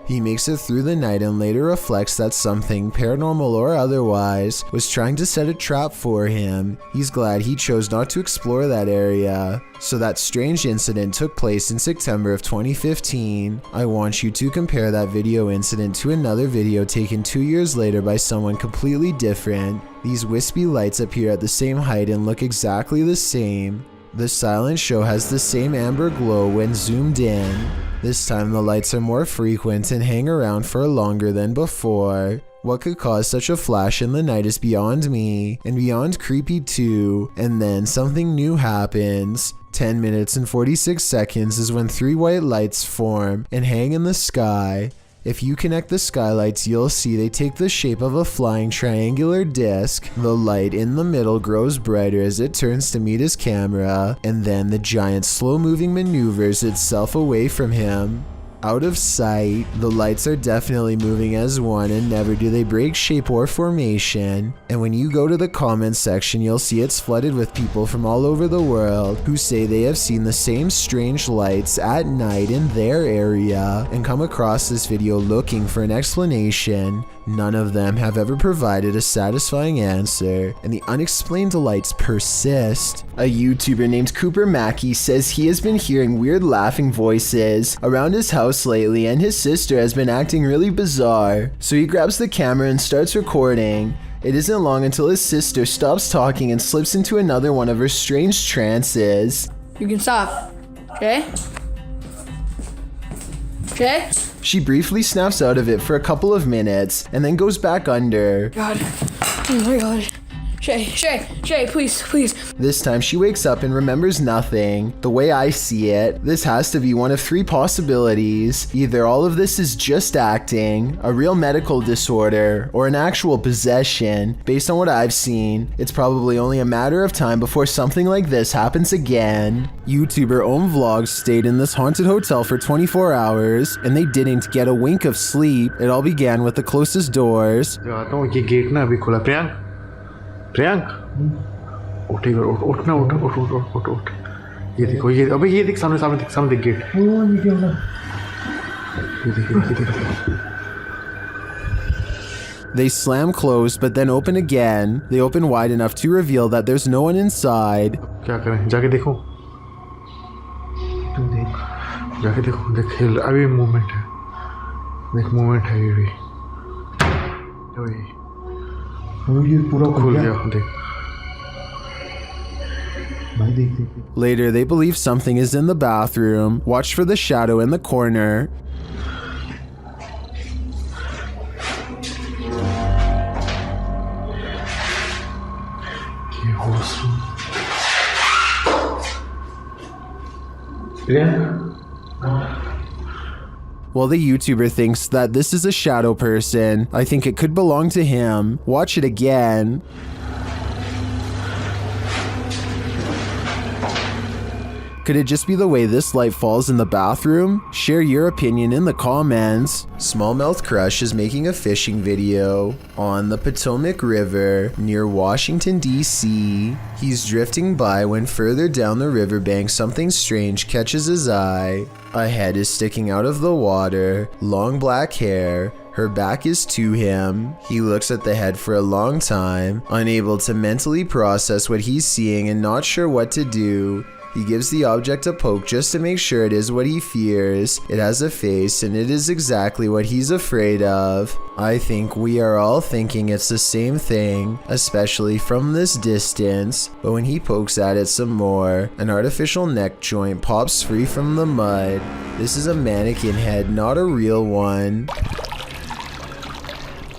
A: He makes it through the night and later reflects that something, paranormal or otherwise, was trying to set a trap for him. He's glad he chose not to explore that area. So that strange incident took place in September of 2015. I want you to compare that video incident to another video taken 2 years later by someone completely different. These wispy lights appear at the same height and look exactly the same. The silent show has the same amber glow when zoomed in. This time the lights are more frequent and hang around for longer than before. What could cause such a flash in the night is beyond me, and beyond creepy too. And then something new happens. 10 minutes and 46 seconds is when 3 white lights form and hang in the sky. If you connect the skylights, you'll see they take the shape of a flying triangular disc. The light in the middle grows brighter as it turns to meet his camera, and then the giant slow-moving maneuvers itself away from him. Out of sight, the lights are definitely moving as one, and never do they break shape or formation. And when you go to the comments section, you'll see it's flooded with people from all over the world who say they have seen the same strange lights at night in their area and come across this video looking for an explanation. None of them have ever provided a satisfying answer, and the unexplained lights persist. A YouTuber named Cooper Mackey says he has been hearing weird laughing voices around his house lately, and his sister has been acting really bizarre. So he grabs the camera and starts recording. It isn't long until his sister stops talking and slips into another one of her strange trances.
C: You can stop, okay? Okay?
A: She briefly snaps out of it for a couple of minutes and then goes back under.
C: God. Oh my God. Shay, please.
A: This time she wakes up and remembers nothing. The way I see it, this has to be one of 3 possibilities. Either all of this is just acting, a real medical disorder, or an actual possession. Based on what I've seen, it's probably only a matter of time before something like this happens again. YouTuber Om Vlogs stayed in this haunted hotel for 24 hours, and they didn't get a wink of sleep. It all began with the closest doors.
J: Priyank उठ एक बार उठ ना उठ ये देखो ये अबे ये देख सामने देख गेट ये देख
A: They slam closed but then open again. They open wide enough to reveal that there's no one inside.
J: क्या करें जाके देखो देख अभी मूवमेंट है ये भी
A: Later, they believe something is in the bathroom. Watch for the shadow in the corner. Well, the YouTuber thinks that this is a shadow person. I think it could belong to him. Watch it again. Could it just be the way this light falls in the bathroom? Share your opinion in the comments. Smallmouth Crush is making a fishing video on the Potomac River near Washington, D.C. He's drifting by when further down the riverbank something strange catches his eye. A head is sticking out of the water, long black hair, Her back is to him. He looks at the head for a long time, unable to mentally process what he's seeing and not sure what to do. He gives the object a poke just to make sure it is what he fears. It has a face and it is exactly what he's afraid of. I think we are all thinking it's the same thing, especially from this distance. But when he pokes at it some more, an artificial neck joint pops free from the mud. This is a mannequin head, not a real one.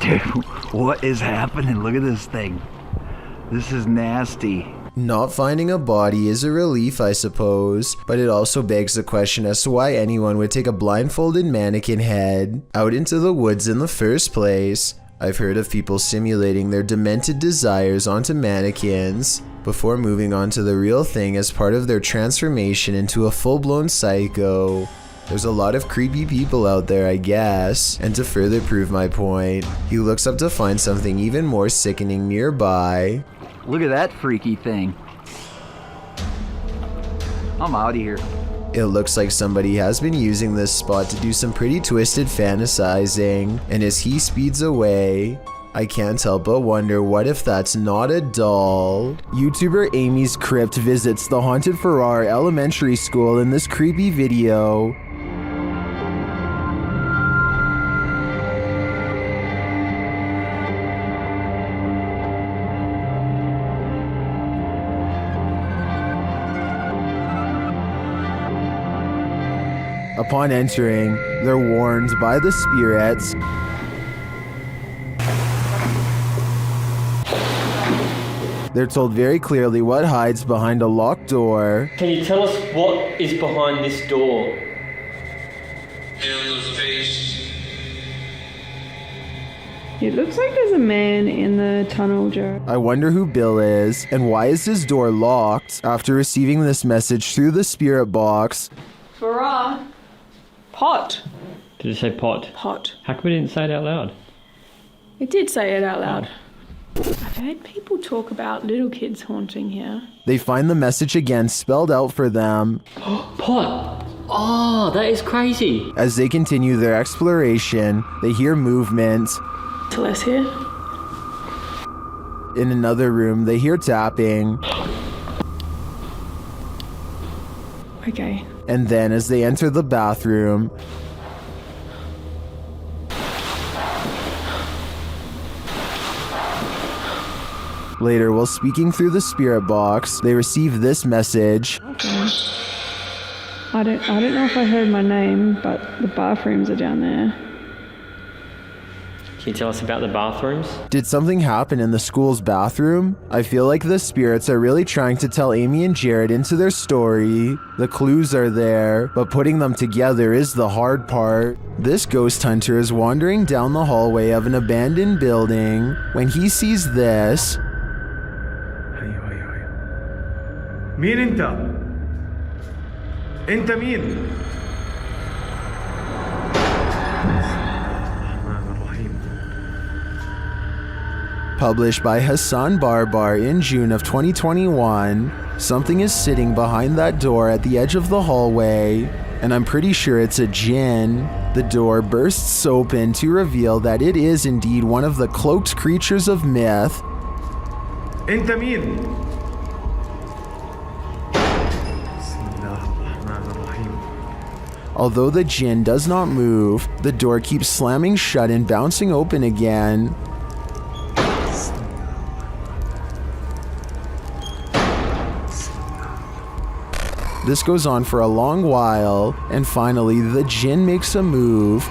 M: Dude, what is happening? Look at this thing. This is nasty.
A: Not finding a body is a relief, I suppose, but it also begs the question as to why anyone would take a blindfolded mannequin head out into the woods in the first place. I've heard of people simulating their demented desires onto mannequins before moving on to the real thing as part of their transformation into a full-blown psycho. There's a lot of creepy people out there, I guess. And to further prove my point, he looks up to find something even more sickening nearby.
M: Look at that freaky thing. I'm out of here.
A: It looks like somebody has been using this spot to do some pretty twisted fantasizing, and as he speeds away, I can't help but wonder what if that's not a doll. YouTuber Amy's Crypt visits the haunted Farrar Elementary School in this creepy video. Upon entering, they're warned by the spirits they're told very clearly what hides behind a locked door.
T: Can you tell us what is behind this door?
C: It looks like there's a man in the tunnel, Joe.
A: I wonder who Bill is, and why is his door locked after receiving this message through the spirit box.
C: Farrar. Pot.
T: Did it say pot?
C: Pot.
T: How come we didn't say it out loud?
C: It did say it out loud. I've heard people talk about little kids haunting here.
A: They find the message again spelled out for them.
T: Pot! Oh, that is crazy.
A: As they continue their exploration, they hear movement.
C: Celeste here.
A: In another room, they hear tapping.
C: Okay.
A: And then as they enter the bathroom, later, while speaking through the spirit box, they receive this message.
C: Okay. I don't know if I heard my name, but the bathrooms are down there.
T: Can you tell us about the bathrooms?
A: Did something happen in the school's bathroom? I feel like the spirits are really trying to tell Amy and Jared into their story. The clues are there, but putting them together is the hard part. This ghost hunter is wandering down the hallway of an abandoned building when he sees this.
J: مين انت؟ انت مين؟
A: Published by Hassan Barbar in June of 2021, something is sitting behind that door at the edge of the hallway, and I'm pretty sure it's a djinn. The door bursts open to reveal that it is indeed one of the cloaked creatures of myth.
J: انت مين؟
A: Although the djinn does not move, the door keeps slamming shut and bouncing open again. This goes on for a long while, and finally the djinn makes a move.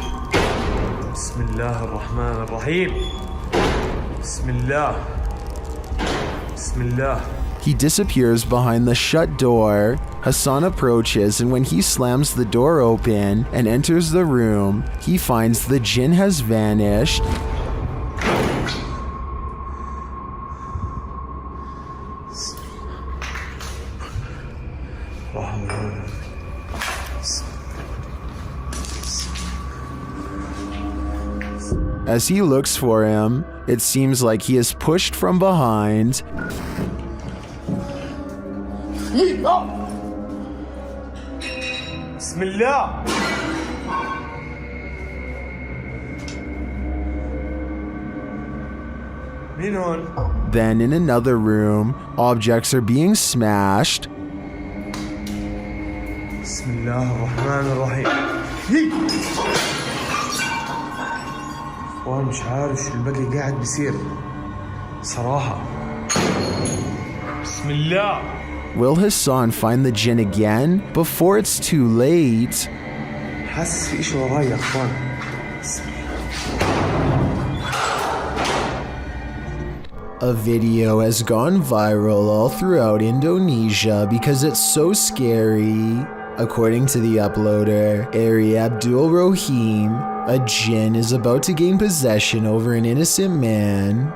A: He disappears behind the shut door. Hassan approaches, and when he slams the door open and enters the room, he finds the djinn has vanished. As he looks for him, it seems like he is pushed from behind. Then in another room, objects are being smashed.
J: بسم الله الرحمن الرحيم. وانا مش عارف شو الباقي قاعد بيصير صراحة. بسم الله.
A: Will Hassan find the jinn again before it's too late?
J: حاسس في إشي وراي يا اخوان.
A: A video has gone viral all throughout Indonesia because it's so scary. According to the uploader, Ari Abdul Rohim, a jinn is about to gain possession over an innocent man.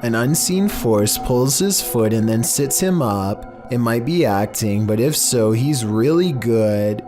A: An unseen force pulls his foot and then sits him up. It might be acting, but if so, he's really good.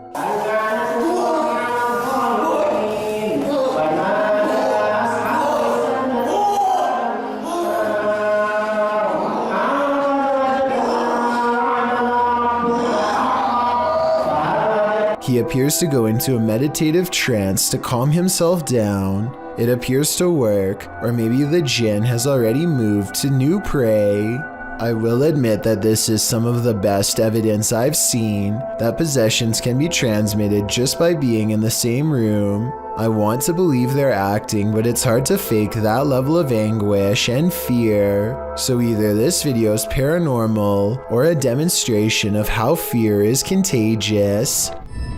A: He appears to go into a meditative trance to calm himself down. It appears to work, or maybe the jinn has already moved to new prey. I will admit that this is some of the best evidence I've seen that possessions can be transmitted just by being in the same room. I want to believe they're acting, but it's hard to fake that level of anguish and fear. So either this video is paranormal or a demonstration of how fear is contagious.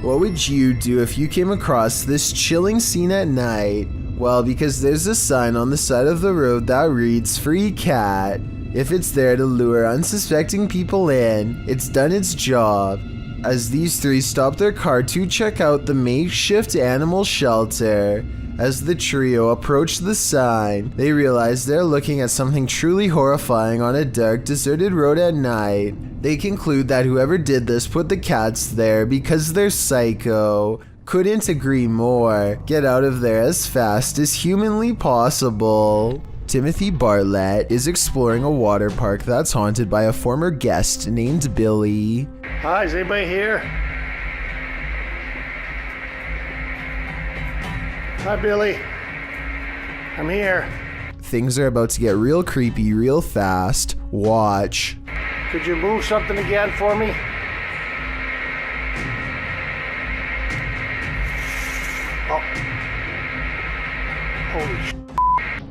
A: What would you do if you came across this chilling scene at night? Well, because there's a sign on the side of the road that reads "Free Cat." If it's there to lure unsuspecting people in, it's done its job. As these three stop their car to check out the makeshift animal shelter, as the trio approach the sign, they realize they're looking at something truly horrifying on a dark, deserted road at night. They conclude that whoever did this put the cats there because they're psycho. Couldn't agree more. Get out of there as fast as humanly possible. Timothy Bartlett is exploring a water park that's haunted by a former guest named Billy.
H: Hi, is anybody here? Hi, Billy. I'm here.
A: Things are about to get real creepy real fast. Watch.
H: Could you move something again for me? Oh. Holy sh**.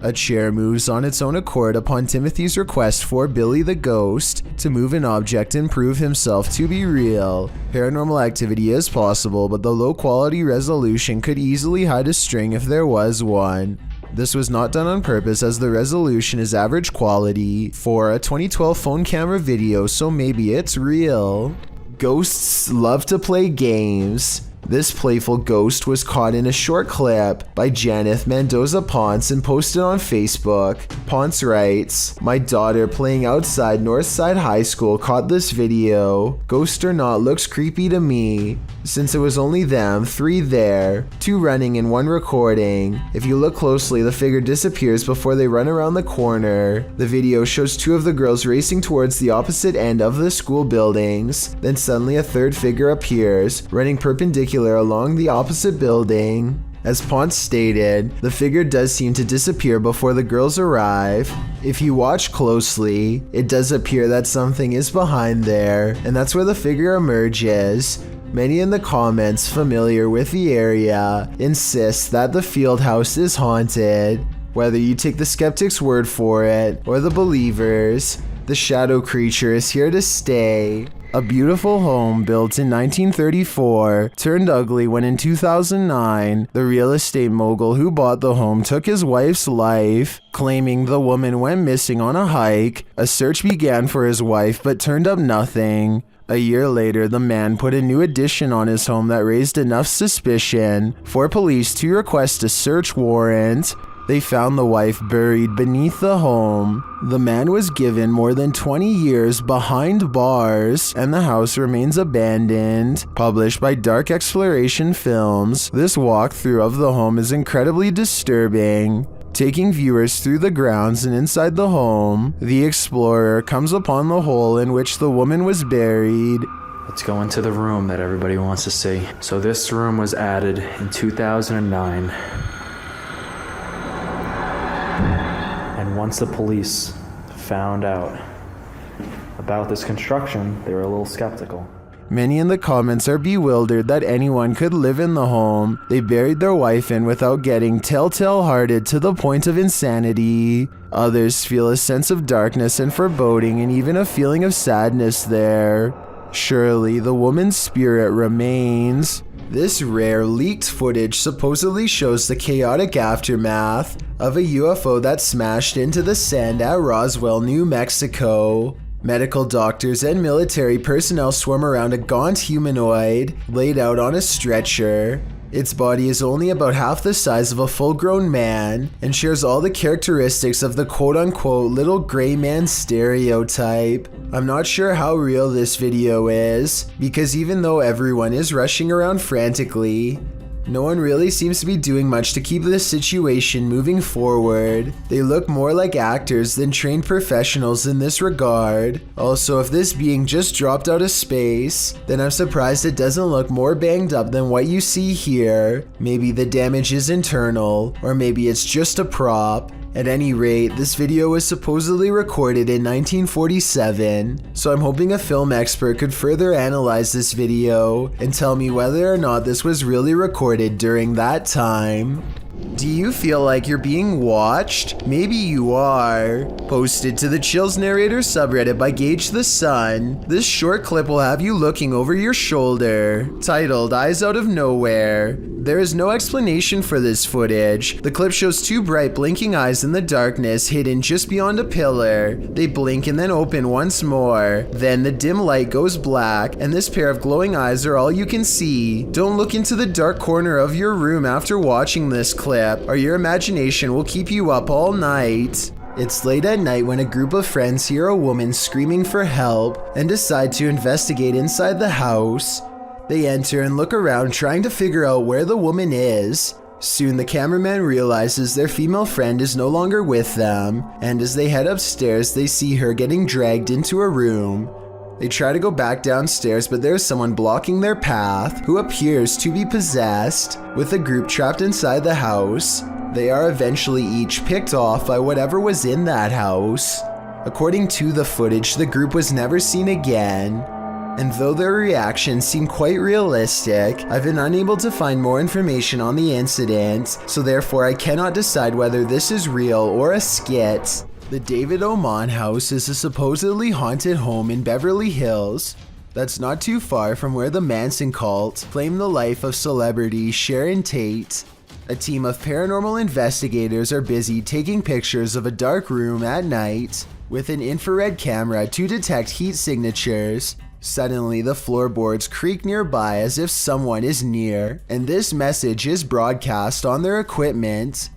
A: A chair moves on its own accord upon Timothy's request for Billy the Ghost to move an object and prove himself to be real. Paranormal activity is possible, but the low quality resolution could easily hide a string if there was one. This was not done on purpose as the resolution is average quality for a 2012 phone camera video, so maybe it's real. Ghosts love to play games. This playful ghost was caught in a short clip by Janeth Mendoza Ponce and posted on Facebook. Ponce writes, "My daughter playing outside Northside High School caught this video. Ghost or not, looks creepy to me. Since it was only them, 3 there, 2 running and 1 recording. If you look closely, the figure disappears before they run around the corner. The video shows 2 of the girls racing towards the opposite end of the school buildings. Then suddenly a 3rd figure appears, running perpendicular along the opposite building. As Ponce stated, the figure does seem to disappear before the girls arrive. If you watch closely, it does appear that something is behind there, and that's where the figure emerges. Many in the comments familiar with the area insist that the field house is haunted. Whether you take the skeptic's word for it or the believers, the shadow creature is here to stay. A beautiful home built in 1934 turned ugly when in 2009, the real estate mogul who bought the home took his wife's life, claiming the woman went missing on a hike. A search began for his wife but turned up nothing. A year later, the man put a new addition on his home that raised enough suspicion for police to request a search warrant. They found the wife buried beneath the home. The man was given more than 20 years behind bars, and the house remains abandoned. Published by Dark Exploration Films, this walkthrough of the home is incredibly disturbing. Taking viewers through the grounds and inside the home, the explorer comes upon the hole in which the woman was buried.
P: Let's go into the room that everybody wants to see. So this room was added in 2009. And once the police found out about this construction, they were a little skeptical.
A: Many in the comments are bewildered that anyone could live in the home they buried their wife in without getting telltale-hearted to the point of insanity. Others feel a sense of darkness and foreboding and even a feeling of sadness there. Surely the woman's spirit remains. This rare leaked footage supposedly shows the chaotic aftermath of a UFO that smashed into the sand at Roswell, New Mexico. Medical doctors and military personnel swarm around a gaunt humanoid laid out on a stretcher. Its body is only about half the size of a full-grown man and shares all the characteristics of the quote-unquote little gray man stereotype. I'm not sure how real this video is, because even though everyone is rushing around frantically, no one really seems to be doing much to keep this situation moving forward. They look more like actors than trained professionals in this regard. Also, if this being just dropped out of space, then I'm surprised it doesn't look more banged up than what you see here. Maybe the damage is internal, or maybe it's just a prop. At any rate, this video was supposedly recorded in 1947, so I'm hoping a film expert could further analyze this video and tell me whether or not this was really recorded during that time. Do you feel like you're being watched? Maybe you are. Posted to the Chills Narrator subreddit by Gage the Sun, this short clip will have you looking over your shoulder. Titled Eyes Out of Nowhere. There is no explanation for this footage. The clip shows two bright blinking eyes in the darkness hidden just beyond a pillar. They blink and then open once more. Then the dim light goes black and this pair of glowing eyes are all you can see. Don't look into the dark corner of your room after watching this clip, or your imagination will keep you up all night. It's late at night when a group of friends hear a woman screaming for help and decide to investigate inside the house. They enter and look around trying to figure out where the woman is. Soon the cameraman realizes their female friend is no longer with them, and as they head upstairs they see her getting dragged into a room. They try to go back downstairs, but there's someone blocking their path who appears to be possessed. With the group trapped inside the house, they are eventually each picked off by whatever was in that house. According to the footage, the group was never seen again. And though their reactions seem quite realistic, I've been unable to find more information on the incident, so therefore I cannot decide whether this is real or a skit. The David Oman house is a supposedly haunted home in Beverly Hills that's not too far from where the Manson cult claimed the life of celebrity Sharon Tate. A team of paranormal investigators are busy taking pictures of a dark room at night with an infrared camera to detect heat signatures. Suddenly, the floorboards creak nearby as if someone is near, and this message is broadcast on their equipment.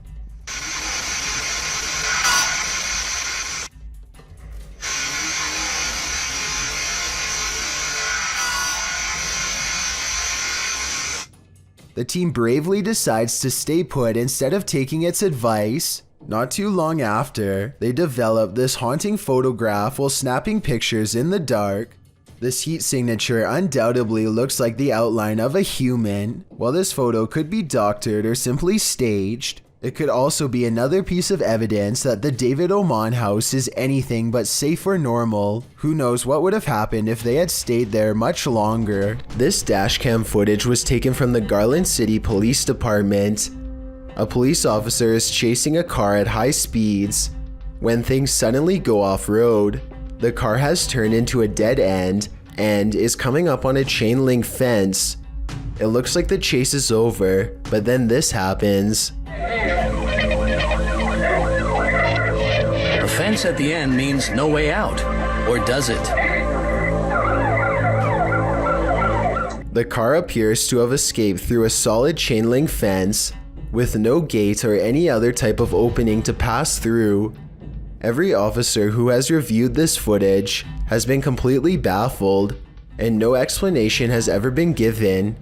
A: The team bravely decides to stay put instead of taking its advice. Not too long after, they develop this haunting photograph while snapping pictures in the dark. This heat signature undoubtedly looks like the outline of a human. While this photo could be doctored or simply staged, it could also be another piece of evidence that the David Oman house is anything but safe or normal. Who knows what would have happened if they had stayed there much longer. This dashcam footage was taken from the Garland City Police Department. A police officer is chasing a car at high speeds when things suddenly go off-road. The car has turned into a dead end and is coming up on a chain link fence. It looks like the chase is over, but then this happens.
S: The fence at the end means no way out, or does it?
A: The car appears to have escaped through a solid chain link fence with no gate or any other type of opening to pass through. Every officer who has reviewed this footage has been completely baffled, and no explanation has ever been given.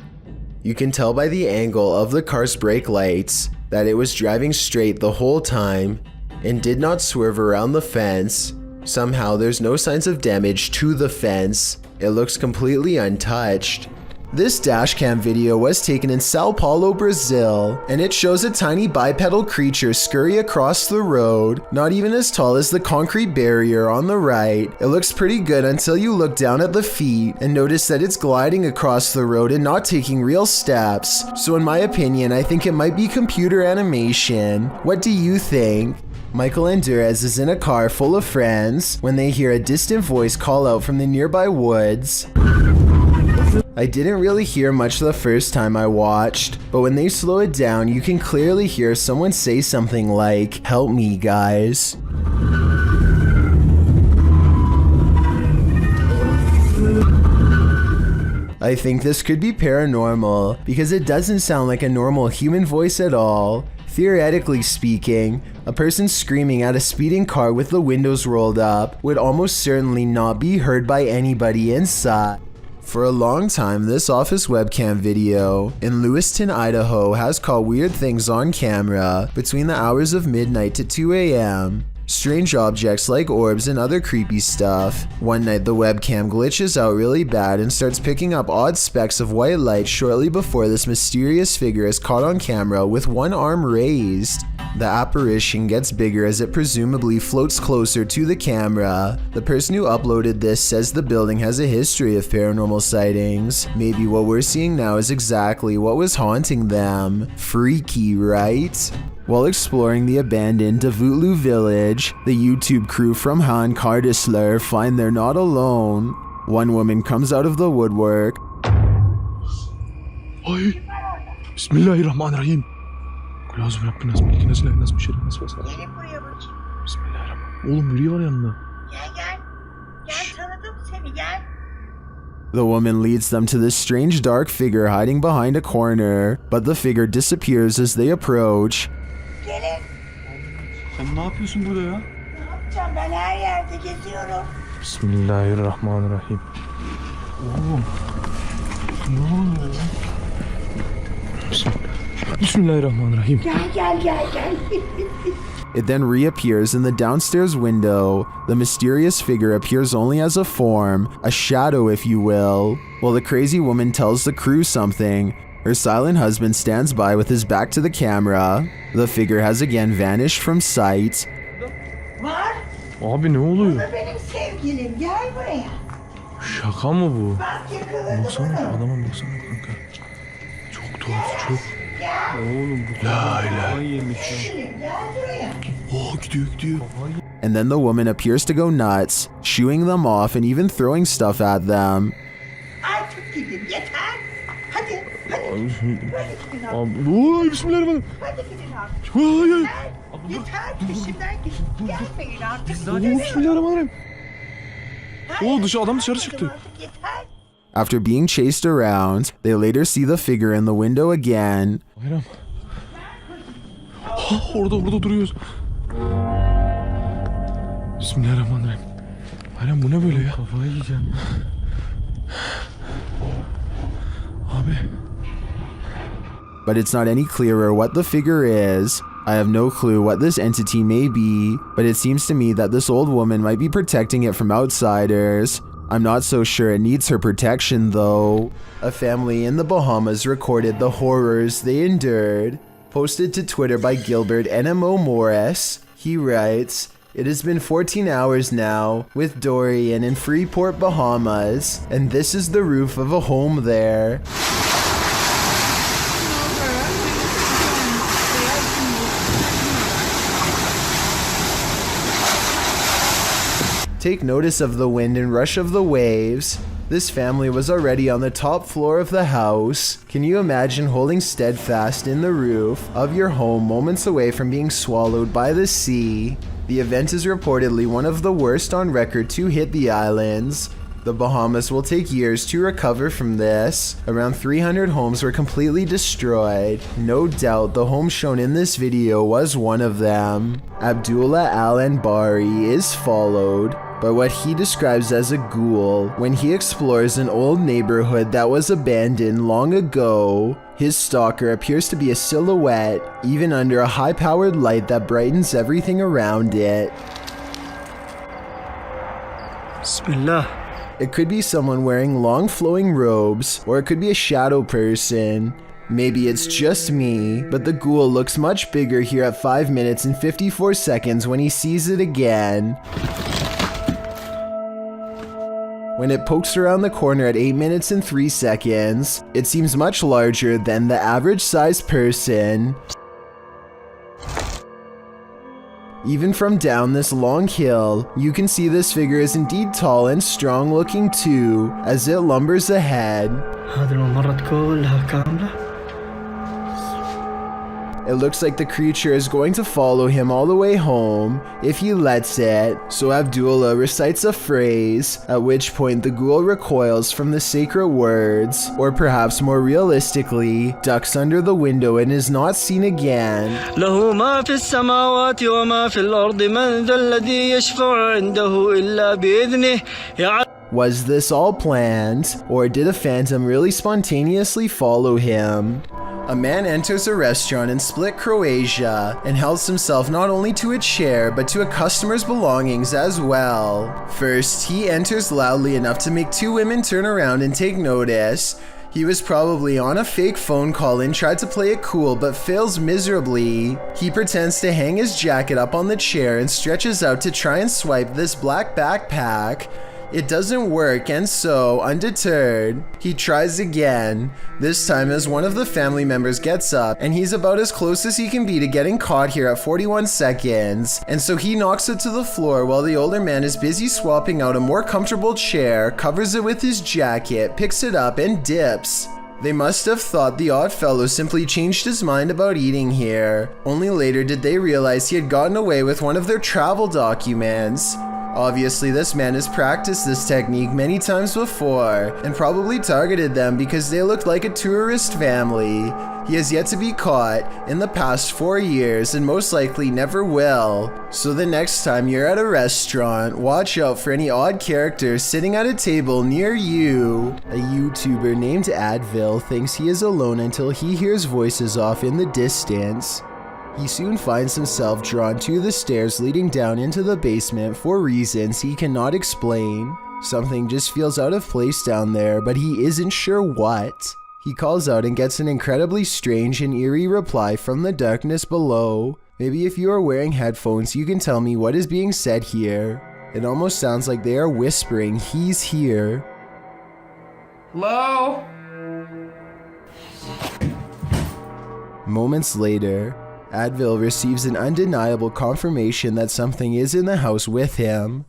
A: You can tell by the angle of the car's brake lights that it was driving straight the whole time and did not swerve around the fence. Somehow there's no signs of damage to the fence. It looks completely untouched. This dashcam video was taken in Sao Paulo, Brazil, and it shows a tiny bipedal creature scurry across the road, not even as tall as the concrete barrier on the right. It looks pretty good until you look down at the feet and notice that it's gliding across the road and not taking real steps. So in my opinion, I think it might be computer animation. What do you think? Michael Andurez is in a car full of friends when they hear a distant voice call out from the nearby woods. I didn't really hear much the first time I watched, but when they slow it down, you can clearly hear someone say something like, "Help me, guys." I think this could be paranormal because it doesn't sound like a normal human voice at all. Theoretically speaking, a person screaming at a speeding car with the windows rolled up would almost certainly not be heard by anybody inside. For a long time, this office webcam video in Lewiston, Idaho has caught weird things on camera between the hours of midnight to 2 a.m. Strange objects like orbs and other creepy stuff. One night the webcam glitches out really bad and starts picking up odd specks of white light shortly before this mysterious figure is caught on camera with one arm raised. The apparition gets bigger as it presumably floats closer to the camera. The person who uploaded this says the building has a history of paranormal sightings. Maybe what we're seeing now is exactly what was haunting them. Freaky, right? While exploring the abandoned Davutlu village, the YouTube crew from Han Kardisler find they're not alone. One woman comes out of the woodwork.
H: Ay, Bismillahirrahmanirrahim. Kulağız Rabbin asmalik nasıl ilahi nasıl şerif nasıl vesile.
F: Gelin buraya bakayım.
H: Bismillahirrahmanirrahim. Oğlum biri var yanında.
F: Gel gel. Gel tanıdım seni gel.
A: The woman leads them to this strange dark figure hiding behind a corner, but the figure disappears as they approach.
F: Gelin.
H: Sen ne yapıyorsun burada ya?
F: Ne yapacağım ben her yerde geziyorum.
H: Bismillahirrahmanirrahim. Oğlum. Ne oluyor ya? Bismillahirrahmanirrahim.
F: Gel.
A: It then reappears in the downstairs window. The mysterious figure appears only as a form, a shadow if you will. While the crazy woman tells the crew something, her silent husband stands by with his back to the camera. The figure has again vanished from sight.
F: Var.
H: Abi ne oluyor?
F: Bu da benim sevgilim. Gel buraya.
H: Şaka mı bu?
F: Bak yakaladım
H: Baksana
F: onu.
H: adama baksana kanka. Çok tuhaf çok.
F: Gel.
H: Oğlum bu kafayı yemiş ya.
F: Gel buraya.
H: Oh gidiyor.
A: And then the woman appears to go nuts, shooing them off and even throwing stuff at them.
F: Artık gidin yeter. Hadi.
H: Abi, oy bismillahirrahmanirrahim.
F: Hadi gidin artık.
H: Ay.
F: Yeter peşimden gidin. Gelmeyin artık.
H: Oh bismillahirrahmanirrahim. Adam dışarı çıktı.
F: Yeter.
A: After being chased around, they later see the figure in the window again.
H: Bayram. Orada duruyoruz. Bismillahirrahmanirrahim. Bayram bu ne böyle ya? Kafayı yiyeceğim. Abi.
A: But it's not any clearer what the figure is. I have no clue what this entity may be, but it seems to me that this old woman might be protecting it from outsiders. I'm not so sure it needs her protection though. A family in the Bahamas recorded the horrors they endured. Posted to Twitter by Gilbert NMO Morris, he writes, "It has been 14 hours now with Dorian in Freeport, Bahamas, and this is the roof of a home there." Take notice of the wind and rush of the waves. This family was already on the top floor of the house. Can you imagine holding steadfast in the roof of your home moments away from being swallowed by the sea? The event is reportedly one of the worst on record to hit the islands. The Bahamas will take years to recover from this. Around 300 homes were completely destroyed. No doubt the home shown in this video was one of them. Abdullah Al-Anbari is followed by what he describes as a ghoul when he explores an old neighborhood that was abandoned long ago. His stalker appears to be a silhouette, even under a high-powered light that brightens everything around it.
N: Bismillah.
A: It could be someone wearing long flowing robes, or it could be a shadow person. Maybe it's just me, but the ghoul looks much bigger here at 5 minutes and 54 seconds when he sees it again. When it pokes around the corner at 8 minutes and 3 seconds, it seems much larger than the average sized person. Even from down this long hill, you can see this figure is indeed tall and strong looking too, as it lumbers ahead. It looks like the creature is going to follow him all the way home, if he lets it, so Abdullah recites a phrase, at which point the ghoul recoils from the sacred words, or perhaps more realistically, ducks under the window and is not seen again.
N: له ما في السماوات وما في الأرض من ذا الذي يشفع عنده إلا بإذنه.
A: Was this all planned, or did a phantom really spontaneously follow him? A man enters a restaurant in Split, Croatia, and helps himself not only to a chair, but to a customer's belongings as well. First, he enters loudly enough to make 2 women turn around and take notice. He was probably on a fake phone call and tried to play it cool, but fails miserably. He pretends to hang his jacket up on the chair and stretches out to try and swipe this black backpack. It doesn't work, and so, undeterred, he tries again. This time as one of the family members gets up, and he's about as close as he can be to getting caught here at 41 seconds. And so he knocks it to the floor while the older man is busy swapping out a more comfortable chair, covers it with his jacket, picks it up, and dips. They must have thought the odd fellow simply changed his mind about eating here. Only later did they realize he had gotten away with one of their travel documents. Obviously, this man has practiced this technique many times before, and probably targeted them because they looked like a tourist family. He has yet to be caught in the past 4 years, and most likely never will. So the next time you're at a restaurant, watch out for any odd characters sitting at a table near you. A YouTuber named Advil thinks he is alone until he hears voices off in the distance. He soon finds himself drawn to the stairs leading down into the basement for reasons he cannot explain. Something just feels out of place down there, but he isn't sure what. He calls out and gets an incredibly strange and eerie reply from the darkness below. Maybe if you are wearing headphones, you can tell me what is being said here. It almost sounds like they are whispering, "He's here."
B: Hello?
A: Moments later, Advil receives an undeniable confirmation that something is in the house with him.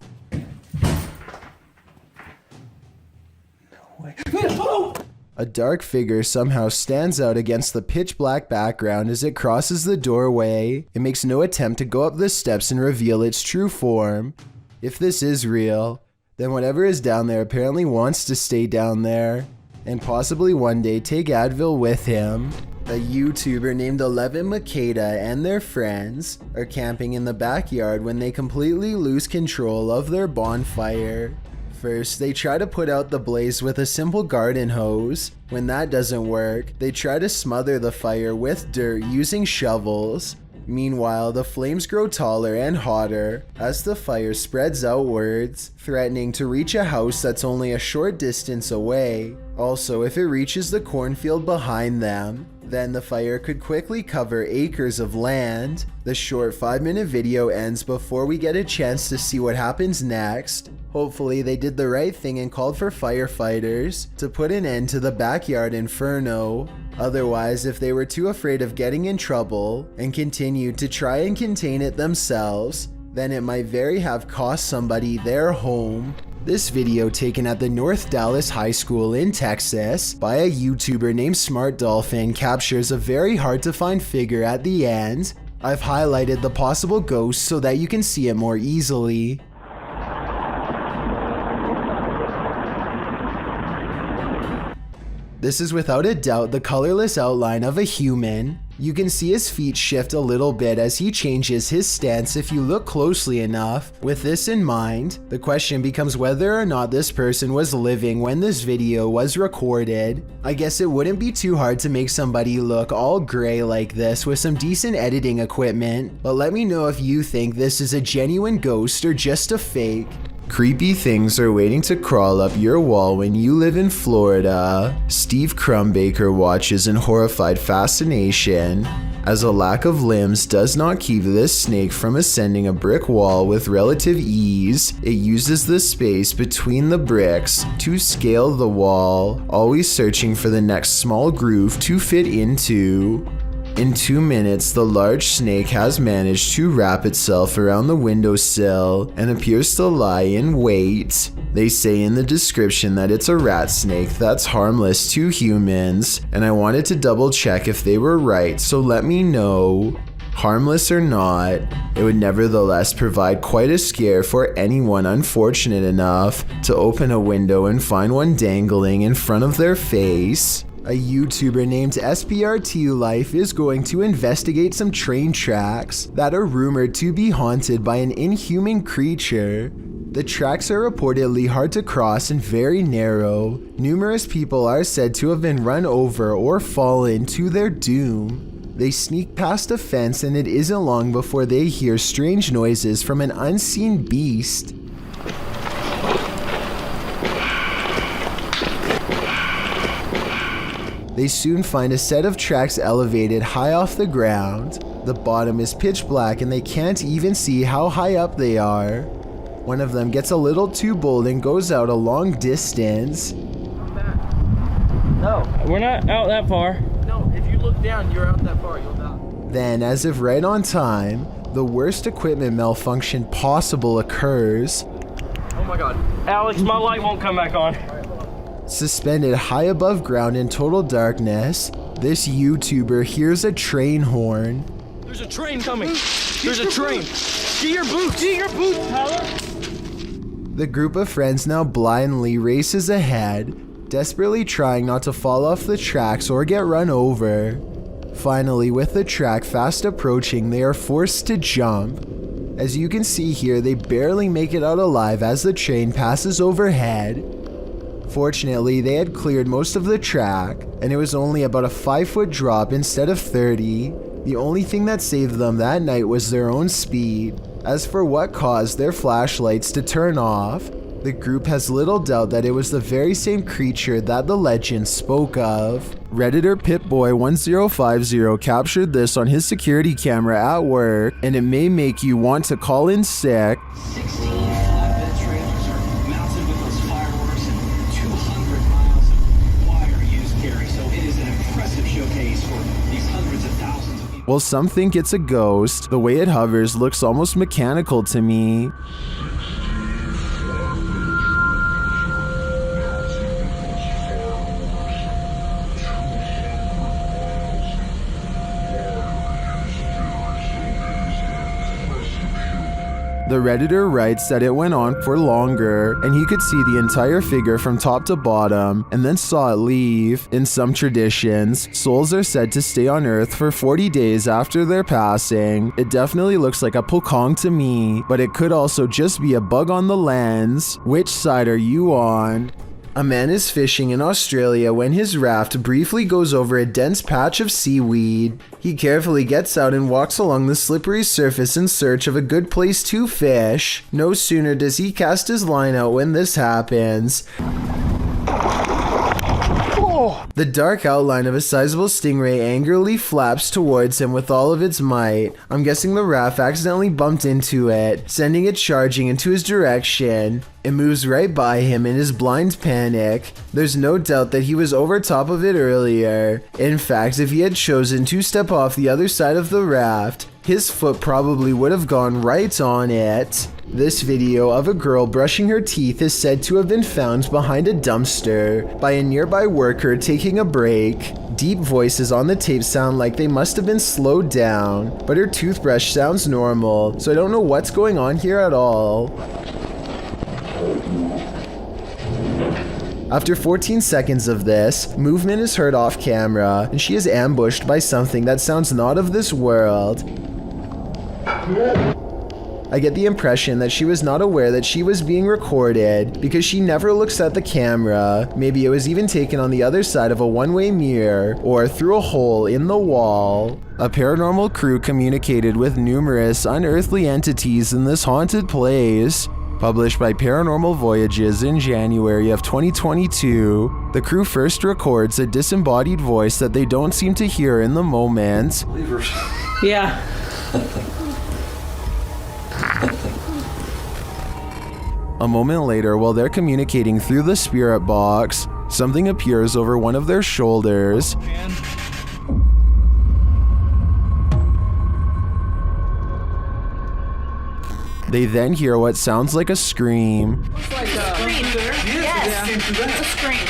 A: A dark figure somehow stands out against the pitch black background as it crosses the doorway. It makes no attempt to go up the steps and reveal its true form. If this is real, then whatever is down there apparently wants to stay down there, and possibly one day take Advil with him. A YouTuber named 11 Makeda and their friends are camping in the backyard when they completely lose control of their bonfire. First, they try to put out the blaze with a simple garden hose. When that doesn't work, they try to smother the fire with dirt using shovels. Meanwhile, the flames grow taller and hotter as the fire spreads outwards, threatening to reach a house that's only a short distance away. Also, if it reaches the cornfield behind them, then the fire could quickly cover acres of land. The short 5-minute video ends before we get a chance to see what happens next. Hopefully they did the right thing and called for firefighters to put an end to the backyard inferno. Otherwise, if they were too afraid of getting in trouble and continued to try and contain it themselves, then it might very have cost somebody their home. This video, taken at the North Dallas High School in Texas by a YouTuber named Smart Dolphin, captures a very hard to find figure at the end. I've highlighted the possible ghost so that you can see it more easily. This is without a doubt the colorless outline of a human. You can see his feet shift a little bit as he changes his stance if you look closely enough. With this in mind, the question becomes whether or not this person was living when this video was recorded. I guess it wouldn't be too hard to make somebody look all gray like this with some decent editing equipment, but let me know if you think this is a genuine ghost or just a fake. Creepy things are waiting to crawl up your wall when you live in Florida. Steve Crumbaker watches in horrified fascination as a lack of limbs does not keep this snake from ascending a brick wall with relative ease. It uses the space between the bricks to scale the wall, always searching for the next small groove to fit into. In 2 minutes, the large snake has managed to wrap itself around the windowsill and appears to lie in wait. They say in the description that it's a rat snake that's harmless to humans, and I wanted to double check if they were right, so let me know. Harmless or not, it would nevertheless provide quite a scare for anyone unfortunate enough to open a window and find one dangling in front of their face. A YouTuber named SBRT Life is going to investigate some train tracks that are rumored to be haunted by an inhuman creature. The tracks are reportedly hard to cross and very narrow. Numerous people are said to have been run over or fallen to their doom. They sneak past a fence and it isn't long before they hear strange noises from an unseen beast. They soon find a set of tracks elevated high off the ground. The bottom is pitch black and they can't even see how high up they are. One of them gets a little too bold and goes out a long distance.
I: No. We're not out that far.
Q: No, if you look down, you're out that far, you'll die.
A: Then, as if right on time, the worst equipment malfunction possible occurs.
Q: Oh my god.
I: Alex, my light won't come back on.
A: Suspended high above ground in total darkness, this YouTuber hears a train horn.
Q: There's a train coming. There's a train. Get your boots. Get your boots, Tyler.
A: The group of friends now blindly races ahead, desperately trying not to fall off the tracks or get run over. Finally, with the track fast approaching, they are forced to jump. As you can see here, they barely make it out alive as the train passes overhead. Fortunately, they had cleared most of the track, and it was only about a 5-foot drop instead of 30. The only thing that saved them that night was their own speed. As for what caused their flashlights to turn off, the group has little doubt that it was the very same creature that the legend spoke of. Redditor Pitboy1050 captured this on his security camera at work, and it may make you want to call in sick.
U: 16 flatbed trailers are mounted with those fireworks and 200 miles of wire used, Gary, so it is an impressive showcase for these hundreds of thousands of people.
A: Well, some think it's a ghost. The way it hovers looks almost mechanical to me. The Redditor writes that it went on for longer, and he could see the entire figure from top to bottom, and then saw it leave. In some traditions, souls are said to stay on Earth for 40 days after their passing. It definitely looks like a pokong to me, but it could also just be a bug on the lens. Which side are you on? A man is fishing in Australia when his raft briefly goes over a dense patch of seaweed. He carefully gets out and walks along the slippery surface in search of a good place to fish. No sooner does he cast his line out when this happens. The dark outline of a sizable stingray angrily flaps towards him with all of its might. I'm guessing the raft accidentally bumped into it, sending it charging into his direction. It moves right by him in his blind panic. There's no doubt that he was over top of it earlier. In fact, if he had chosen to step off the other side of the raft, his foot probably would have gone right on it. This video of a girl brushing her teeth is said to have been found behind a dumpster by a nearby worker taking a break. Deep voices on the tape sound like they must have been slowed down, but her toothbrush sounds normal, so I don't know what's going on here at all. After 14 seconds of this, movement is heard off camera, and she is ambushed by something that sounds not of this world. I get the impression that she was not aware that she was being recorded because she never looks at the camera. Maybe it was even taken on the other side of a one-way mirror or through a hole in the wall. A paranormal crew communicated with numerous unearthly entities in this haunted place. Published by Paranormal Voyages in January of 2022, the crew first records a disembodied voice that they don't seem to hear in the moment.
B: Yeah.
A: A moment later, while they're communicating through the spirit box, something appears over one of their shoulders. They then hear what sounds like a scream.
K: It's like a scream. Yes, it's a scream.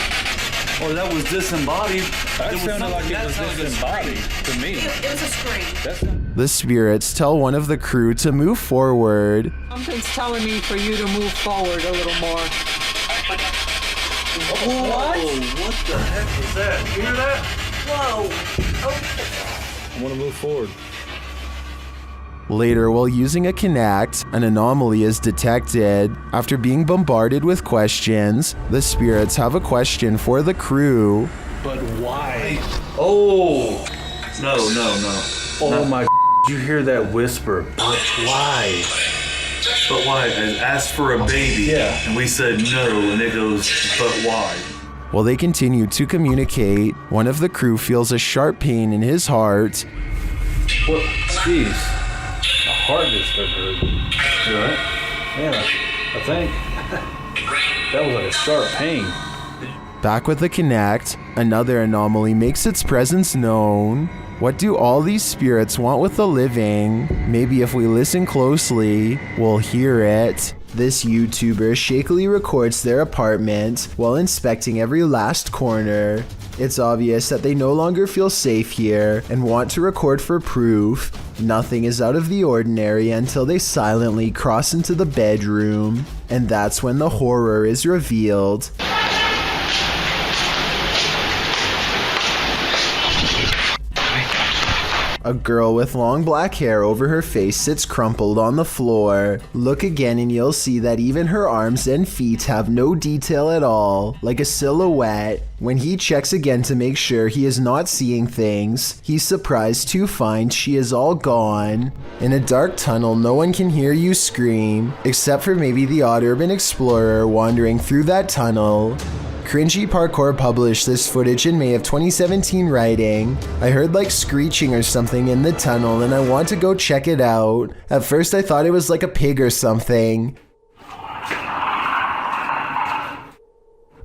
Q: Oh, that was disembodied. That sounded like it was disembodied to me.
K: It was a scream.
A: The spirits tell one of the crew to move forward.
B: Something's telling me for you to move forward a little more.
Q: What? What the heck was that? You hear that?
K: Whoa. Okay.
Q: I want to move forward.
A: Later, while using a Kinect, an anomaly is detected. After being bombarded with questions, the spirits have a question for the crew.
Q: But why? Oh! No.
E: Oh my, you hear that whisper? But why?
Q: But why? I asked for a baby. Yeah. And we said no, and it goes, but why?
A: While they continue to communicate, one of the crew feels a sharp pain in his heart.
E: What? Jeez. My heart just hurt. You alright? Yeah, I think that was like a sharp pain.
A: Back with the Kinect, another anomaly makes its presence known. What do all these spirits want with the living? Maybe if we listen closely, we'll hear it. This YouTuber shakily records their apartment while inspecting every last corner. It's obvious that they no longer feel safe here and want to record for proof. Nothing is out of the ordinary until they silently cross into the bedroom, and that's when the horror is revealed. A girl with long black hair over her face sits crumpled on the floor. Look again and you'll see that even her arms and feet have no detail at all, like a silhouette. When he checks again to make sure he is not seeing things, he's surprised to find she is all gone. In a dark tunnel, no one can hear you scream, except for maybe the odd urban explorer wandering through that tunnel. Cringy Parkour published this footage in May of 2017 writing, "I heard like screeching or something in the tunnel and I want to go check it out. At first I thought it was like a pig or something.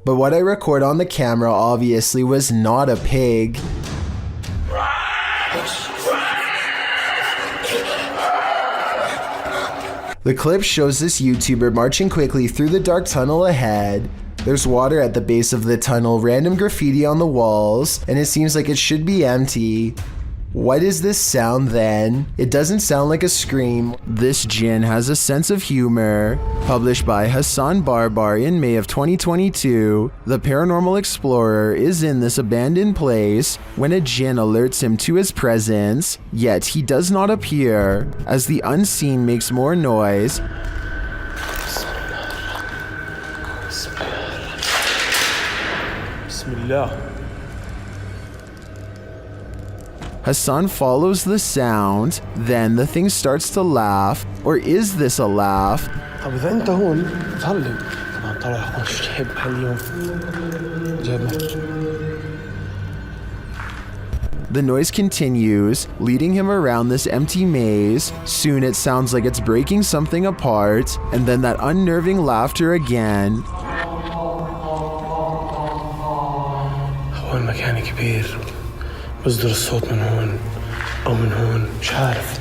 A: But what I record on the camera obviously was not a pig." The clip shows this YouTuber marching quickly through the dark tunnel ahead. There's water at the base of the tunnel, random graffiti on the walls, and it seems like it should be empty. What is this sound then? It doesn't sound like a scream. This jinn has a sense of humor. Published by Hassan Barbar in May of 2022, the paranormal explorer is in this abandoned place when a jinn alerts him to his presence, yet he does not appear. As the unseen makes more noise, Hassan follows the sound, then the thing starts to laugh. Or is this a laugh?
H: طب إذا أنت هون ظلم طبعا طلع هون شو جايب هاليوم جابنا.
A: The noise continues, leading him around this empty maze. Soon it sounds like it's breaking something apart, and then that unnerving laughter again.
H: هو المكان كبير بصدر الصوت من هون أو من هون مش عارف.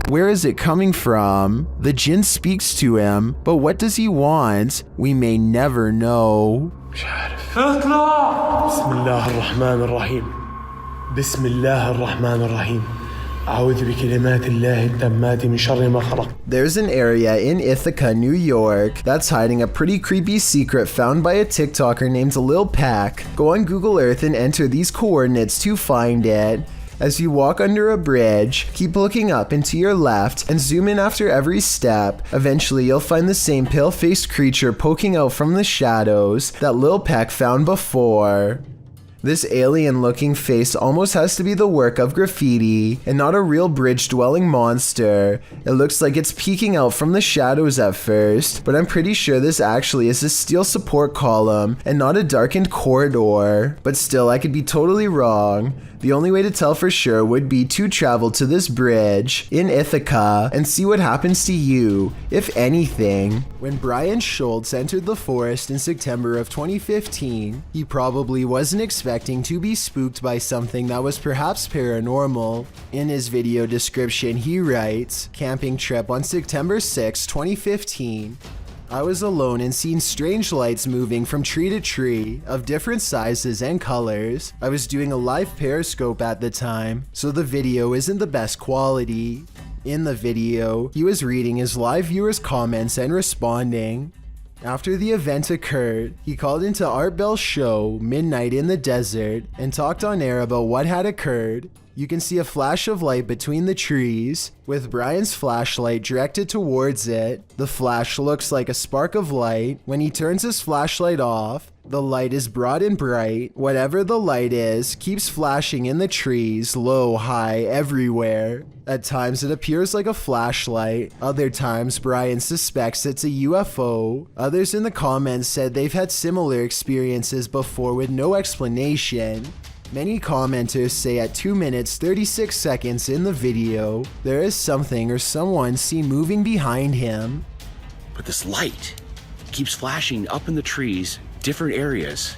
A: Where is it coming from? The jinn speaks to him, but what does he want? We may never know.
H: مش عارف. اطلع. بسم الله الرحمن الرحيم. بسم الله الرحمن الرحيم. أعوذ بكلمات الله التامات من شر ما خلق.
A: There's an area in Ithaca, New York that's hiding a pretty creepy secret found by a TikToker named Lil Pac. Go on Google Earth and enter these coordinates to find it. As you walk under a bridge, keep looking up and to your left and zoom in after every step. Eventually you'll find the same pale-faced creature poking out from the shadows that Lil Pac found before. This alien-looking face almost has to be the work of graffiti and not a real bridge-dwelling monster. It looks like it's peeking out from the shadows at first, but I'm pretty sure this actually is a steel support column and not a darkened corridor. But still, I could be totally wrong. The only way to tell for sure would be to travel to this bridge in Ithaca and see what happens to you, if anything. When Brian Schultz entered the forest in September of 2015, he probably wasn't expecting to be spooked by something that was perhaps paranormal. In his video description, he writes, "Camping trip on September 6, 2015. I was alone and seen strange lights moving from tree to tree of different sizes and colors. I was doing a live periscope at the time, so the video isn't the best quality." In the video, he was reading his live viewers' comments and responding. After the event occurred, he called into Art Bell's show, Midnight in the Desert, and talked on air about what had occurred. You can see a flash of light between the trees, with Brian's flashlight directed towards it. The flash looks like a spark of light. When he turns his flashlight off, the light is broad and bright. Whatever the light is, keeps flashing in the trees, low, high, everywhere. At times it appears like a flashlight. Other times Brian suspects it's a UFO. Others in the comments said they've had similar experiences before with no explanation. Many commenters say at 2 minutes 36 seconds in the video, there is something or someone seen moving behind him.
L: But this light keeps flashing up in the trees, different areas.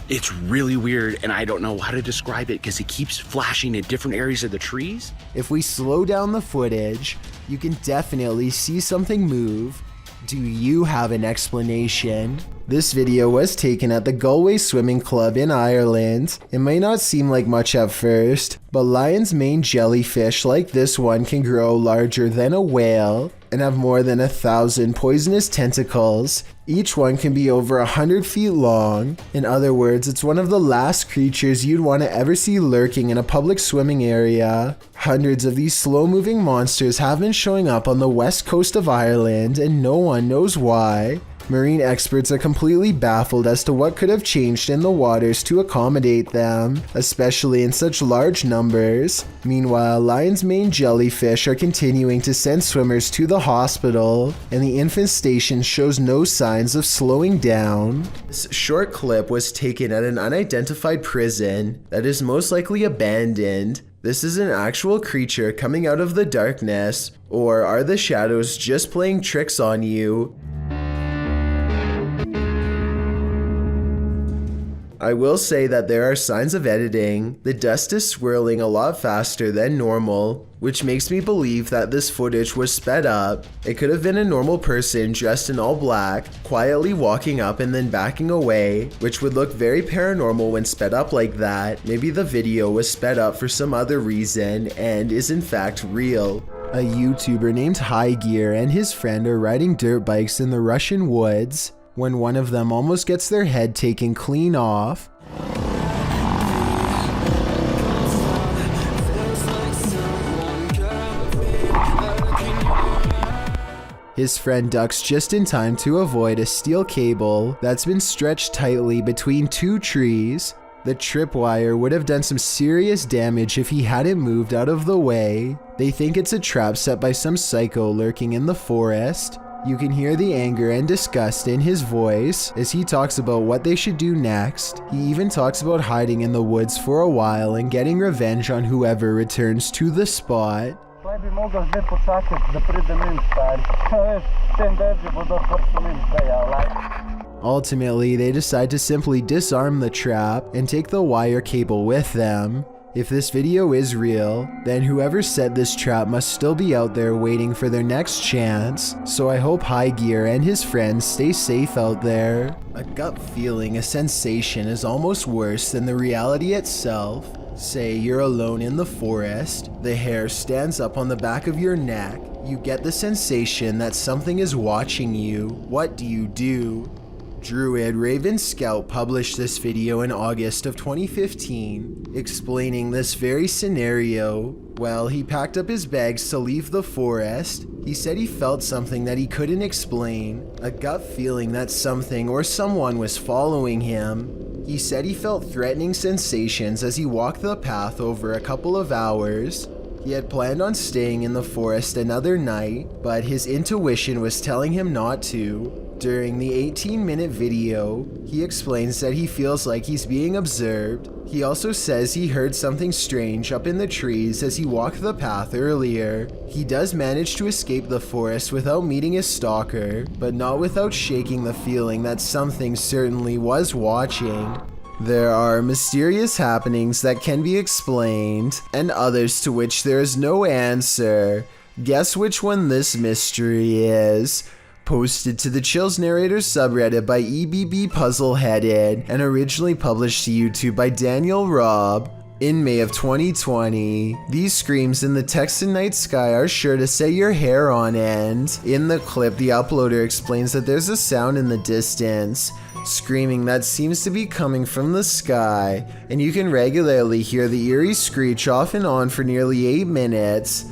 L: It's really weird, and I don't know how to describe it because it keeps flashing in different areas of the trees.
A: If we slow down the footage, you can definitely see something move. Do you have an explanation? This video was taken at the Galway Swimming Club in Ireland. It may not seem like much at first, but lion's mane jellyfish like this one can grow larger than a whale and have more than 1,000 poisonous tentacles. Each one can be over 100 feet long. In other words, it's one of the last creatures you'd want to ever see lurking in a public swimming area. Hundreds of these slow-moving monsters have been showing up on the west coast of Ireland, and no one knows why. Marine experts are completely baffled as to what could have changed in the waters to accommodate them, especially in such large numbers. Meanwhile, lion's mane jellyfish are continuing to send swimmers to the hospital, and the infestation shows no signs of slowing down. This short clip was taken at an unidentified prison that is most likely abandoned. This is an actual creature coming out of the darkness, or are the shadows just playing tricks on you? I will say that there are signs of editing. The dust is swirling a lot faster than normal, which makes me believe that this footage was sped up. It could have been a normal person dressed in all black, quietly walking up and then backing away, which would look very paranormal when sped up like that. Maybe the video was sped up for some other reason and is in fact real. A YouTuber named High Gear and his friend are riding dirt bikes in the Russian woods when one of them almost gets their head taken clean off. His friend ducks just in time to avoid a steel cable that's been stretched tightly between two trees. The tripwire would have done some serious damage if he hadn't moved out of the way. They think it's a trap set by some psycho lurking in the forest. You can hear the anger and disgust in his voice as he talks about what they should do next. He even talks about hiding in the woods for a while and getting revenge on whoever returns to the spot. Ultimately, they decide to simply disarm the trap and take the wire cable with them. If this video is real, then whoever set this trap must still be out there waiting for their next chance, so I hope High Gear and his friends stay safe out there. A gut feeling, a sensation is almost worse than the reality itself. Say you're alone in the forest, the hair stands up on the back of your neck, you get the sensation that something is watching you. What do you do? Druid Raven Scout published this video in August of 2015, explaining this very scenario. Well, he packed up his bags to leave the forest. He said he felt something that he couldn't explain, a gut feeling that something or someone was following him. He said he felt threatening sensations as he walked the path over a couple of hours. He had planned on staying in the forest another night, but his intuition was telling him not to. During the 18-minute video, he explains that he feels like he's being observed. He also says he heard something strange up in the trees as he walked the path earlier. He does manage to escape the forest without meeting his stalker, but not without shaking the feeling that something certainly was watching. There are mysterious happenings that can be explained, and others to which there is no answer. Guess which one this mystery is? Posted to the Chills Narrator subreddit by EBB Puzzleheaded and originally published to YouTube by Daniel Robb in May of 2020. These screams in the Texan night sky are sure to set your hair on end. In the clip, the uploader explains that there's a sound in the distance, screaming that seems to be coming from the sky, and you can regularly hear the eerie screech off and on for nearly 8 minutes.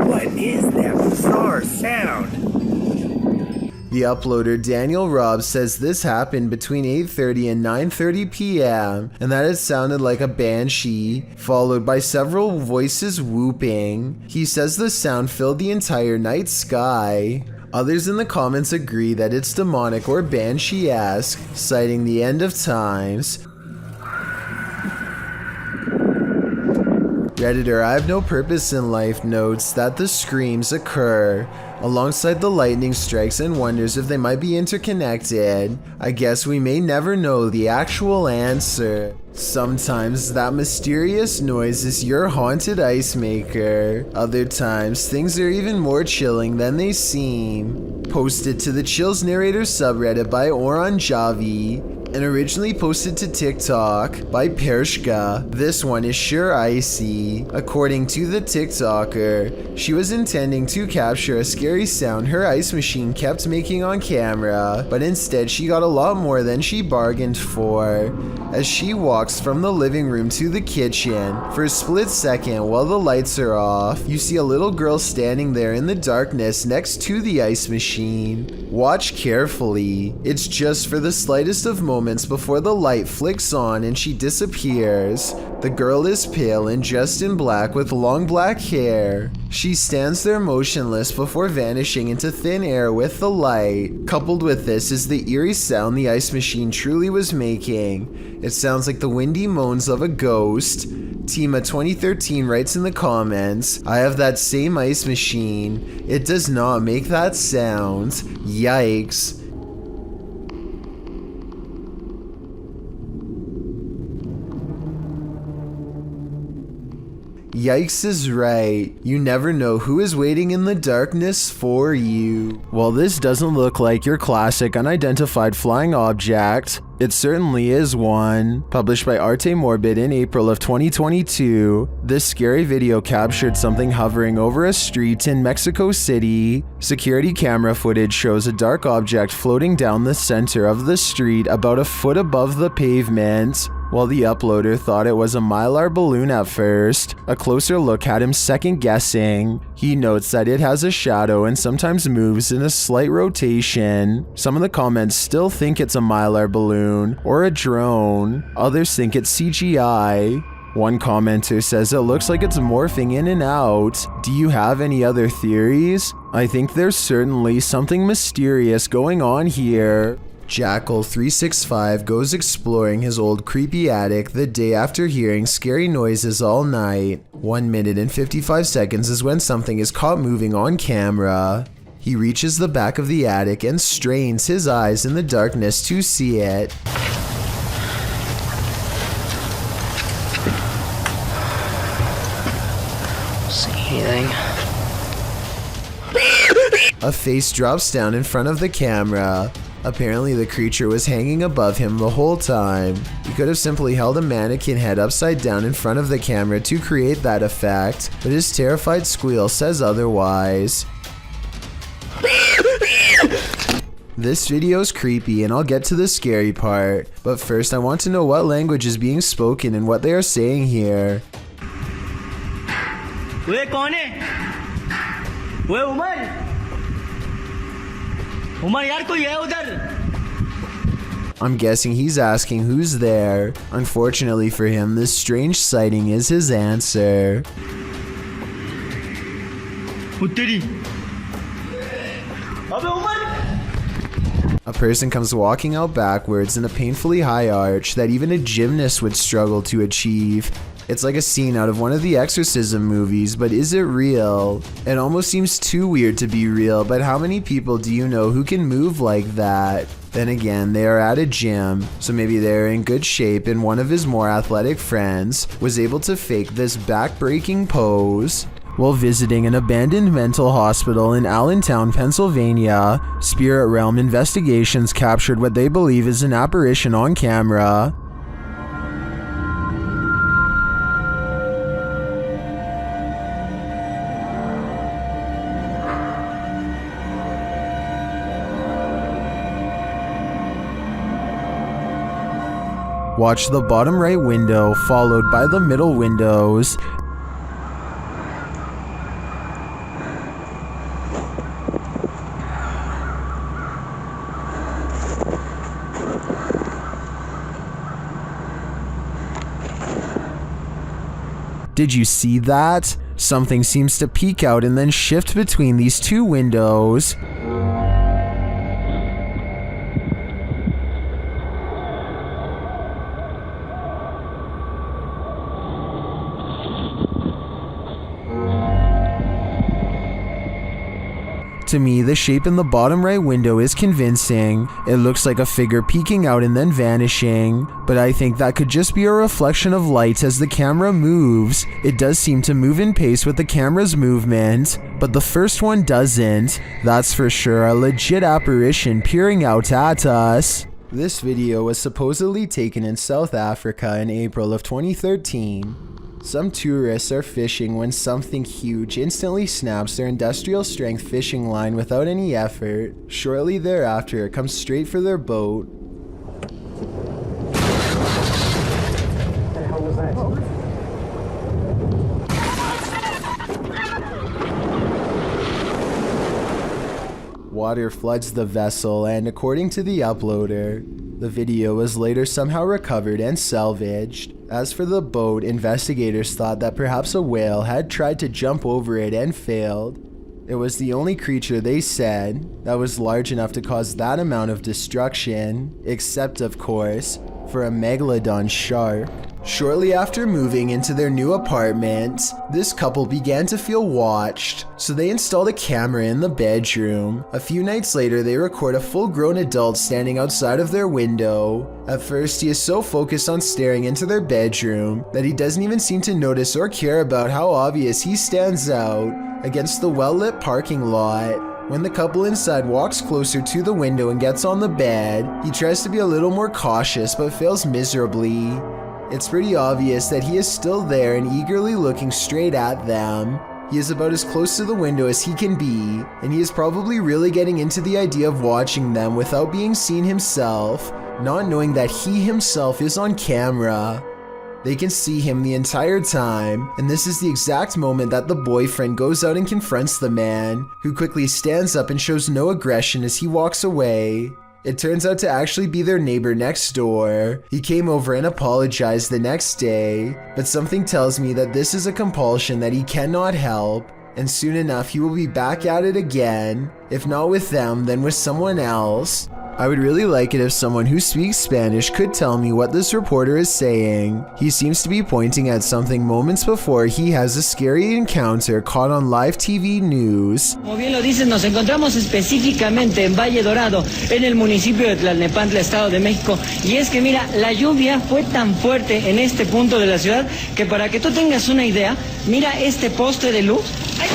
R: What is that bizarre sound?
A: The uploader Daniel Robb says this happened between 8:30 and 9:30 p.m. and that it sounded like a banshee, followed by several voices whooping. He says the sound filled the entire night sky. Others in the comments agree that it's demonic or banshee-esque, citing the end of times. Redditor I Have No Purpose in Life notes that the screams occur alongside the lightning strikes and wonders if they might be interconnected. I guess we may never know the actual answer. Sometimes that mysterious noise is your haunted ice maker. Other times things are even more chilling than they seem. Posted to the Chills Narrator subreddit by Oranjavi and originally posted to TikTok by Pershka. This one is sure icy. According to the TikToker, she was intending to capture a scary sound her ice machine kept making on camera, but instead she got a lot more than she bargained for. As she walks from the living room to the kitchen, for a split second while the lights are off, you see a little girl standing there in the darkness next to the ice machine. Watch carefully. It's just for the slightest of moments before the light flicks on and she disappears. The girl is pale and dressed in black with long black hair. She stands there motionless before vanishing into thin air with the light. Coupled with this is the eerie sound the ice machine truly was making. It sounds like the windy moans of a ghost. Tima2013 writes in the comments, I have that same ice machine. It does not make that sound. Yikes. Yikes is right. You never know who is waiting in the darkness for you. While this doesn't look like your classic unidentified flying object, it certainly is one. Published by Arte Morbid in April of 2022, this scary video captured something hovering over a street in Mexico City. Security camera footage shows a dark object floating down the center of the street about a foot above the pavement. While the uploader thought it was a Mylar balloon at first, a closer look had him second guessing. He notes that it has a shadow and sometimes moves in a slight rotation. Some of the comments still think it's a Mylar balloon or a drone. Others think it's CGI. One commenter says it looks like it's morphing in and out. Do you have any other theories? I think there's certainly something mysterious going on here. Jackal365 goes exploring his old creepy attic the day after hearing scary noises all night. 1 minute and 55 seconds is when something is caught moving on camera. He reaches the back of the attic and strains his eyes in the darkness to see it.
R: See anything?
A: A face drops down in front of the camera. Apparently the creature was hanging above him the whole time. He could have simply held a mannequin head upside down in front of the camera to create that effect, but his terrified squeal says otherwise. This video is creepy and I'll get to the scary part, but first I want to know what language is being spoken and what they are saying here. I'm guessing he's asking who's there. Unfortunately for him, this strange sighting is his answer. A person comes walking out backwards in a painfully high arch that even a gymnast would struggle to achieve. It's like a scene out of one of the exorcism movies, but is it real? It almost seems too weird to be real, but how many people do you know who can move like that? Then again, they are at a gym, so maybe they're in good shape and one of his more athletic friends was able to fake this back-breaking pose. While visiting an abandoned mental hospital in Allentown, Pennsylvania, Spirit Realm Investigations captured what they believe is an apparition on camera. Watch the bottom right window followed by the middle windows. Did you see that? Something seems to peek out and then shift between these two windows. To me, the shape in the bottom right window is convincing. It looks like a figure peeking out and then vanishing, but I think that could just be a reflection of light as the camera moves. It does seem to move in pace with the camera's movement, but the first one doesn't. That's for sure a legit apparition peering out at us. This video was supposedly taken in South Africa in April of 2013. Some tourists are fishing when something huge instantly snaps their industrial strength fishing line without any effort. Shortly thereafter, it comes straight for their boat. Water floods the vessel, and according to the uploader, the video was later somehow recovered and salvaged. As for the boat, investigators thought that perhaps a whale had tried to jump over it and failed. It was the only creature, they said, that was large enough to cause that amount of destruction, except of course, for a megalodon shark. Shortly after moving into their new apartment, this couple began to feel watched, so they installed a camera in the bedroom. A few nights later, they record a full-grown adult standing outside of their window. At first, he is so focused on staring into their bedroom that he doesn't even seem to notice or care about how obvious he stands out against the well-lit parking lot. When the couple inside walks closer to the window and gets on the bed, he tries to be a little more cautious but fails miserably. It's pretty obvious that he is still there and eagerly looking straight at them. He is about as close to the window as he can be, and he is probably really getting into the idea of watching them without being seen himself, not knowing that he himself is on camera. They can see him the entire time, and this is the exact moment that the boyfriend goes out and confronts the man, who quickly stands up and shows no aggression as he walks away. It turns out to actually be their neighbor next door. He came over and apologized the next day, but something tells me that this is a compulsion that he cannot help, and soon enough he will be back at it again, if not with them, then with someone else. I would really like it if someone who speaks Spanish could tell me what this reporter is saying. He seems to be pointing at something moments before he has a scary encounter caught on live TV news.
G: Como bien lo dicen, nos encontramos específicamente en Valle Dorado, en el municipio de Tlalnepantla, Estado de México. Y es que mira, la lluvia fue tan fuerte en este punto de la ciudad que para que tú tengas una idea, mira este poste de luz. ¡Ay!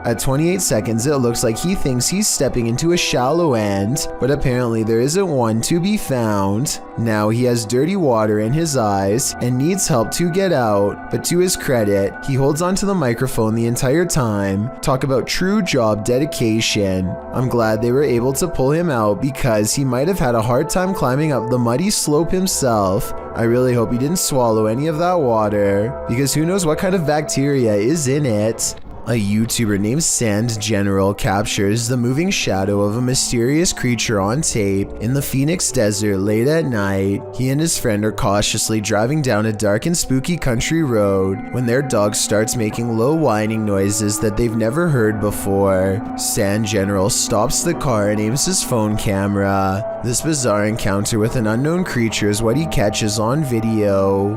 A: At 28 seconds, it looks like he thinks he's stepping into a shallow end, but apparently there isn't one to be found. Now he has dirty water in his eyes and needs help to get out, but to his credit, he holds onto the microphone the entire time. Talk about true job dedication. I'm glad they were able to pull him out because he might have had a hard time climbing up the muddy slope himself. I really hope he didn't swallow any of that water, because who knows what kind of bacteria is in it. A YouTuber named Sand General captures the moving shadow of a mysterious creature on tape in the Phoenix desert late at night. He and his friend are cautiously driving down a dark and spooky country road when their dog starts making low whining noises that they've never heard before. Sand General stops the car and aims his phone camera. This bizarre encounter with an unknown creature is what he catches on video.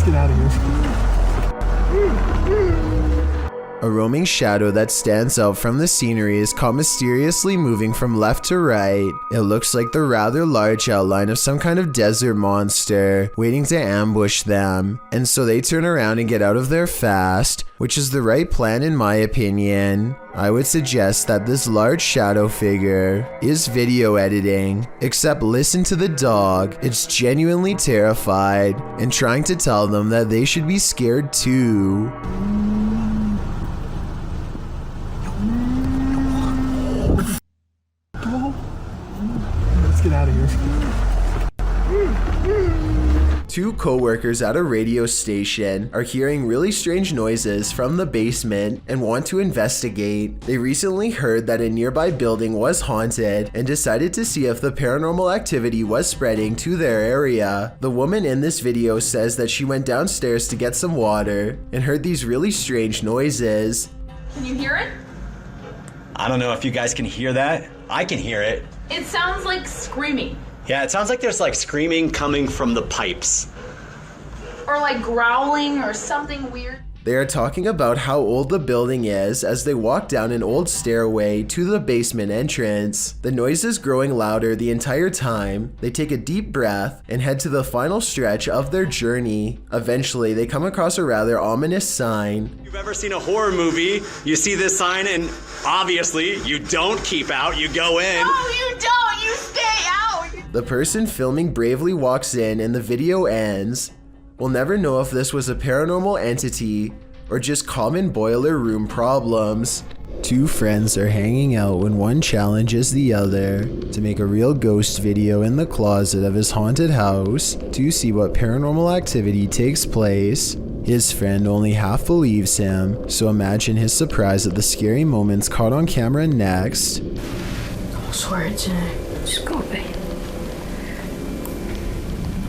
H: Get out of here.
A: A roaming shadow that stands out from the scenery is caught mysteriously moving from left to right. It looks like the rather large outline of some kind of desert monster waiting to ambush them, and so they turn around and get out of there fast, which is the right plan in my opinion. I would suggest that this large shadow figure is video editing, except listen to the dog. It's genuinely terrified and trying to tell them that they should be scared too.
H: Let's get out of here.
A: Two co-workers at a radio station are hearing really strange noises from the basement and want to investigate. They recently heard that a nearby building was haunted and decided to see if the paranormal activity was spreading to their area. The woman in this video says that she went downstairs to get some water and heard these really strange noises.
K: Can you hear it?
O: I don't know if you guys can hear that. I can hear it.
K: It sounds like screaming.
O: Yeah, it sounds like there's like screaming coming from the pipes.
K: Or like growling or something weird.
A: They are talking about how old the building is as they walk down an old stairway to the basement entrance. The noise is growing louder the entire time. They take a deep breath and head to the final stretch of their journey. Eventually, they come across a rather ominous sign.
O: If you've ever seen a horror movie, you see this sign and obviously you don't keep out, you go in.
K: No, you don't! You stay out!
A: The person filming bravely walks in and the video ends. We'll never know if this was a paranormal entity or just common boiler room problems. Two friends are hanging out when one challenges the other to make a real ghost video in the closet of his haunted house to see what paranormal activity takes place. His friend only half believes him, so imagine his surprise at the scary moments caught on camera next.
C: I swear it's in it. It's gotta be.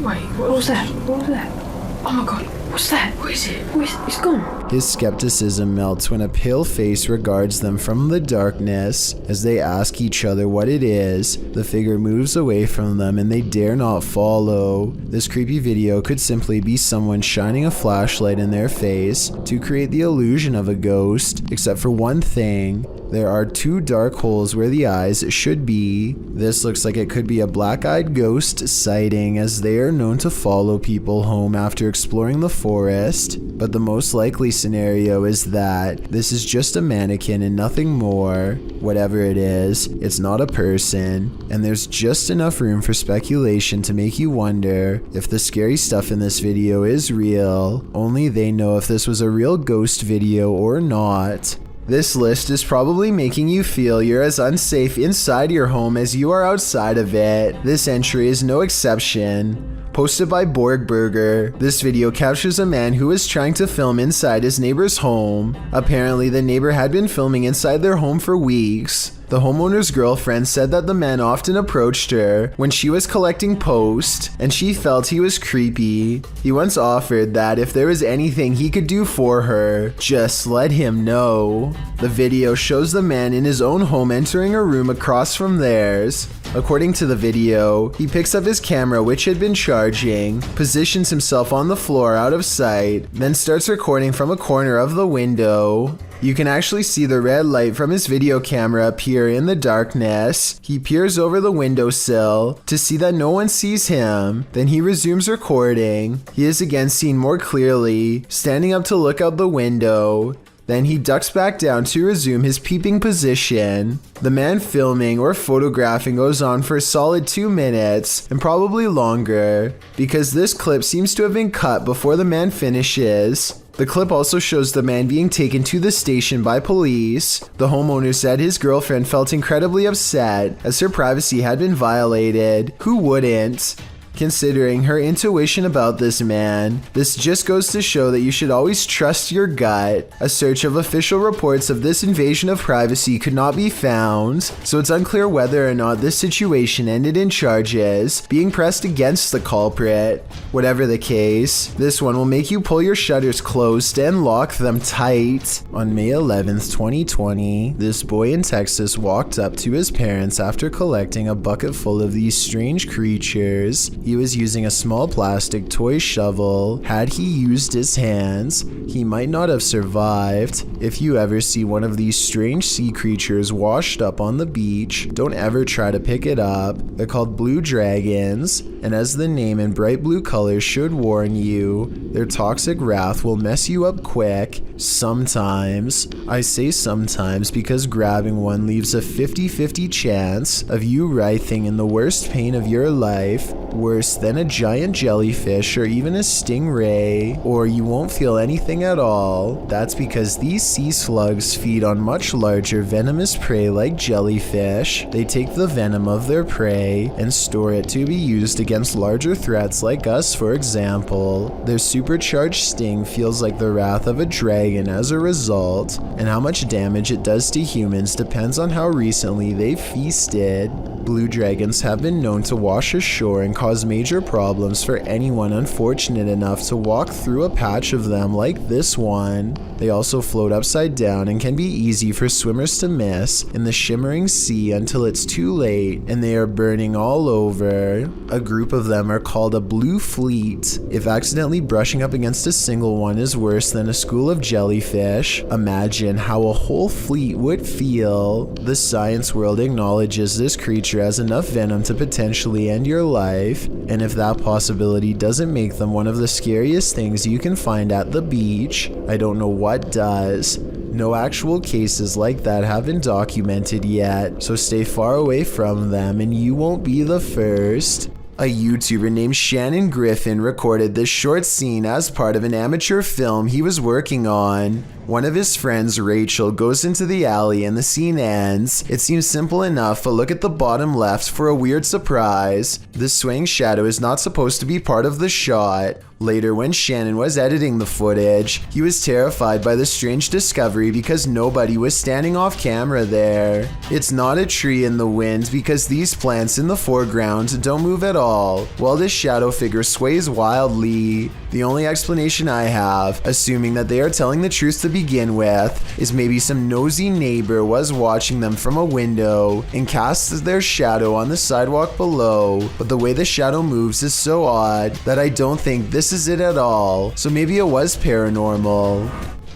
C: Wait, what was that? What was that? Oh my god, what's that? What is it? It's gone.
A: His skepticism melts when a pale face regards them from the darkness. As they ask each other what it is, the figure moves away from them and they dare not follow. This creepy video could simply be someone shining a flashlight in their face to create the illusion of a ghost, except for one thing. There are two dark holes where the eyes should be. This looks like it could be a black-eyed ghost sighting, as they are known to follow people home after exploring the forest. But the most likely scenario is that this is just a mannequin and nothing more. Whatever it is, it's not a person, and there's just enough room for speculation to make you wonder if the scary stuff in this video is real. Only they know if this was a real ghost video or not. This list is probably making you feel you're as unsafe inside your home as you are outside of it. This entry is no exception. Posted by Borgburger, this video captures a man who is trying to film inside his neighbor's home. Apparently, the neighbor had been filming inside their home for weeks. The homeowner's girlfriend said that the man often approached her when she was collecting post, and she felt he was creepy. He once offered that if there was anything he could do for her, just let him know. The video shows the man in his own home entering a room across from theirs. According to the video, he picks up his camera, which had been charging, positions himself on the floor out of sight, then starts recording from a corner of the window. You can actually see the red light from his video camera appear in the darkness. He peers over the windowsill to see that no one sees him. Then he resumes recording. He is again seen more clearly, standing up to look out the window. Then he ducks back down to resume his peeping position. The man filming or photographing goes on for a solid 2 minutes, and probably longer, because this clip seems to have been cut before the man finishes. The clip also shows the man being taken to the station by police. The homeowner said his girlfriend felt incredibly upset as her privacy had been violated. Who wouldn't? Considering her intuition about this man, this just goes to show that you should always trust your gut. A search of official reports of this invasion of privacy could not be found, so it's unclear whether or not this situation ended in charges being pressed against the culprit. Whatever the case, this one will make you pull your shutters closed and lock them tight. On May 11th, 2020, this boy in Texas walked up to his parents after collecting a bucket full of these strange creatures. He was using a small plastic toy shovel. Had he used his hands, he might not have survived. If you ever see one of these strange sea creatures washed up on the beach, don't ever try to pick it up. They're called blue dragons, and as the name in bright blue colors should warn you, their toxic wrath will mess you up quick. Sometimes. I say sometimes because grabbing one leaves a 50-50 chance of you writhing in the worst pain of your life, worse than a giant jellyfish or even a stingray, or you won't feel anything at all. That's because these sea slugs feed on much larger venomous prey like jellyfish. They take the venom of their prey and store it to be used against larger threats like us, for example. Their supercharged sting feels like the wrath of a dragon as a result, and how much damage it does to humans depends on how recently they've feasted. Blue dragons have been known to wash ashore and cause major problems for anyone unfortunate enough to walk through a patch of them like this one. They also float upside down and can be easy for swimmers to miss in the shimmering sea until it's too late and they are burning all over. A group of them are called a blue fleet. If accidentally brushing up against a single one is worse than a school of jellyfish, imagine how a whole fleet would feel. The science world acknowledges this creature has enough venom to potentially end your life, and if that possibility doesn't make them one of the scariest things you can find at the beach, I don't know what does. No actual cases like that have been documented yet, so stay far away from them and you won't be the first. A YouTuber named Shannon Griffin recorded this short scene as part of an amateur film he was working on. One of his friends, Rachel, goes into the alley and the scene ends. It seems simple enough, but look at the bottom left for a weird surprise. This swaying shadow is not supposed to be part of the shot. Later, when Shannon was editing the footage, he was terrified by the strange discovery because nobody was standing off camera there. It's not a tree in the wind because these plants in the foreground don't move at all, while this shadow figure sways wildly. The only explanation I have, assuming that they are telling the truth to begin with, is maybe some nosy neighbor was watching them from a window and casts their shadow on the sidewalk below, but the way the shadow moves is so odd that I don't think this is it at all, so maybe it was paranormal.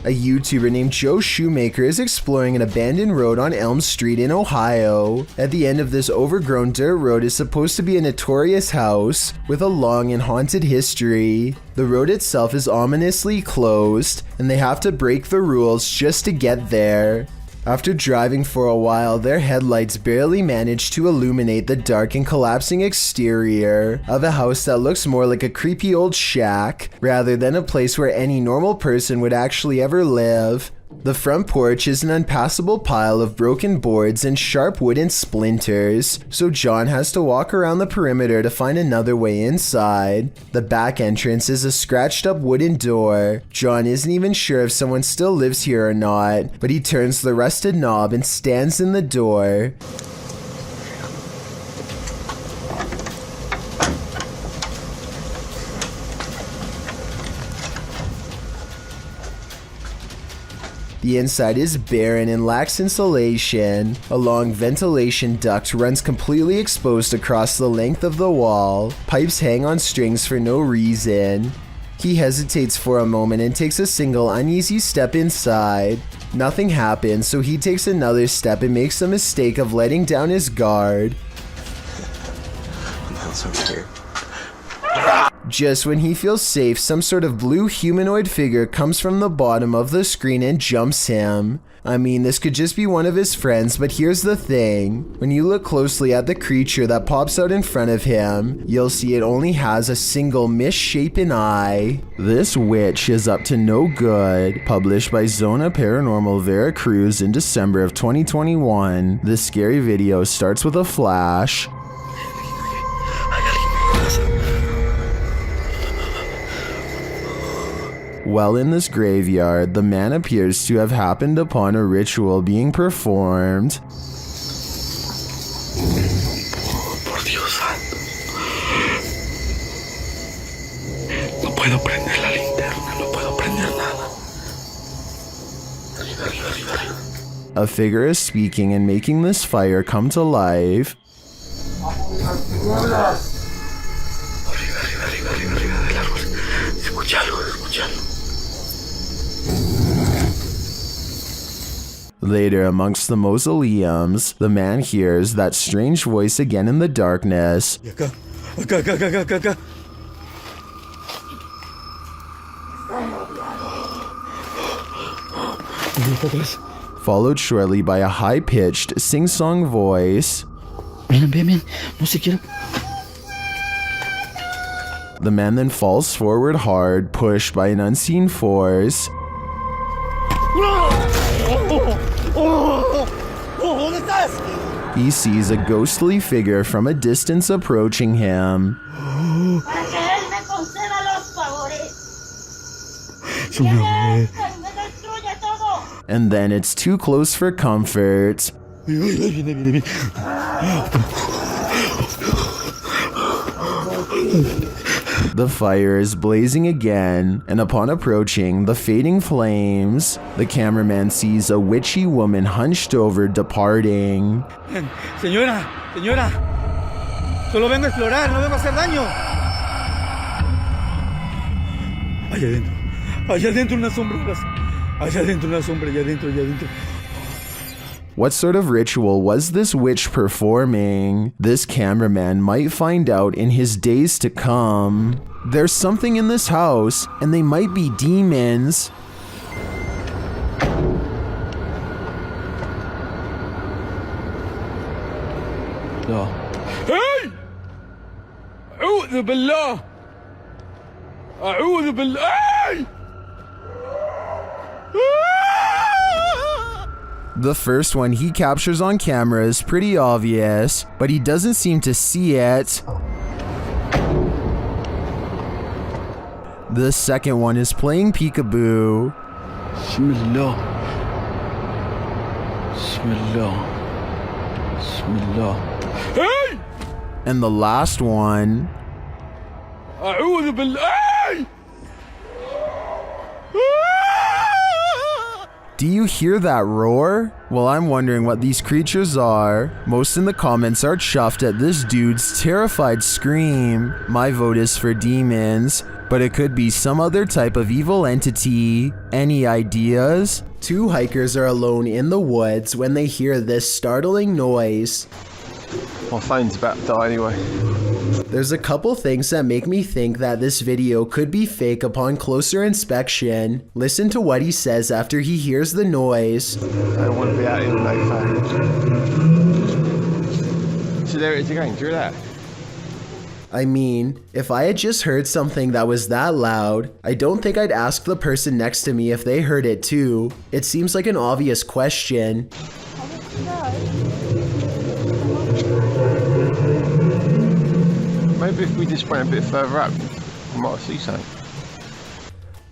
A: A YouTuber named Joe Shoemaker is exploring an abandoned road on Elm Street in Ohio. At the end of this overgrown dirt road is supposed to be a notorious house with a long and haunted history. The road itself is ominously closed, and they have to break the rules just to get there. After driving for a while, their headlights barely manage to illuminate the dark and collapsing exterior of a house that looks more like a creepy old shack rather than a place where any normal person would actually ever live. The front porch is an unpassable pile of broken boards and sharp wooden splinters, so John has to walk around the perimeter to find another way inside. The back entrance is a scratched up wooden door. John isn't even sure if someone still lives here or not, but he turns the rusted knob and stands in the door. The inside is barren and lacks insulation. A long ventilation duct runs completely exposed across the length of the wall. Pipes hang on strings for no reason. He hesitates for a moment and takes a single uneasy step inside. Nothing happens, so he takes another step and makes the mistake of letting down his guard.
D: That's okay.
A: Just when he feels safe, some sort of blue humanoid figure comes from the bottom of the screen and jumps him. I mean, this could just be one of his friends, but here's the thing. When you look closely at the creature that pops out in front of him, you'll see it only has a single misshapen eye. This witch is up to no good. Published by Zona Paranormal Veracruz in December of 2021. This scary video starts with a flash. While in this graveyard, the man appears to have happened upon a ritual being performed.
H: Por Dios santo. No puedo prender la linterna, no puedo prender nada. Arriba, arriba, arriba, arriba.
A: A figure is speaking and making this fire come to life.
H: Arriba, arriba, arriba, arriba, arriba del árbol. Escúchalo, escúchalo.
A: Later, amongst the mausoleums, the man hears that strange voice again in the darkness.
H: Acá, acá, acá, acá, acá, acá.
A: Followed shortly by a high-pitched, sing-song voice.
H: Ven, ven, ven. No se quiere.
A: The man then falls forward hard, pushed by an unseen force.
H: ¿Dónde estás?
A: He sees a ghostly figure from a distance approaching him.
F: Para que él me conceda los favores.
H: Me
F: destruye todo.
A: And then it's too close for comfort. The fire is blazing again, and upon approaching the fading flames, the cameraman sees a witchy woman hunched over departing.
H: Señora, señora, solo vengo a explorar, no vengo a hacer daño. Allá adentro unas sombras, allá adentro una sombra, allá adentro, allá adentro.
A: What sort of ritual was this witch performing? This cameraman might find out in his days to come. There's something in this house, and they might be demons.
H: لا. هاي! أعوذ بالله! أعوذ بالله!
A: The first one he captures on camera is pretty obvious, but he doesn't seem to see it. The second one is playing peekaboo.
H: Bismillah. Bismillah. Bismillah. Hey!
A: And the last one.
H: أعوذ بالله!
A: Do you hear that roar? Well, I'm wondering what these creatures are. Most in the comments are chuffed at this dude's terrified scream. My vote is for demons, but it could be some other type of evil entity. Any ideas? Two hikers are alone in the woods when they hear this startling noise.
D: My phone's about to die anyway.
A: There's a couple things that make me think that this video could be fake upon closer inspection. Listen to what he says after he hears the noise.
D: I don't want to be out in no phone. So there it is again, do you hear that?
A: I mean, if I had just heard something that was that loud, I don't think I'd ask the person next to me if they heard it too. It seems like an obvious question.
D: Maybe if we just went a bit further up, we might see something.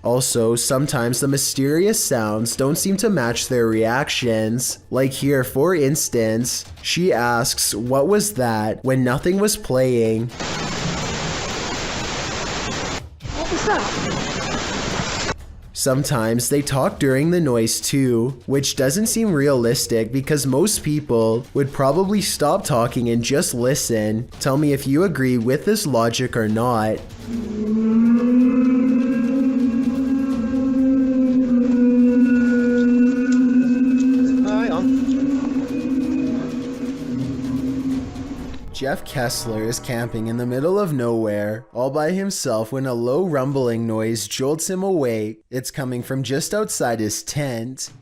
A: Also, sometimes the mysterious sounds don't seem to match their reactions. Like here, for instance, she asks, "What was that?" when nothing was playing.
F: What was that?
A: Sometimes they talk during the noise too, which doesn't seem realistic because most people would probably stop talking and just listen. Tell me if you agree with this logic or not. Jeff Kessler is camping in the middle of nowhere, all by himself, when a low rumbling noise jolts him awake. It's coming from just outside his tent.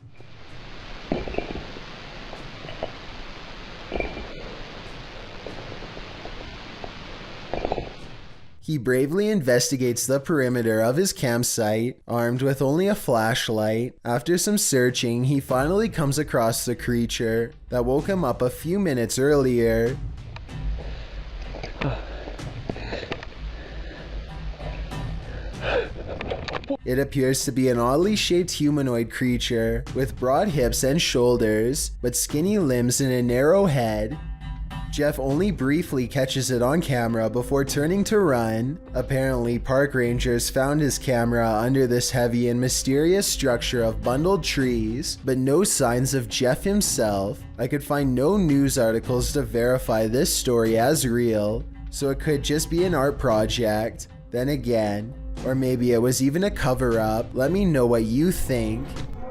A: He bravely investigates the perimeter of his campsite, armed with only a flashlight. After some searching, he finally comes across the creature that woke him up a few minutes earlier. It appears to be an oddly shaped humanoid creature with broad hips and shoulders, but skinny limbs and a narrow head. Jeff only briefly catches it on camera before turning to run. Apparently, park rangers found his camera under this heavy and mysterious structure of bundled trees, but no signs of Jeff himself. I could find no news articles to verify this story as real, so it could just be an art project. Then again, or maybe it was even a cover-up. Let me know what you think.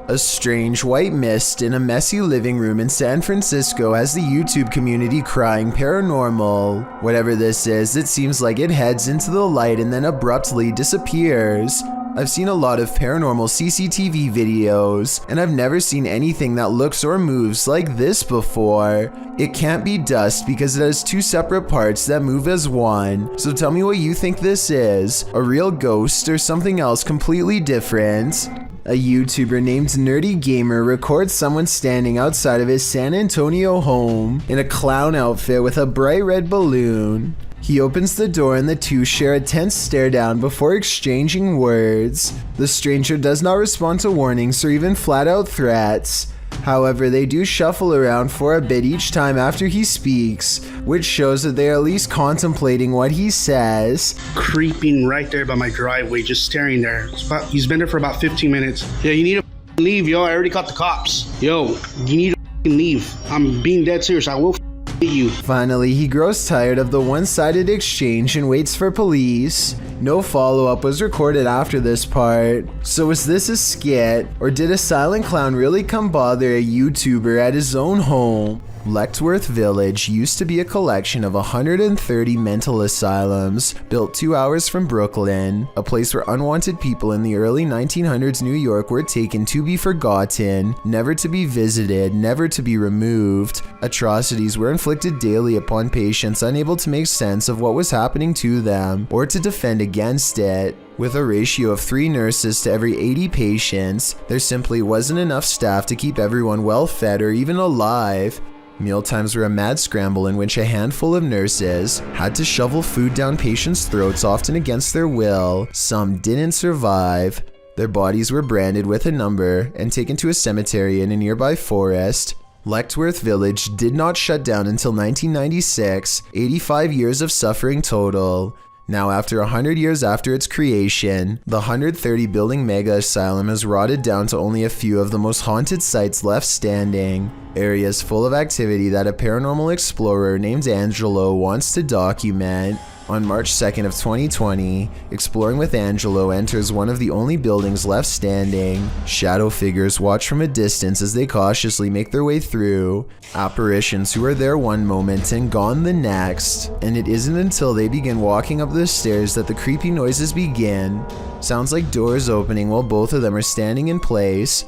A: A strange white mist in a messy living room in San Francisco has the YouTube community crying paranormal. Whatever this is, it seems like it heads into the light and then abruptly disappears. I've seen a lot of paranormal CCTV videos, and I've never seen anything that looks or moves like this before. It can't be dust because it has two separate parts that move as one. So tell me what you think this is, a real ghost or something else completely different. A YouTuber named Nerdy Gamer records someone standing outside of his San Antonio home in a clown outfit with a bright red balloon. He opens the door and the two share a tense stare down before exchanging words. The stranger does not respond to warnings or even flat out threats. However, they do shuffle around for a bit each time after he speaks, which shows that they are at least contemplating what he says.
M: Creeping right there by my driveway, just staring there. He's been there for about 15 minutes. Yeah, you need to leave, yo. I already caught the cops. Yo, you need to leave. I'm being dead serious. I will you.
A: Finally, he grows tired of the one-sided exchange and waits for police. No follow-up was recorded after this part. So was this a skit, or did a silent clown really come bother a YouTuber at his own home? Letchworth Village used to be a collection of 130 mental asylums, built 2 hours from Brooklyn, a place where unwanted people in the early 1900s New York were taken to be forgotten, never to be visited, never to be removed. Atrocities were inflicted daily upon patients unable to make sense of what was happening to them, or to defend against it. With a ratio of 3 nurses to every 80 patients, there simply wasn't enough staff to keep everyone well fed or even alive. Mealtimes were a mad scramble in which a handful of nurses had to shovel food down patients' throats, often against their will. Some didn't survive. Their bodies were branded with a number and taken to a cemetery in a nearby forest. Letchworth Village did not shut down until 1996, 85 years of suffering total. Now, after 100 years after its creation, the 130-building mega asylum has rotted down to only a few of the most haunted sites left standing. Areas full of activity that a paranormal explorer named Angelo wants to document. On March 2nd of 2020, Exploring with Angelo enters one of the only buildings left standing. Shadow figures watch from a distance as they cautiously make their way through. Apparitions who are there one moment and gone the next. And it isn't until they begin walking up the stairs that the creepy noises begin. Sounds like doors opening while both of them are standing in place.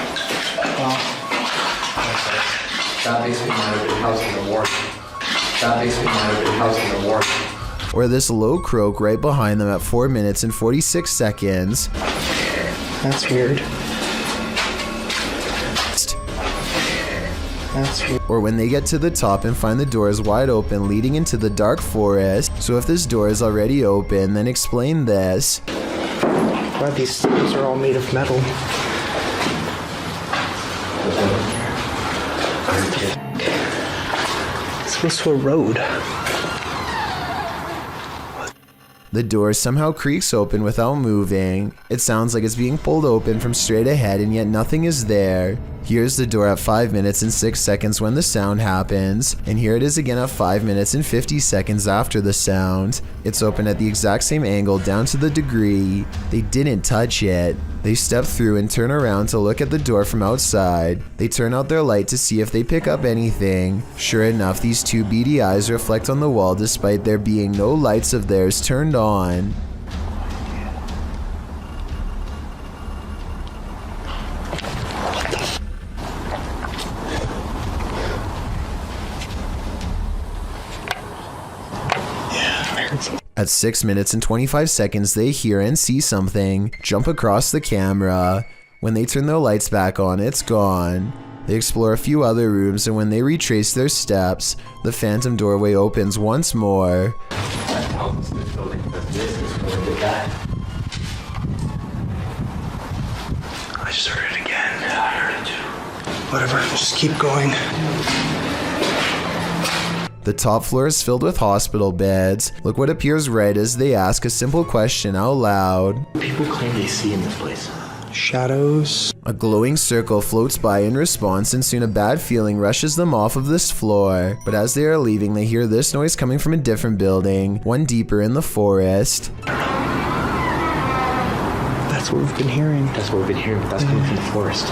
V: That makes me mind a big house in the morning. That makes me mind a big house in the morning.
A: Or this low croak right behind them at 4 minutes and 46 seconds.
M: That's weird. That's weird.
A: Or when they get to the top and find the doors wide open leading into the dark forest. So if this door is already open, then explain this.
M: Glad these things are all made of metal. This goes to a road.
A: The door somehow creaks open without moving. It sounds like it's being pulled open from straight ahead, and yet nothing is there. Here's the door at 5 minutes and 6 seconds when the sound happens, and here it is again at 5 minutes and 50 seconds after the sound. It's open at the exact same angle down to the degree. They didn't touch it. They step through and turn around to look at the door from outside. They turn out their light to see if they pick up anything. Sure enough, these two beady eyes reflect on the wall despite there being no lights of theirs turned on. At 6 minutes and 25 seconds, they hear and see something jump across the camera. When they turn their lights back on, it's gone. They explore a few other rooms, and when they retrace their steps, the phantom doorway opens once more.
V: I
M: just heard it again. Yeah, I heard it too. Whatever, just keep going.
A: The top floor is filled with hospital beds. Look what appears right as they ask a simple question out loud.
V: People claim they see in this place.
M: Shadows.
A: A glowing circle floats by in response, and soon a bad feeling rushes them off of this floor. But as they are leaving, they hear this noise coming from a different building, one deeper in the forest.
V: That's what we've been hearing. That's what we've been hearing, but that's coming from the forest.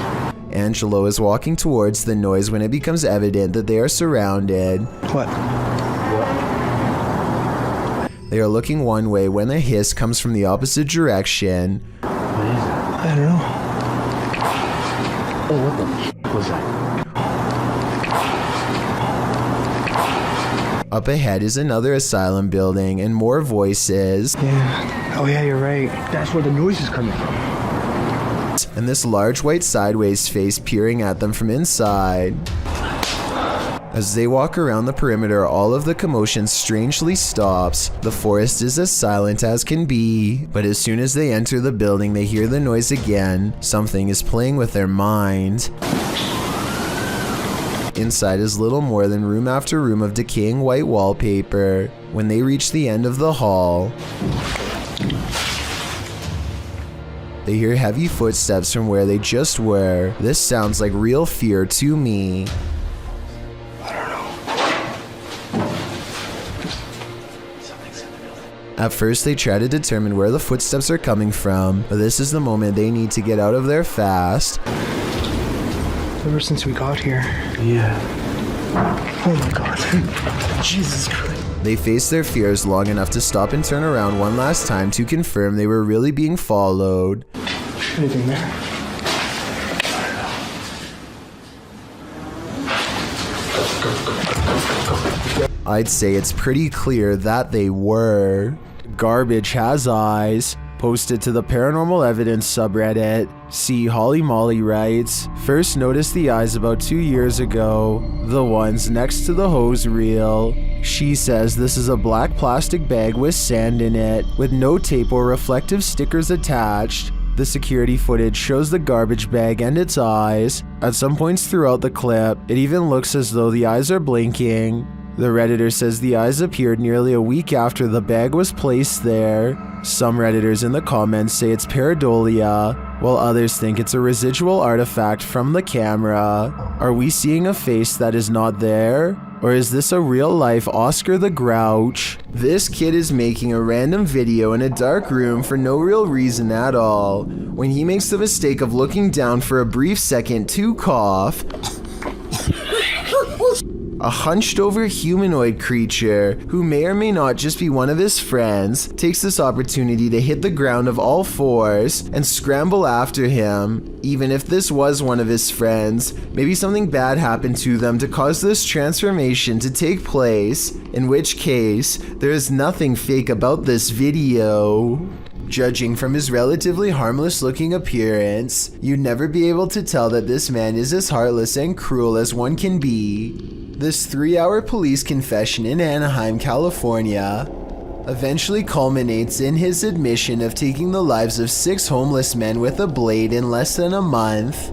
A: Angelo is walking towards the noise when it becomes evident that they are surrounded.
M: What?
A: They are looking one way when a hiss comes from the opposite direction.
V: What is it?
M: I don't know.
V: Oh, what the was that?
A: Up ahead is another asylum building and more voices.
M: Yeah. Oh yeah, you're right. That's where the noise is coming from.
A: And this large white sideways face peering at them from inside. As they walk around the perimeter, all of the commotion strangely stops. The forest is as silent as can be, but as soon as they enter the building, they hear the noise again. Something is playing with their mind. Inside is little more than room after room of decaying white wallpaper. When they reach the end of the hall, they hear heavy footsteps from where they just were. This sounds like real fear to me. At first, they try to determine where the footsteps are coming from, but this is the moment they need to get out of there fast.
M: Ever since we got here.
V: Yeah.
M: Oh my god. Jesus Christ.
A: They face their fears long enough to stop and turn around one last time to confirm they were really being followed.
M: Anything there?
A: I'd say it's pretty clear that they were. Garbage has eyes. Posted to the Paranormal Evidence subreddit. See, Holly Molly writes, first noticed the eyes about 2 years ago. The ones next to the hose reel. She says this is a black plastic bag with sand in it, with no tape or reflective stickers attached. The security footage shows the garbage bag and its eyes. At some points throughout the clip, it even looks as though the eyes are blinking. The Redditor says the eyes appeared nearly a week after the bag was placed there. Some Redditors in the comments say it's pareidolia, while others think it's a residual artifact from the camera. Are we seeing a face that is not there? Or is this a real-life Oscar the Grouch? This kid is making a random video in a dark room for no real reason at all, when he makes the mistake of looking down for a brief second to cough. A hunched-over humanoid creature, who may or may not just be one of his friends, takes this opportunity to hit the ground of all fours and scramble after him. Even if this was one of his friends, maybe something bad happened to them to cause this transformation to take place, in which case, there is nothing fake about this video. Judging from his relatively harmless-looking appearance, you'd never be able to tell that this man is as heartless and cruel as one can be. This 3-hour police confession in Anaheim, California, eventually culminates in his admission of taking the lives of 6 homeless men with a blade in less than a month.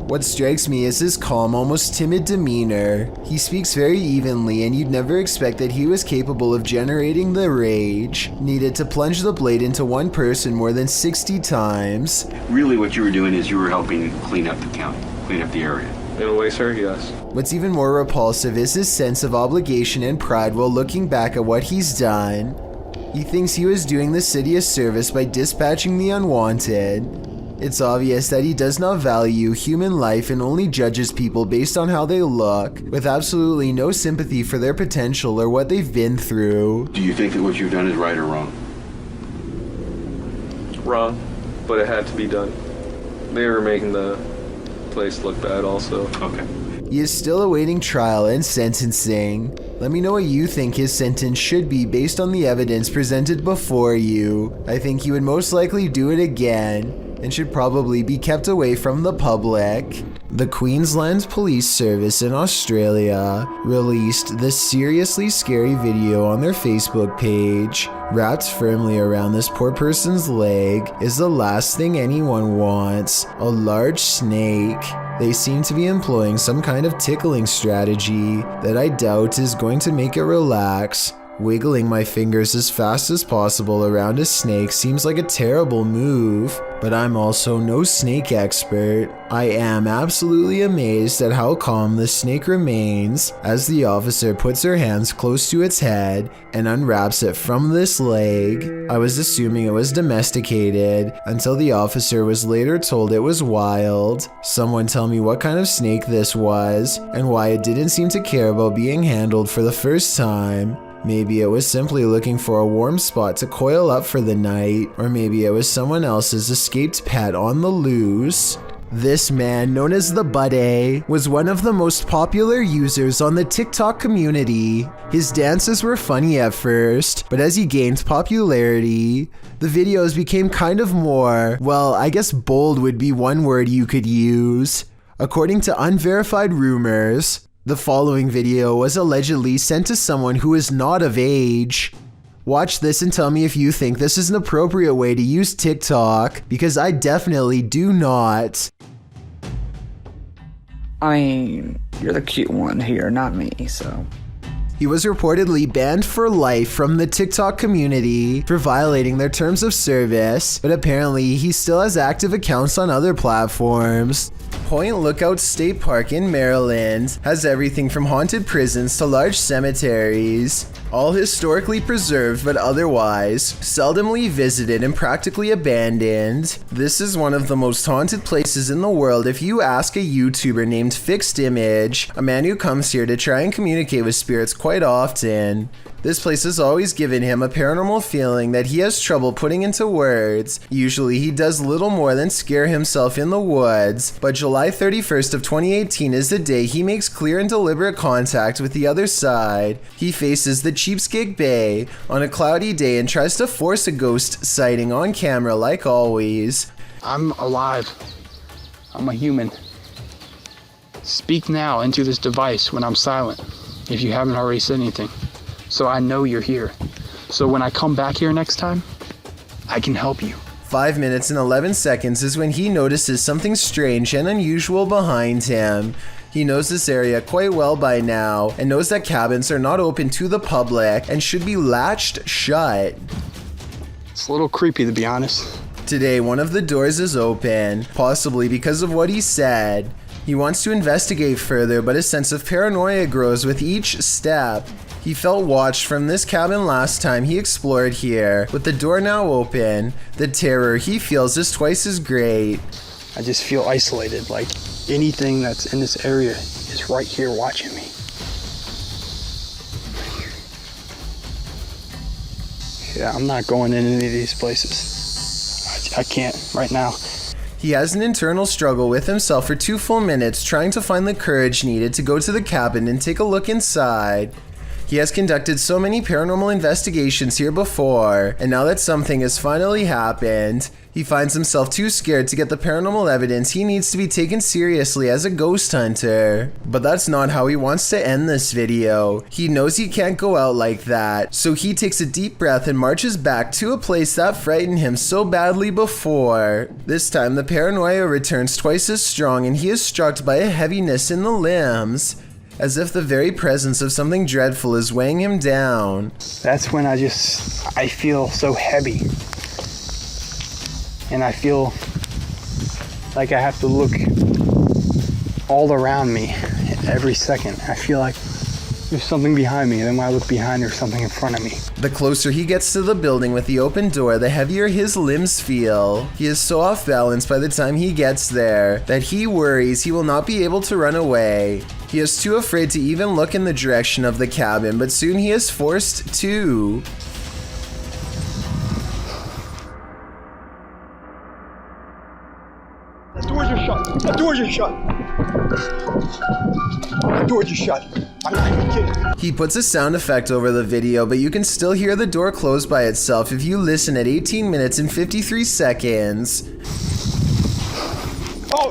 A: What strikes me is his calm, almost timid demeanor. He speaks very evenly, and you'd never expect that he was capable of generating the rage needed to plunge the blade into one person more than 60 times.
J: Really what you were doing is you were helping clean up the county, clean up the area.
E: In a way, sir, yes.
A: What's even more repulsive is his sense of obligation and pride while looking back at what he's done. He thinks he was doing the city a service by dispatching the unwanted. It's obvious that he does not value human life and only judges people based on how they look, with absolutely no sympathy for their potential or what they've been through.
J: Do you think that what you've done is right or wrong?
E: Wrong, but it had to be done. They were making the place look bad also.
J: Okay.
A: He is still awaiting trial and sentencing. Let me know what you think his sentence should be based on the evidence presented before you. I think he would most likely do it again and should probably be kept away from the public. The Queensland Police Service in Australia released this seriously scary video on their Facebook page. Wrapped firmly around this poor person's leg is the last thing anyone wants, a large snake. They seem to be employing some kind of tickling strategy that I doubt is going to make it relax. Wiggling my fingers as fast as possible around a snake seems like a terrible move, but I'm also no snake expert. I am absolutely amazed at how calm the snake remains as the officer puts her hands close to its head and unwraps it from this leg. I was assuming it was domesticated until the officer was later told it was wild. Someone tell me what kind of snake this was and why it didn't seem to care about being handled for the first time. Maybe it was simply looking for a warm spot to coil up for the night, or maybe it was someone else's escaped pet on the loose. This man, known as the Buddy, was one of the most popular users on the TikTok community. His dances were funny at first, but as he gained popularity, the videos became kind of more, well, I guess bold would be one word you could use. According to unverified rumors, the following video was allegedly sent to someone who is not of age. Watch this and tell me if you think this is an appropriate way to use TikTok, because I definitely do not.
T: I mean, you're the cute one here, not me, so...
A: He was reportedly banned for life from the TikTok community for violating their terms of service, but apparently he still has active accounts on other platforms. Point Lookout State Park in Maryland has everything from haunted prisons to large cemeteries, all historically preserved but otherwise seldomly visited and practically abandoned. This is one of the most haunted places in the world if you ask a YouTuber named Fixed Image, a man who comes here to try and communicate with spirits quite often. This place has always given him a paranormal feeling that he has trouble putting into words. Usually he does little more than scare himself in the woods, but July 31st of 2018 is the day he makes clear and deliberate contact with the other side. He faces the Cheapskate Bay on a cloudy day and tries to force a ghost sighting on camera like always.
W: I'm alive. I'm a human. Speak now into this device when I'm silent, if you haven't already said anything. So I know you're here. So when I come back here next time, I can help you.
A: 5 minutes and 11 seconds is when he notices something strange and unusual behind him. He knows this area quite well by now and knows that cabins are not open to the public and should be latched shut.
W: It's a little creepy, to be honest.
A: Today, one of the doors is open, possibly because of what he said. He wants to investigate further, but a sense of paranoia grows with each step. He felt watched from this cabin last time he explored here. With the door now open, the terror he feels is twice as great.
W: I just feel isolated, like anything that's in this area is right here watching me. Yeah, I'm not going in any of these places. I can't right now.
A: He has an internal struggle with himself for 2 full minutes trying to find the courage needed to go to the cabin and take a look inside. He has conducted so many paranormal investigations here before, and now that something has finally happened, he finds himself too scared to get the paranormal evidence he needs to be taken seriously as a ghost hunter. But that's not how he wants to end this video. He knows he can't go out like that, so he takes a deep breath and marches back to a place that frightened him so badly before. This time the paranoia returns twice as strong and he is struck by a heaviness in the limbs, as if the very presence of something dreadful is weighing him down.
W: That's when I feel so heavy. And I feel like I have to look all around me every second. I feel like there's something behind me, and then when I look behind, there's something in front of me.
A: The closer he gets to the building with the open door, the heavier his limbs feel. He is so off balance by the time he gets there that he worries he will not be able to run away. He is too afraid to even look in the direction of the cabin, but soon he is forced to.
N: The doors are shut. The doors are shut. The doors are shut. I'm not even kidding.
A: He puts a sound effect over the video, but you can still hear the door close by itself if you listen at 18 minutes and 53 seconds.
N: Oh!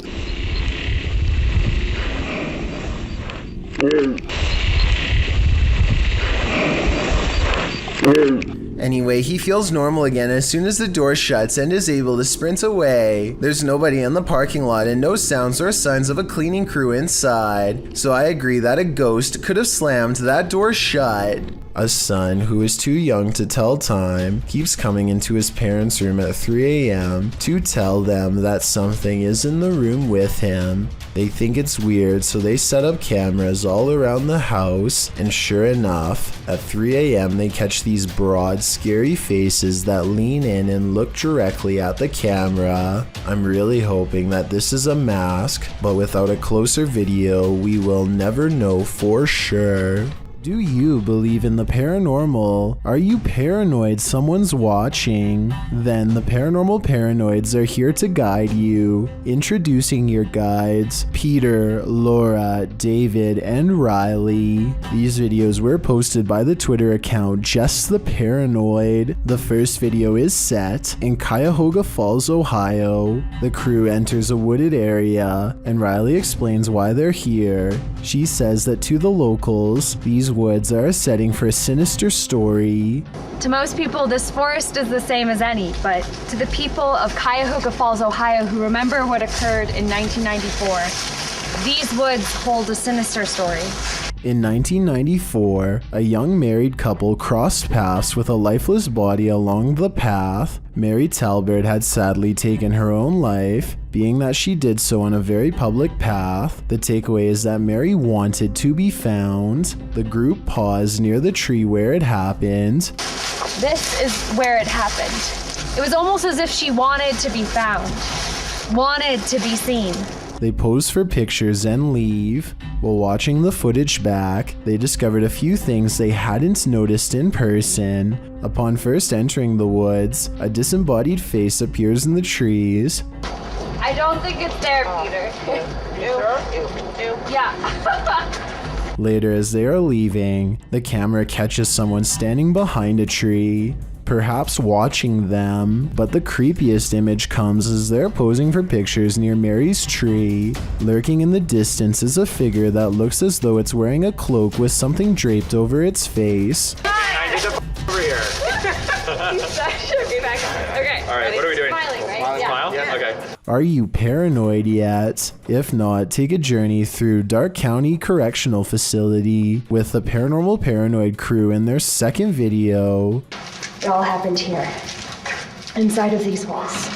A: Anyway, he feels normal again as soon as the door shuts and is able to sprint away. There's nobody in the parking lot and no sounds or signs of a cleaning crew inside, so I agree that a ghost could have slammed that door shut. A son who is too young to tell time keeps coming into his parents' room at 3 a.m. to tell them that something is in the room with him. They think it's weird, so they set up cameras all around the house, and sure enough, at 3 a.m. they catch these broad, scary faces that lean in and look directly at the camera. I'm really hoping that this is a mask, but without a closer video, we will never know for sure. Do you believe in the paranormal? Are you paranoid someone's watching? Then the Paranormal Paranoids are here to guide you. Introducing your guides, Peter, Laura, David, and Riley. These videos were posted by the Twitter account Just the Paranoid. The first video is set in Cuyahoga Falls, Ohio. The crew enters a wooded area, and Riley explains why they're here. She says that to the locals, these woods are a setting for a sinister story.
P: To most people, this forest is the same as any, but to the people of Cuyahoga Falls, Ohio, who remember what occurred in 1994, these woods hold a sinister story.
A: In 1994, a young married couple crossed paths with a lifeless body along the path. Mary Talbert had sadly taken her own life, being that she did so on a very public path. The takeaway is that Mary wanted to be found. The group paused near the tree where it happened.
P: This is where it happened. It was almost as if she wanted to be found, wanted to be seen.
A: They pose for pictures and leave. While watching the footage back, they discovered a few things they hadn't noticed in person. Upon first entering the woods, a disembodied face appears in the trees.
P: I don't think it's there, Peter. Yeah.
A: Later, as they are leaving, the camera catches someone standing behind a tree, perhaps watching them, but the creepiest image comes as they're posing for pictures near Mary's tree. Lurking in the distance is a figure that looks as though it's wearing a cloak with something draped over its face.
O: I need to over here.
P: Okay.
O: All right, what are we doing?
P: Smiling, right? Yeah.
O: Smile? Yeah. Okay.
A: Are you paranoid yet? If not, take a journey through Dark County Correctional Facility with the Paranormal Paranoid crew in their second video.
S: It all happened here, inside of these walls.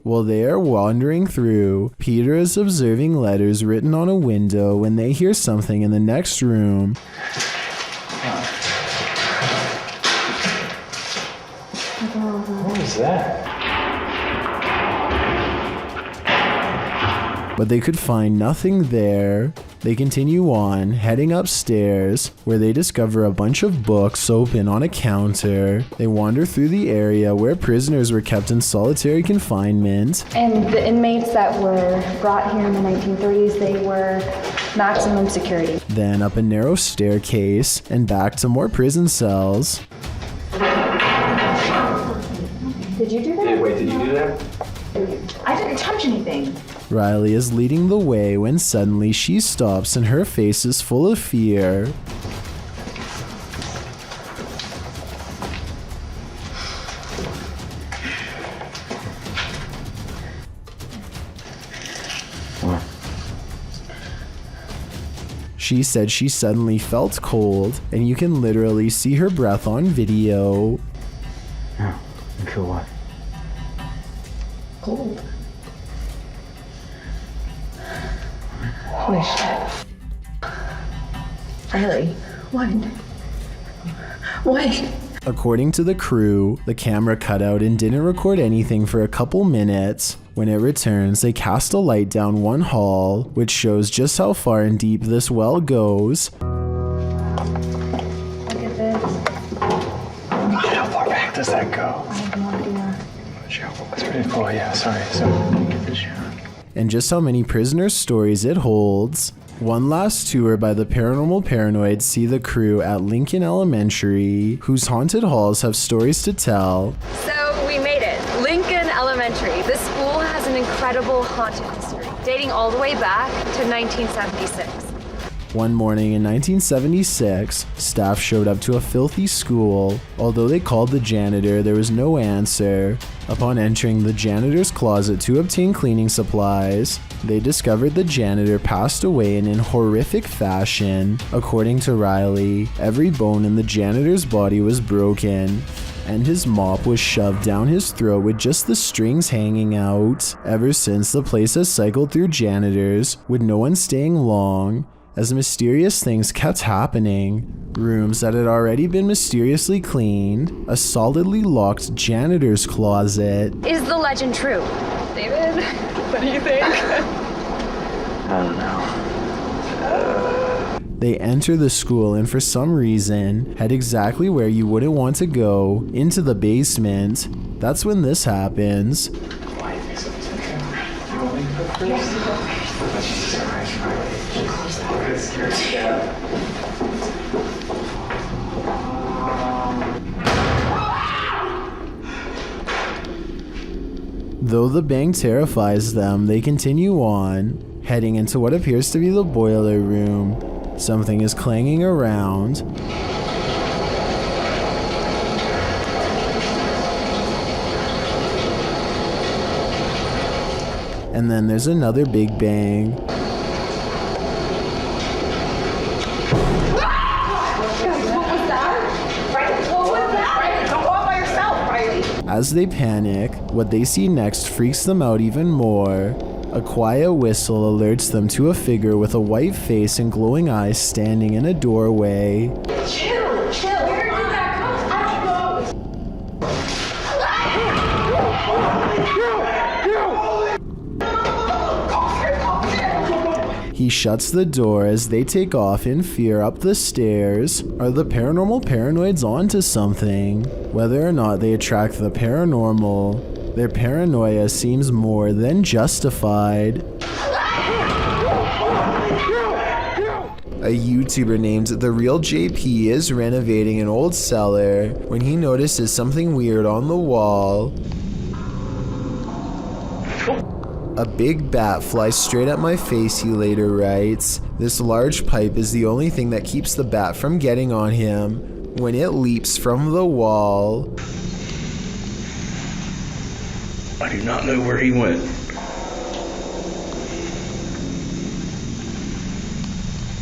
A: While they are wandering through, Peter is observing letters written on a window when they hear something in the next room.
E: What was that?
A: But they could find nothing there. They continue on, heading upstairs, where they discover a bunch of books open on a counter. They wander through the area where prisoners were kept in solitary confinement.
S: And the inmates that were brought here in the 1930s, they were maximum security.
A: Then up a narrow staircase and back to more prison cells.
S: Did you do that?
J: Wait, did you do that?
S: I didn't touch anything.
A: Riley is leading the way when suddenly she stops and her face is full of fear. She said she suddenly felt cold, and you can literally see her breath on video.
W: Yeah, you feel what?
S: Cold.
F: Holy shit. Riley, what? What?
A: According to the crew, the camera cut out and didn't record anything for a couple minutes. When it returns, they cast a light down one hall, which shows just how far and deep this well goes.
S: Look at this.
E: How far back does that go?
S: I have no idea.
E: That's pretty cool, yeah, sorry.
A: And just how many prisoners' stories it holds. One last tour by the Paranormal Paranoids see the crew at Lincoln Elementary, whose haunted halls have stories to tell.
P: So we made it. Lincoln Elementary. This school has an incredible haunted history, dating all the way back to 1976.
A: One morning in 1976, staff showed up to a filthy school. Although they called the janitor, there was no answer. Upon entering the janitor's closet to obtain cleaning supplies, they discovered the janitor passed away in horrific fashion. According to Riley, every bone in the janitor's body was broken, and his mop was shoved down his throat with just the strings hanging out. Ever since, the place has cycled through janitors, with no one staying long, as mysterious things kept happening. Rooms that had already been mysteriously cleaned, a solidly locked janitor's closet.
P: Is the legend true? David, what do you think?
E: I don't know.
A: They enter the school and for some reason head exactly where you wouldn't want to go, into the basement. That's when this happens. Though the bang terrifies them, they continue on, heading into what appears to be the boiler room. Something is clanging around. And then there's another big bang. As they panic, what they see next freaks them out even more. A quiet whistle alerts them to a figure with a white face and glowing eyes standing in a doorway.
F: Chill. Where did that come from?
A: He shuts the door as they take off in fear up the stairs. Are the paranormal paranoids onto something? Whether or not they attract the paranormal, their paranoia seems more than justified. A YouTuber named The Real JP is renovating an old cellar when he notices something weird on the wall. A big bat flies straight at my face, he later writes. This large pipe is the only thing that keeps the bat from getting on him when it leaps from the wall.
J: I do not know where he went.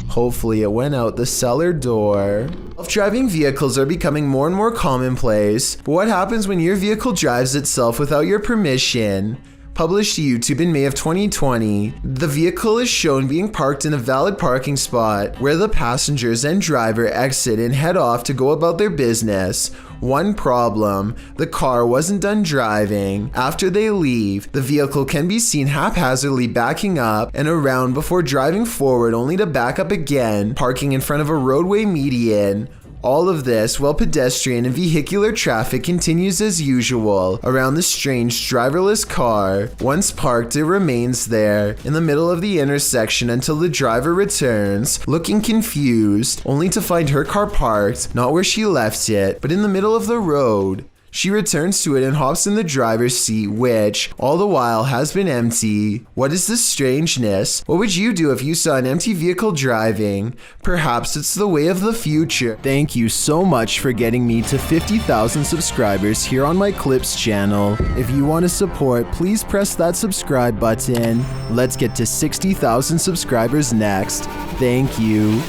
A: Hopefully it went out the cellar door. Self-driving vehicles are becoming more and more commonplace, but what happens when your vehicle drives itself without your permission? Published to YouTube in May of 2020, the vehicle is shown being parked in a valid parking spot where the passengers and driver exit and head off to go about their business. One problem, the car wasn't done driving. After they leave, the vehicle can be seen haphazardly backing up and around before driving forward only to back up again, parking in front of a roadway median. All of this while pedestrian and vehicular traffic continues as usual around the strange driverless car. Once parked, it remains there in the middle of the intersection until the driver returns, looking confused, only to find her car parked not where she left it, but in the middle of the road. She returns to it and hops in the driver's seat, which, all the while, has been empty. What is this strangeness? What would you do if you saw an empty vehicle driving? Perhaps it's the way of the future. Thank you so much for getting me to 50,000 subscribers here on my Clips channel. If you want to support, please press that subscribe button. Let's get to 60,000 subscribers next. Thank you.